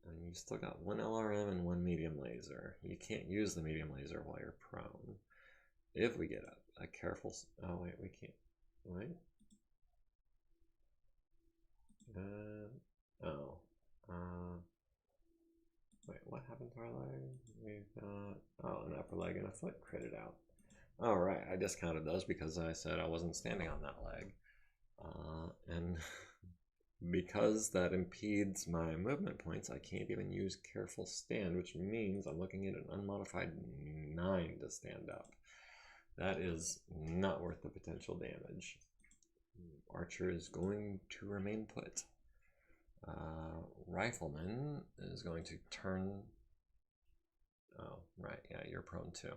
And you still got 1 LRM and 1 medium laser. You can't use the medium laser while you're prone. If we get a careful... Oh, wait, we can't. Wait. Wait, what happened to our leg? We've got, an upper leg and a foot critted out. All right, I discounted those because I said I wasn't standing on that leg. And because that impedes my movement points, I can't even use careful stand, which means I'm looking at an unmodified 9 to stand up. That is not worth the potential damage. Archer is going to remain put. Rifleman is going to turn... Oh, right, yeah, you're prone too.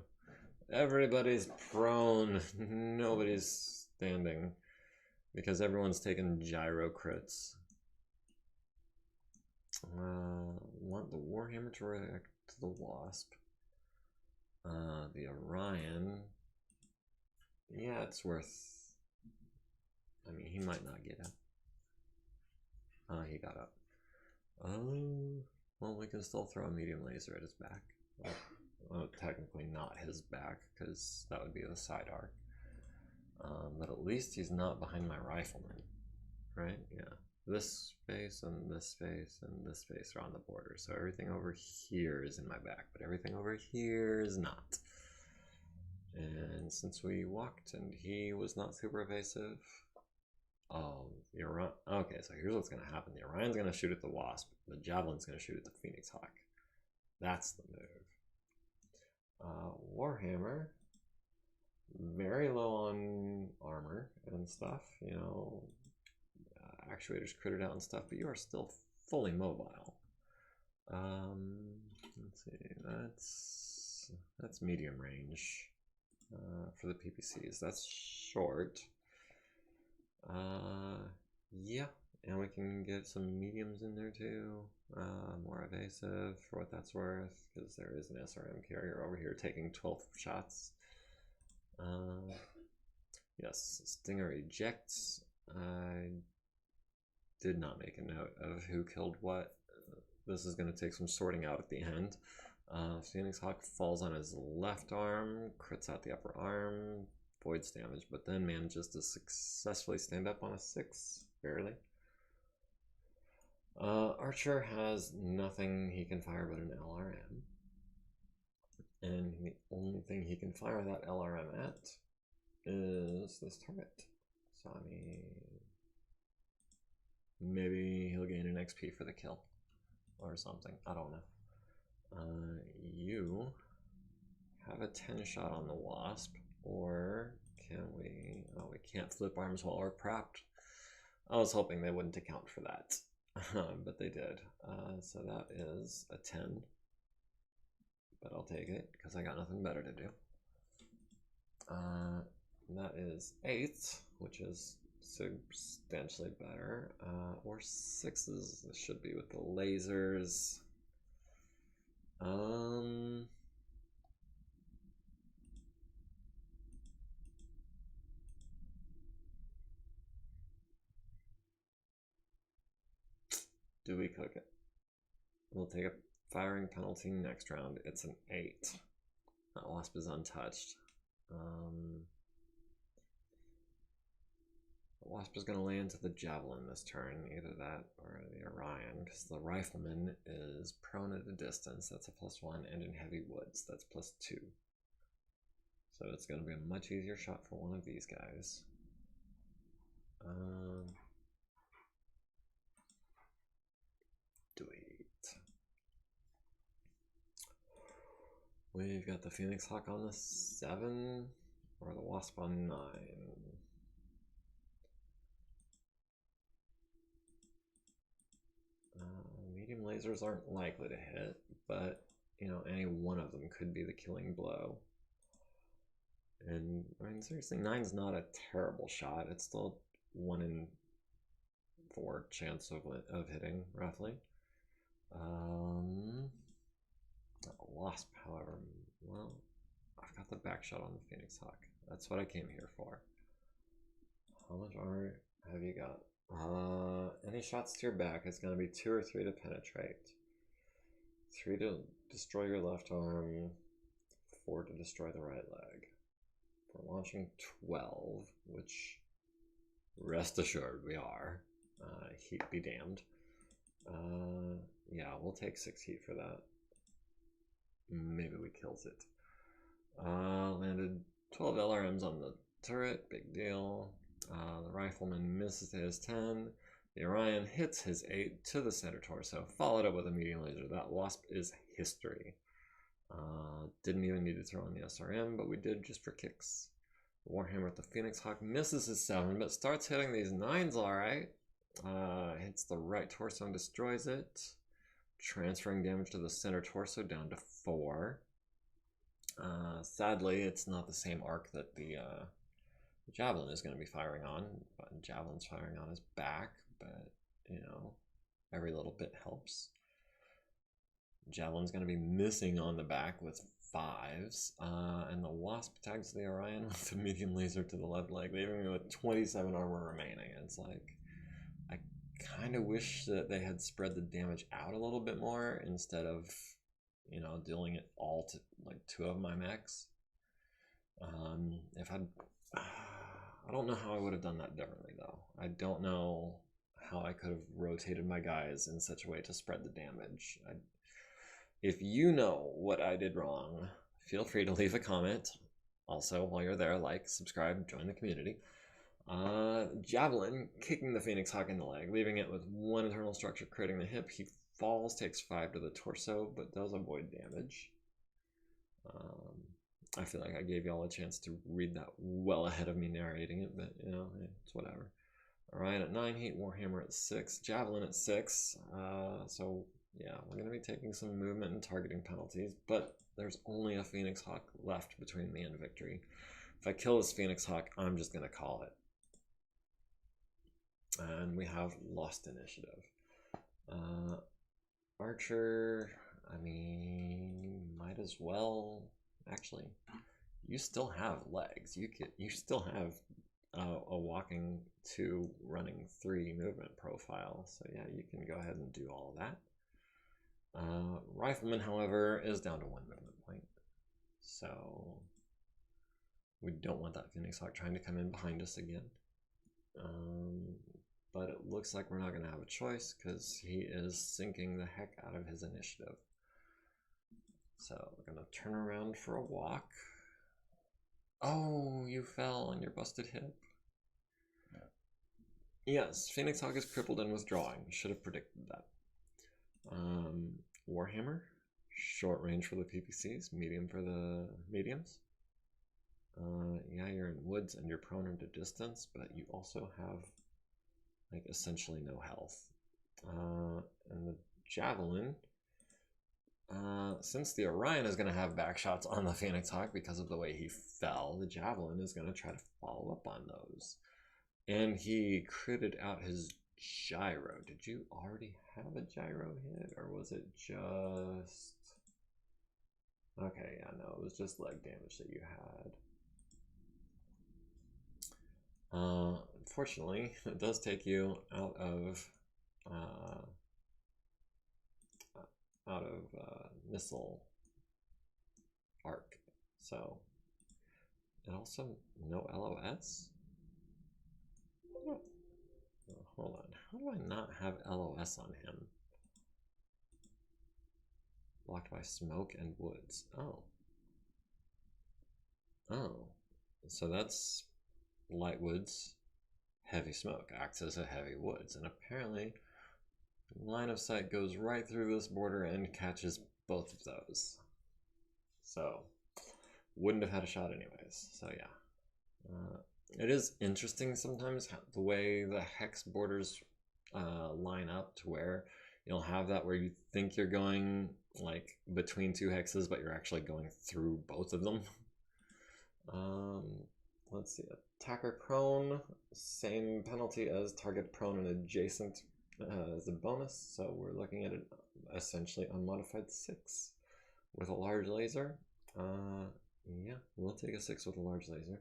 Everybody's prone. Nobody's standing because everyone's taken gyro crits. Want the Warhammer to react to the Wasp. The Orion... Yeah, it's worth... I mean, he might not get up. He got up. Well, we can still throw a medium laser at his back. Well, technically not his back, because that would be the side arc. But at least he's not behind my rifleman, right? Yeah. This space and this space and this space are on the border, so everything over here is in my back, but everything over here is not. And since we walked and he was not super evasive... Oh, the Orion. Okay, so here's what's going to happen. The Orion's going to shoot at the Wasp. The Javelin's going to shoot at the Phoenix Hawk. That's the move. Warhammer. Very low on armor and stuff. You know, actuators critted out and stuff, but you are still fully mobile. Let's see. That's medium range for the PPCs. That's short. Yeah, and we can get some mediums in there too. More evasive for what that's worth, because there is an SRM carrier over here taking 12 shots. Yes, Stinger ejects. I did not make a note of who killed what. This is going to take some sorting out at the end. Phoenix Hawk falls on his left arm, crits out the upper arm, voids damage, but then manages to successfully stand up on a 6, barely. Archer has nothing he can fire but an LRM. And the only thing he can fire that LRM at is this target. So I mean, maybe he'll gain an XP for the kill or something. I don't know. You have a 10 shot on the Wasp, or can we? Oh, we can't flip arms while we're prepped. I was hoping they wouldn't account for that, but they did. So that is a 10, but I'll take it because I got nothing better to do. That is 8, which is substantially better, or 6s. This should be with the lasers. Do we cook it? We'll take a firing penalty next round. It's an 8. That Wasp is untouched. The Wasp is going to lay into the Javelin this turn, either that or the Orion, because the Rifleman is prone at a distance. That's a +1, and in heavy woods, that's +2. So it's going to be a much easier shot for one of these guys. Do it. We've got the Phoenix Hawk on the 7, or the Wasp on 9. Medium lasers aren't likely to hit, but you know, any one of them could be the killing blow. And I mean, seriously, 9's not a terrible shot. It's still 1 in 4 chance of hitting, roughly. Wasp, however, well, I've got the back shot on the Phoenix Hawk. That's what I came here for. How much armor have you got? Any shots to your back, it's going to be 2 or 3 to penetrate. 3 to destroy your left arm, 4 to destroy the right leg. We're launching 12, which, rest assured, we are. Heat be damned. Yeah, we'll take 6 heat for that. Maybe we kills it. Landed 12 LRMs on the turret, big deal. The Rifleman misses his 10. The Orion hits his 8 to the center torso, followed up with a medium laser. That Wasp is history. Didn't even need to throw on the SRM, but we did just for kicks. The Warhammer with the Phoenix Hawk misses his 7, but starts hitting these 9s alright. Hits the right torso and destroys it, transferring damage to the center torso down to 4. Sadly, it's not the same arc that the Javelin is going to be firing on, but Javelin's firing on his back, but you know, every little bit helps. Javelin's going to be missing on the back with 5s, and the Wasp tags the Orion with a medium laser to the left leg, leaving me with 27 armor remaining. It's like, I kind of wish that they had spread the damage out a little bit more instead of, you know, dealing it all to like 2 of my mechs. I don't know how I would have done that differently though. I don't know how I could have rotated my guys in such a way to spread the damage. If you know what I did wrong, feel free to leave a comment. Also, while you're there, like, subscribe, join the community. Javelin kicking the Phoenix Hawk in the leg, leaving it with 1 internal structure critting the hip. He falls, takes 5 to the torso, but does avoid damage. I feel like I gave y'all a chance to read that well ahead of me narrating it, but you know, it's whatever. Orion at 9 heat, Warhammer at 6, Javelin at 6. So yeah, we're going to be taking some movement and targeting penalties, but there's only a Phoenix Hawk left between me and victory. If I kill this Phoenix Hawk, I'm just going to call it. And we have lost initiative. Archer, I mean, might as well. Actually, you still have legs. You still have a walking 2, running 3 movement profile. So yeah, you can go ahead and do all of that. Rifleman, however, is down to 1 movement point. So we don't want that Phoenix Hawk trying to come in behind us again. But it looks like we're not going to have a choice because he is sinking the heck out of his initiative. So we're going to turn around for a walk. Oh, you fell on your busted hip. Yes, Phoenix Hawk is crippled and withdrawing. Should have predicted that. Warhammer, short range for the PPCs, medium for the mediums. Yeah, you're in woods and you're prone into distance, but you also have like essentially no health. And the Javelin, since the Orion is going to have back shots on the Phoenix Hawk because of the way he fell, the Javelin is going to try to follow up on those. And he critted out his gyro. Did you already have a gyro hit, or was it just... Okay, yeah, no, it was just leg damage that you had. Unfortunately, it does take you out of missile arc. So, and also no LOS. Oh, hold on, how do I not have LOS on him? Blocked by smoke and woods. Oh. Oh. So that's light woods, heavy smoke, acts as a heavy woods. And apparently, line of sight goes right through this border and catches both of those. So, wouldn't have had a shot anyways. So yeah. It is interesting sometimes the way the hex borders line up to where you'll have that where you think you're going like between two hexes, but you're actually going through both of them. Let's see, attacker prone, same penalty as target prone and adjacent as a bonus. So we're looking at it essentially unmodified 6 with a large laser. Yeah, we'll take a 6 with a large laser.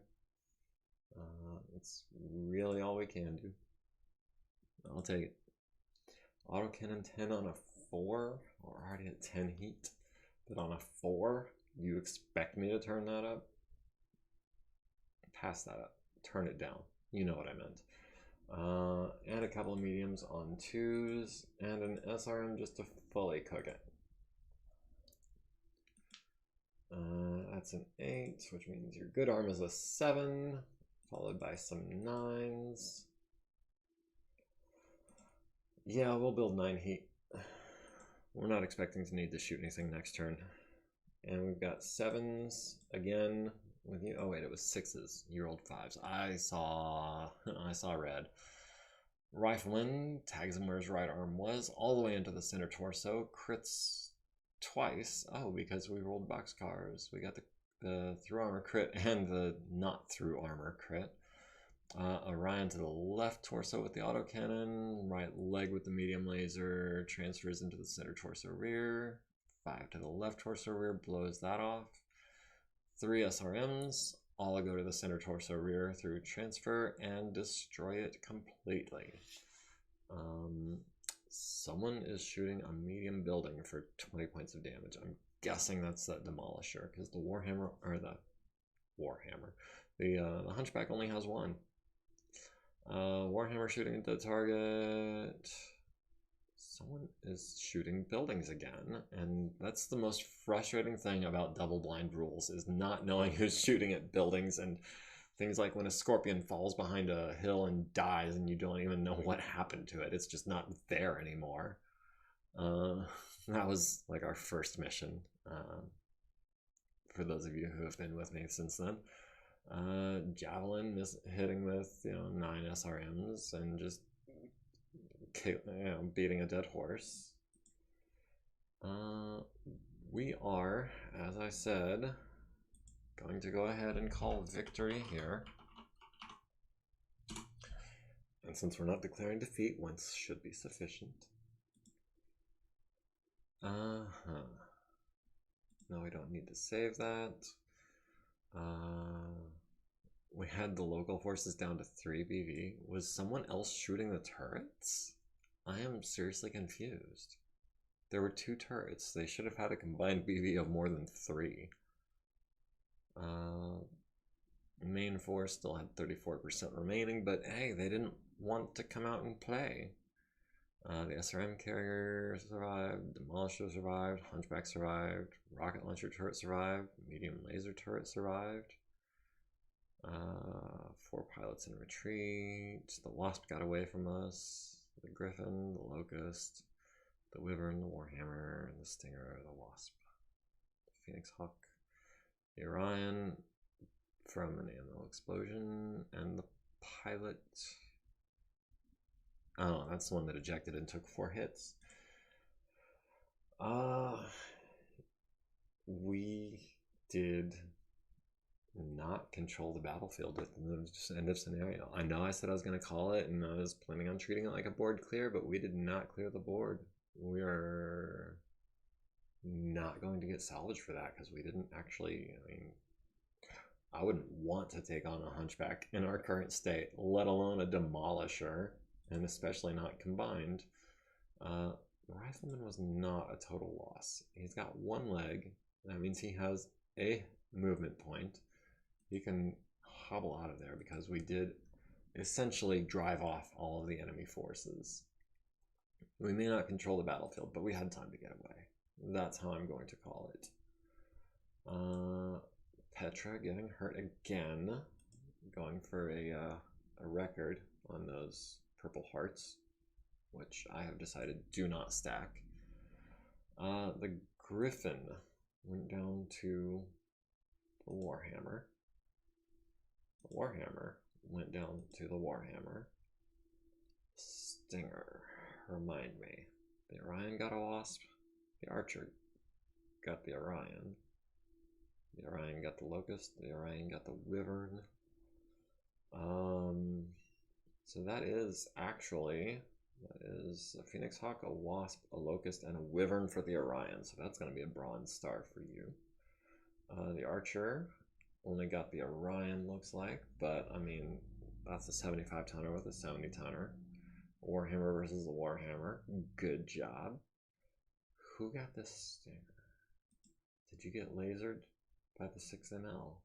It's really all we can do. I'll take it. Autocannon 10 on a 4. We're already at 10 heat. But on a 4, you expect me to turn that up? Pass that up. Turn it down. You know what I meant. And a couple of mediums on 2s. And an SRM just to fully cook it. That's an 8, which means your good arm is a 7. Followed by some 9s. Yeah, we'll build 9 heat. We're not expecting to need to shoot anything next turn. And we've got 7s again with you. Oh wait, it was 6s. You rolled 5s. I saw red. Rifleman tags him where his right arm was, all the way into the center torso. Crits twice. Oh, because we rolled boxcars. We got the through armor crit and the not through armor crit. Orion to the left torso with the autocannon, right leg with the medium laser, transfers into the center torso rear. 5 to the left torso rear, blows that off. 3 SRMs, all go to the center torso rear through transfer and destroy it completely. Someone is shooting a medium building for 20 points of damage. I'm guessing that's that Demolisher, because the Warhammer, or the Hunchback only has 1. Warhammer shooting at the target. Someone is shooting buildings again, and that's the most frustrating thing about double blind rules, is not knowing who's shooting at buildings, and things like when a scorpion falls behind a hill and dies and you don't even know what happened to it. It's just not there anymore. That was like our first mission, for those of you who have been with me since then. Javelin hitting with 9 SRMs and just beating a dead horse. We are, as I said, going to go ahead and call victory here. And since we're not declaring defeat, once should be sufficient. No, we don't need to save that. We had the local forces down to 3 BV. Was someone else shooting the turrets? I am seriously confused. There were 2 turrets. They should have had a combined BV of more than 3. Main force still had 34% remaining, but hey, they didn't want to come out and play. The SRM carrier survived, Demolisher survived, Hunchback survived, Rocket Launcher turret survived, Medium Laser turret survived. 4 pilots in retreat. The Wasp got away from us. The Griffin, the Locust, the Wyvern, the Warhammer, the Stinger, the Wasp, the Phoenix Hawk, the Orion from an ammo explosion, and the pilot. Oh, that's the one that ejected and took 4 hits. We did not control the battlefield at the end of scenario. I know I said I was going to call it and I was planning on treating it like a board clear, but we did not clear the board. We are not going to get salvage for that because we didn't actually, I mean, I wouldn't want to take on a Hunchback in our current state, let alone a Demolisher, and especially not combined. The Rifleman was not a total loss. He's got 1 leg. That means he has a movement point. He can hobble out of there because we did essentially drive off all of the enemy forces. We may not control the battlefield, but we had time to get away. That's how I'm going to call it. Petra getting hurt again, going for a record on those purple hearts, which I have decided do not stack. The Griffin went down to the Warhammer. The Warhammer went down to the Warhammer. Stinger, remind me. The Orion got a Wasp. The Archer got the Orion. The Orion got the Locust. The Orion got the Wyvern. So that is actually, that is a Phoenix Hawk, a Wasp, a Locust, and a Wyvern for the Orion. So that's going to be a bronze star for you. The Archer only got the Orion, looks like, but I mean, that's a 75 tonner with a 70 tonner. Warhammer versus the Warhammer. Good job. Who got this Stinger? Did you get lasered by the 6ML?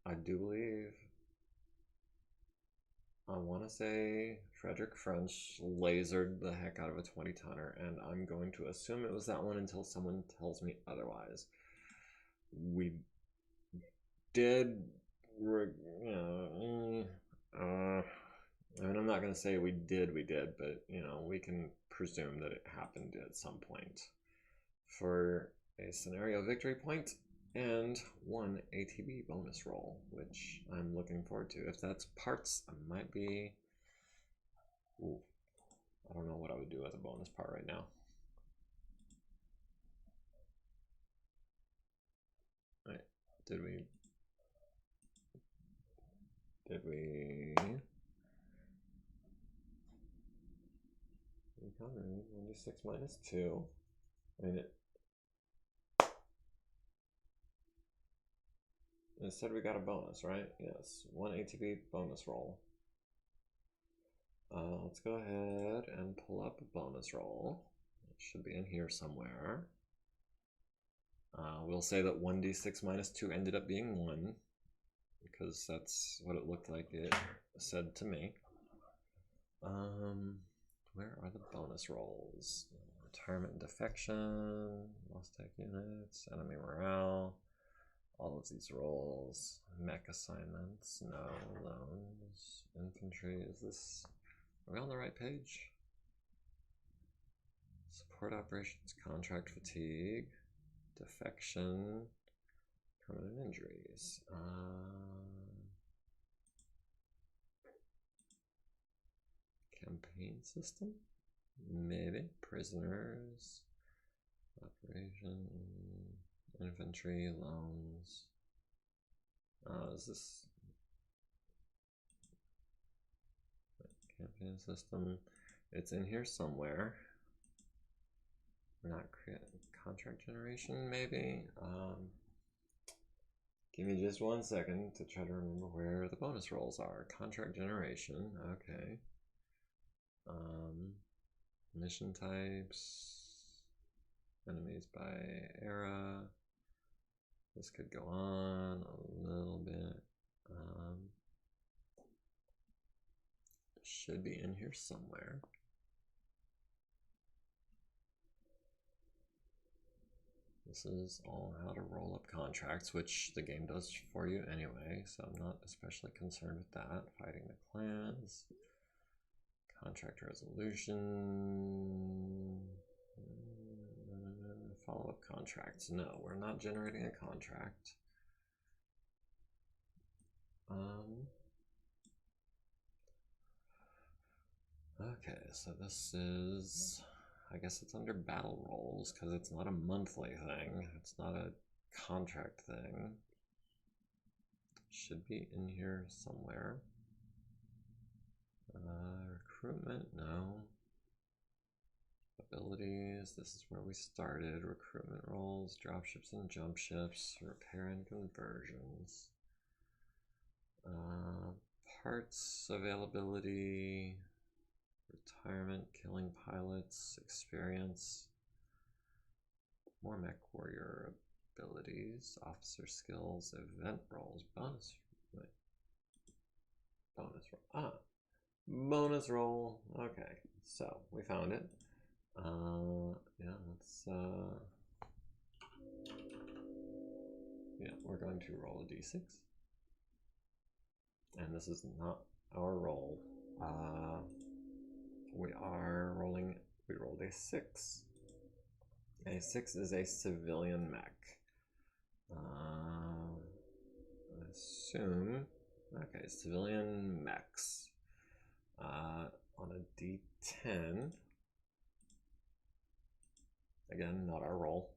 I do believe, I want to say Frederick French lasered the heck out of a 20 tonner, and I'm going to assume it was that one until someone tells me otherwise. We did, I mean, I'm not going to say we did, but, you know, we can presume that it happened at some point. For a scenario victory point and 1 ATB bonus roll, which I'm looking forward to. If that's parts, I might be... Ooh, I don't know what I would do with a bonus part right now. Right, did we... 1d6 minus 2. I mean, it said we got a bonus, right? Yes, 1 ATB bonus roll. Let's go ahead and pull up a bonus roll. It should be in here somewhere. We'll say that 1d6 minus 2 ended up being 1, because that's what it looked like it said to me. Where are the bonus rolls? Retirement and defection, lostech units, enemy morale, all of these rolls, mech assignments, no loans, infantry. Is this, are we on the right page? Support operations, contract fatigue, defection, permanent injuries. Campaign system? Maybe. Prisoners, operation, infantry, loans. Is this campaign system? It's in here somewhere. We're not creating contract generation, maybe. Give me just 1 second to try to remember where the bonus rolls are. Contract generation, okay. Mission types, enemies by era. This could go on a little bit. Should be in here somewhere. This is all how to roll up contracts, which the game does for you anyway, so I'm not especially concerned with that. Fighting the clans, contract resolution, follow-up contracts. No, we're not generating a contract. Okay, so this is, I guess it's under battle rolls because it's not a monthly thing. It's not a contract thing. Should be in here somewhere. Recruitment, no. Abilities, this is where we started. Recruitment roles, dropships and jump ships, repair and conversions. Parts availability, retirement, killing pilots, experience, more mech warrior abilities, officer skills, event roles, bonus roll. Bonus roll. Okay, so we found it. Yeah, let's yeah, we're going to roll a d6. And this is not our roll. We rolled a 6. A 6 is a civilian mech. Assume, okay, civilian mechs. On a d10, again, not our roll,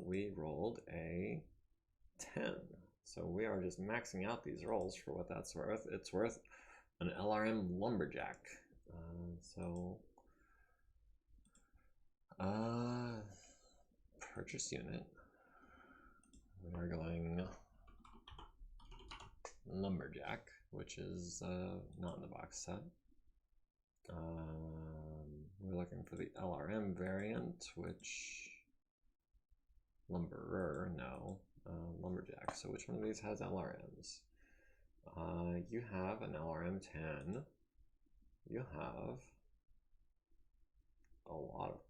we rolled a 10. So we are just maxing out these rolls for what that's worth. It's worth an LRM lumberjack. Purchase unit. We are going lumberjack, which is not in the box set. We're looking for the LRM variant, which lumberer, no. Lumberjack. So which one of these has LRMs? You have an LRM 10. You have a lot of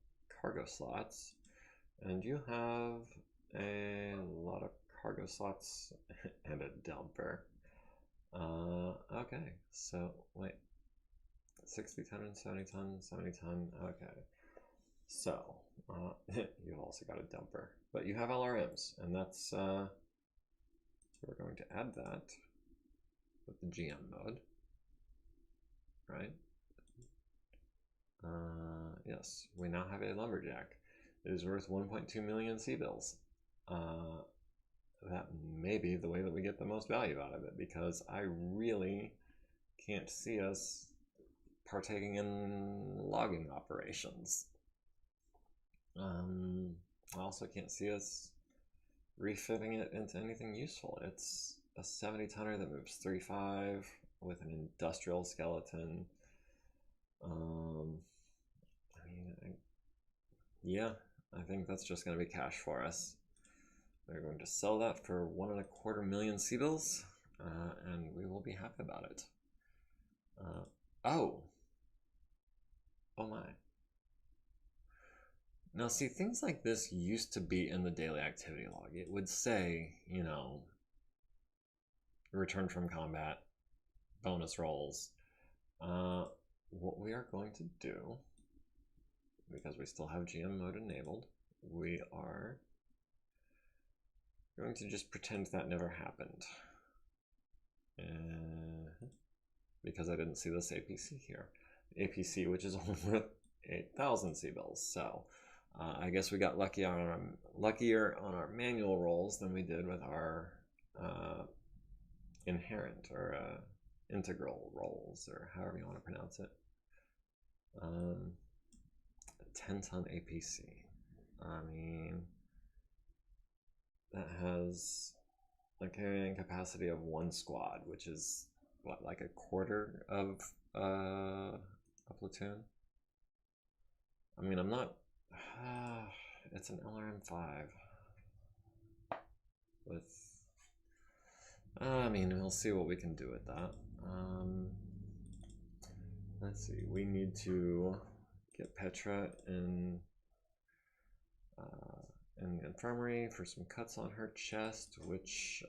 cargo slots, and you have a lot of cargo slots and a dumper. Okay, so wait, 60 ton and 70 ton, 70 ton. Okay, so you've also got a dumper, but you have LRMs, and that's so we're going to add that with the GM mode, right? Yes, we now have a lumberjack. It is worth 1.2 million C-bills. That may be the way that we get the most value out of it, because I really can't see us partaking in logging operations. I also can't see us refitting it into anything useful. It's a 70 tonner that moves 3.5 with an industrial skeleton. Yeah, I think that's just going to be cash for us. We're going to sell that for 1.25 million C-bills, and we will be happy about it. Oh my. Now see, things like this used to be in the daily activity log. It would say, you know, return from combat, bonus rolls. What we are going to do, because we still have GM mode enabled, we are going to just pretend that never happened. Because I didn't see this APC here. APC, which is only worth 8,000 C-bills. So I guess we got luckier on our manual rolls than we did with our inherent or integral rolls, or however you want to pronounce it. 10-ton APC. I mean, that has a carrying capacity of 1 squad, which is what, like a quarter of a platoon? I mean, I'm not. It's an LRM5 with. I mean, we'll see what we can do with that. Let's see. We need to get Petra in the infirmary for some cuts on her chest, which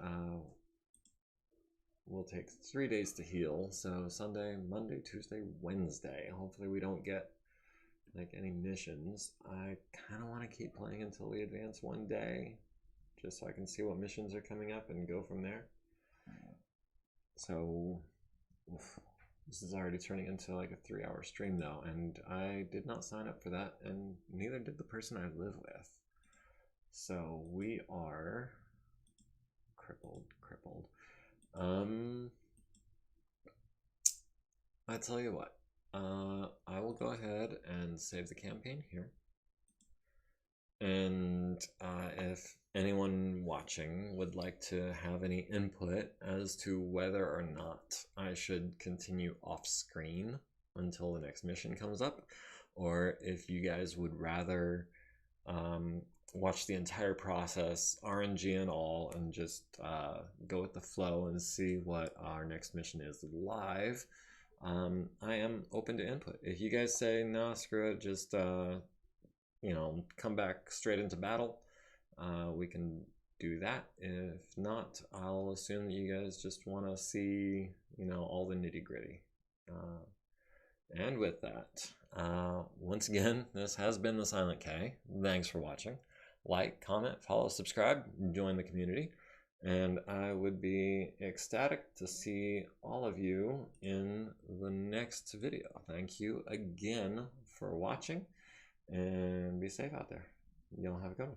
will take 3 days to heal. So Sunday, Monday, Tuesday, Wednesday. Hopefully we don't get like any missions. I kind of want to keep playing until we advance one day, just so I can see what missions are coming up and go from there. So this is already turning into like a 3-hour stream though, and I did not sign up for that, and neither did the person I live with. So we are crippled. I tell you what, I will go ahead and save the campaign here. And if anyone watching would like to have any input as to whether or not I should continue off screen until the next mission comes up, or if you guys would rather watch the entire process, RNG and all, and just go with the flow and see what our next mission is live, I am open to input. If you guys say, no, screw it, just you know, come back straight into battle, we can do that. If not, I'll assume that you guys just want to see, you know, all the nitty-gritty. And with that, once again, this has been the Silent K. Thanks for watching. Like, comment, follow, subscribe, join the community, and I would be ecstatic to see all of you in the next video. Thank you again for watching, and be safe out there. Y'all have a good one.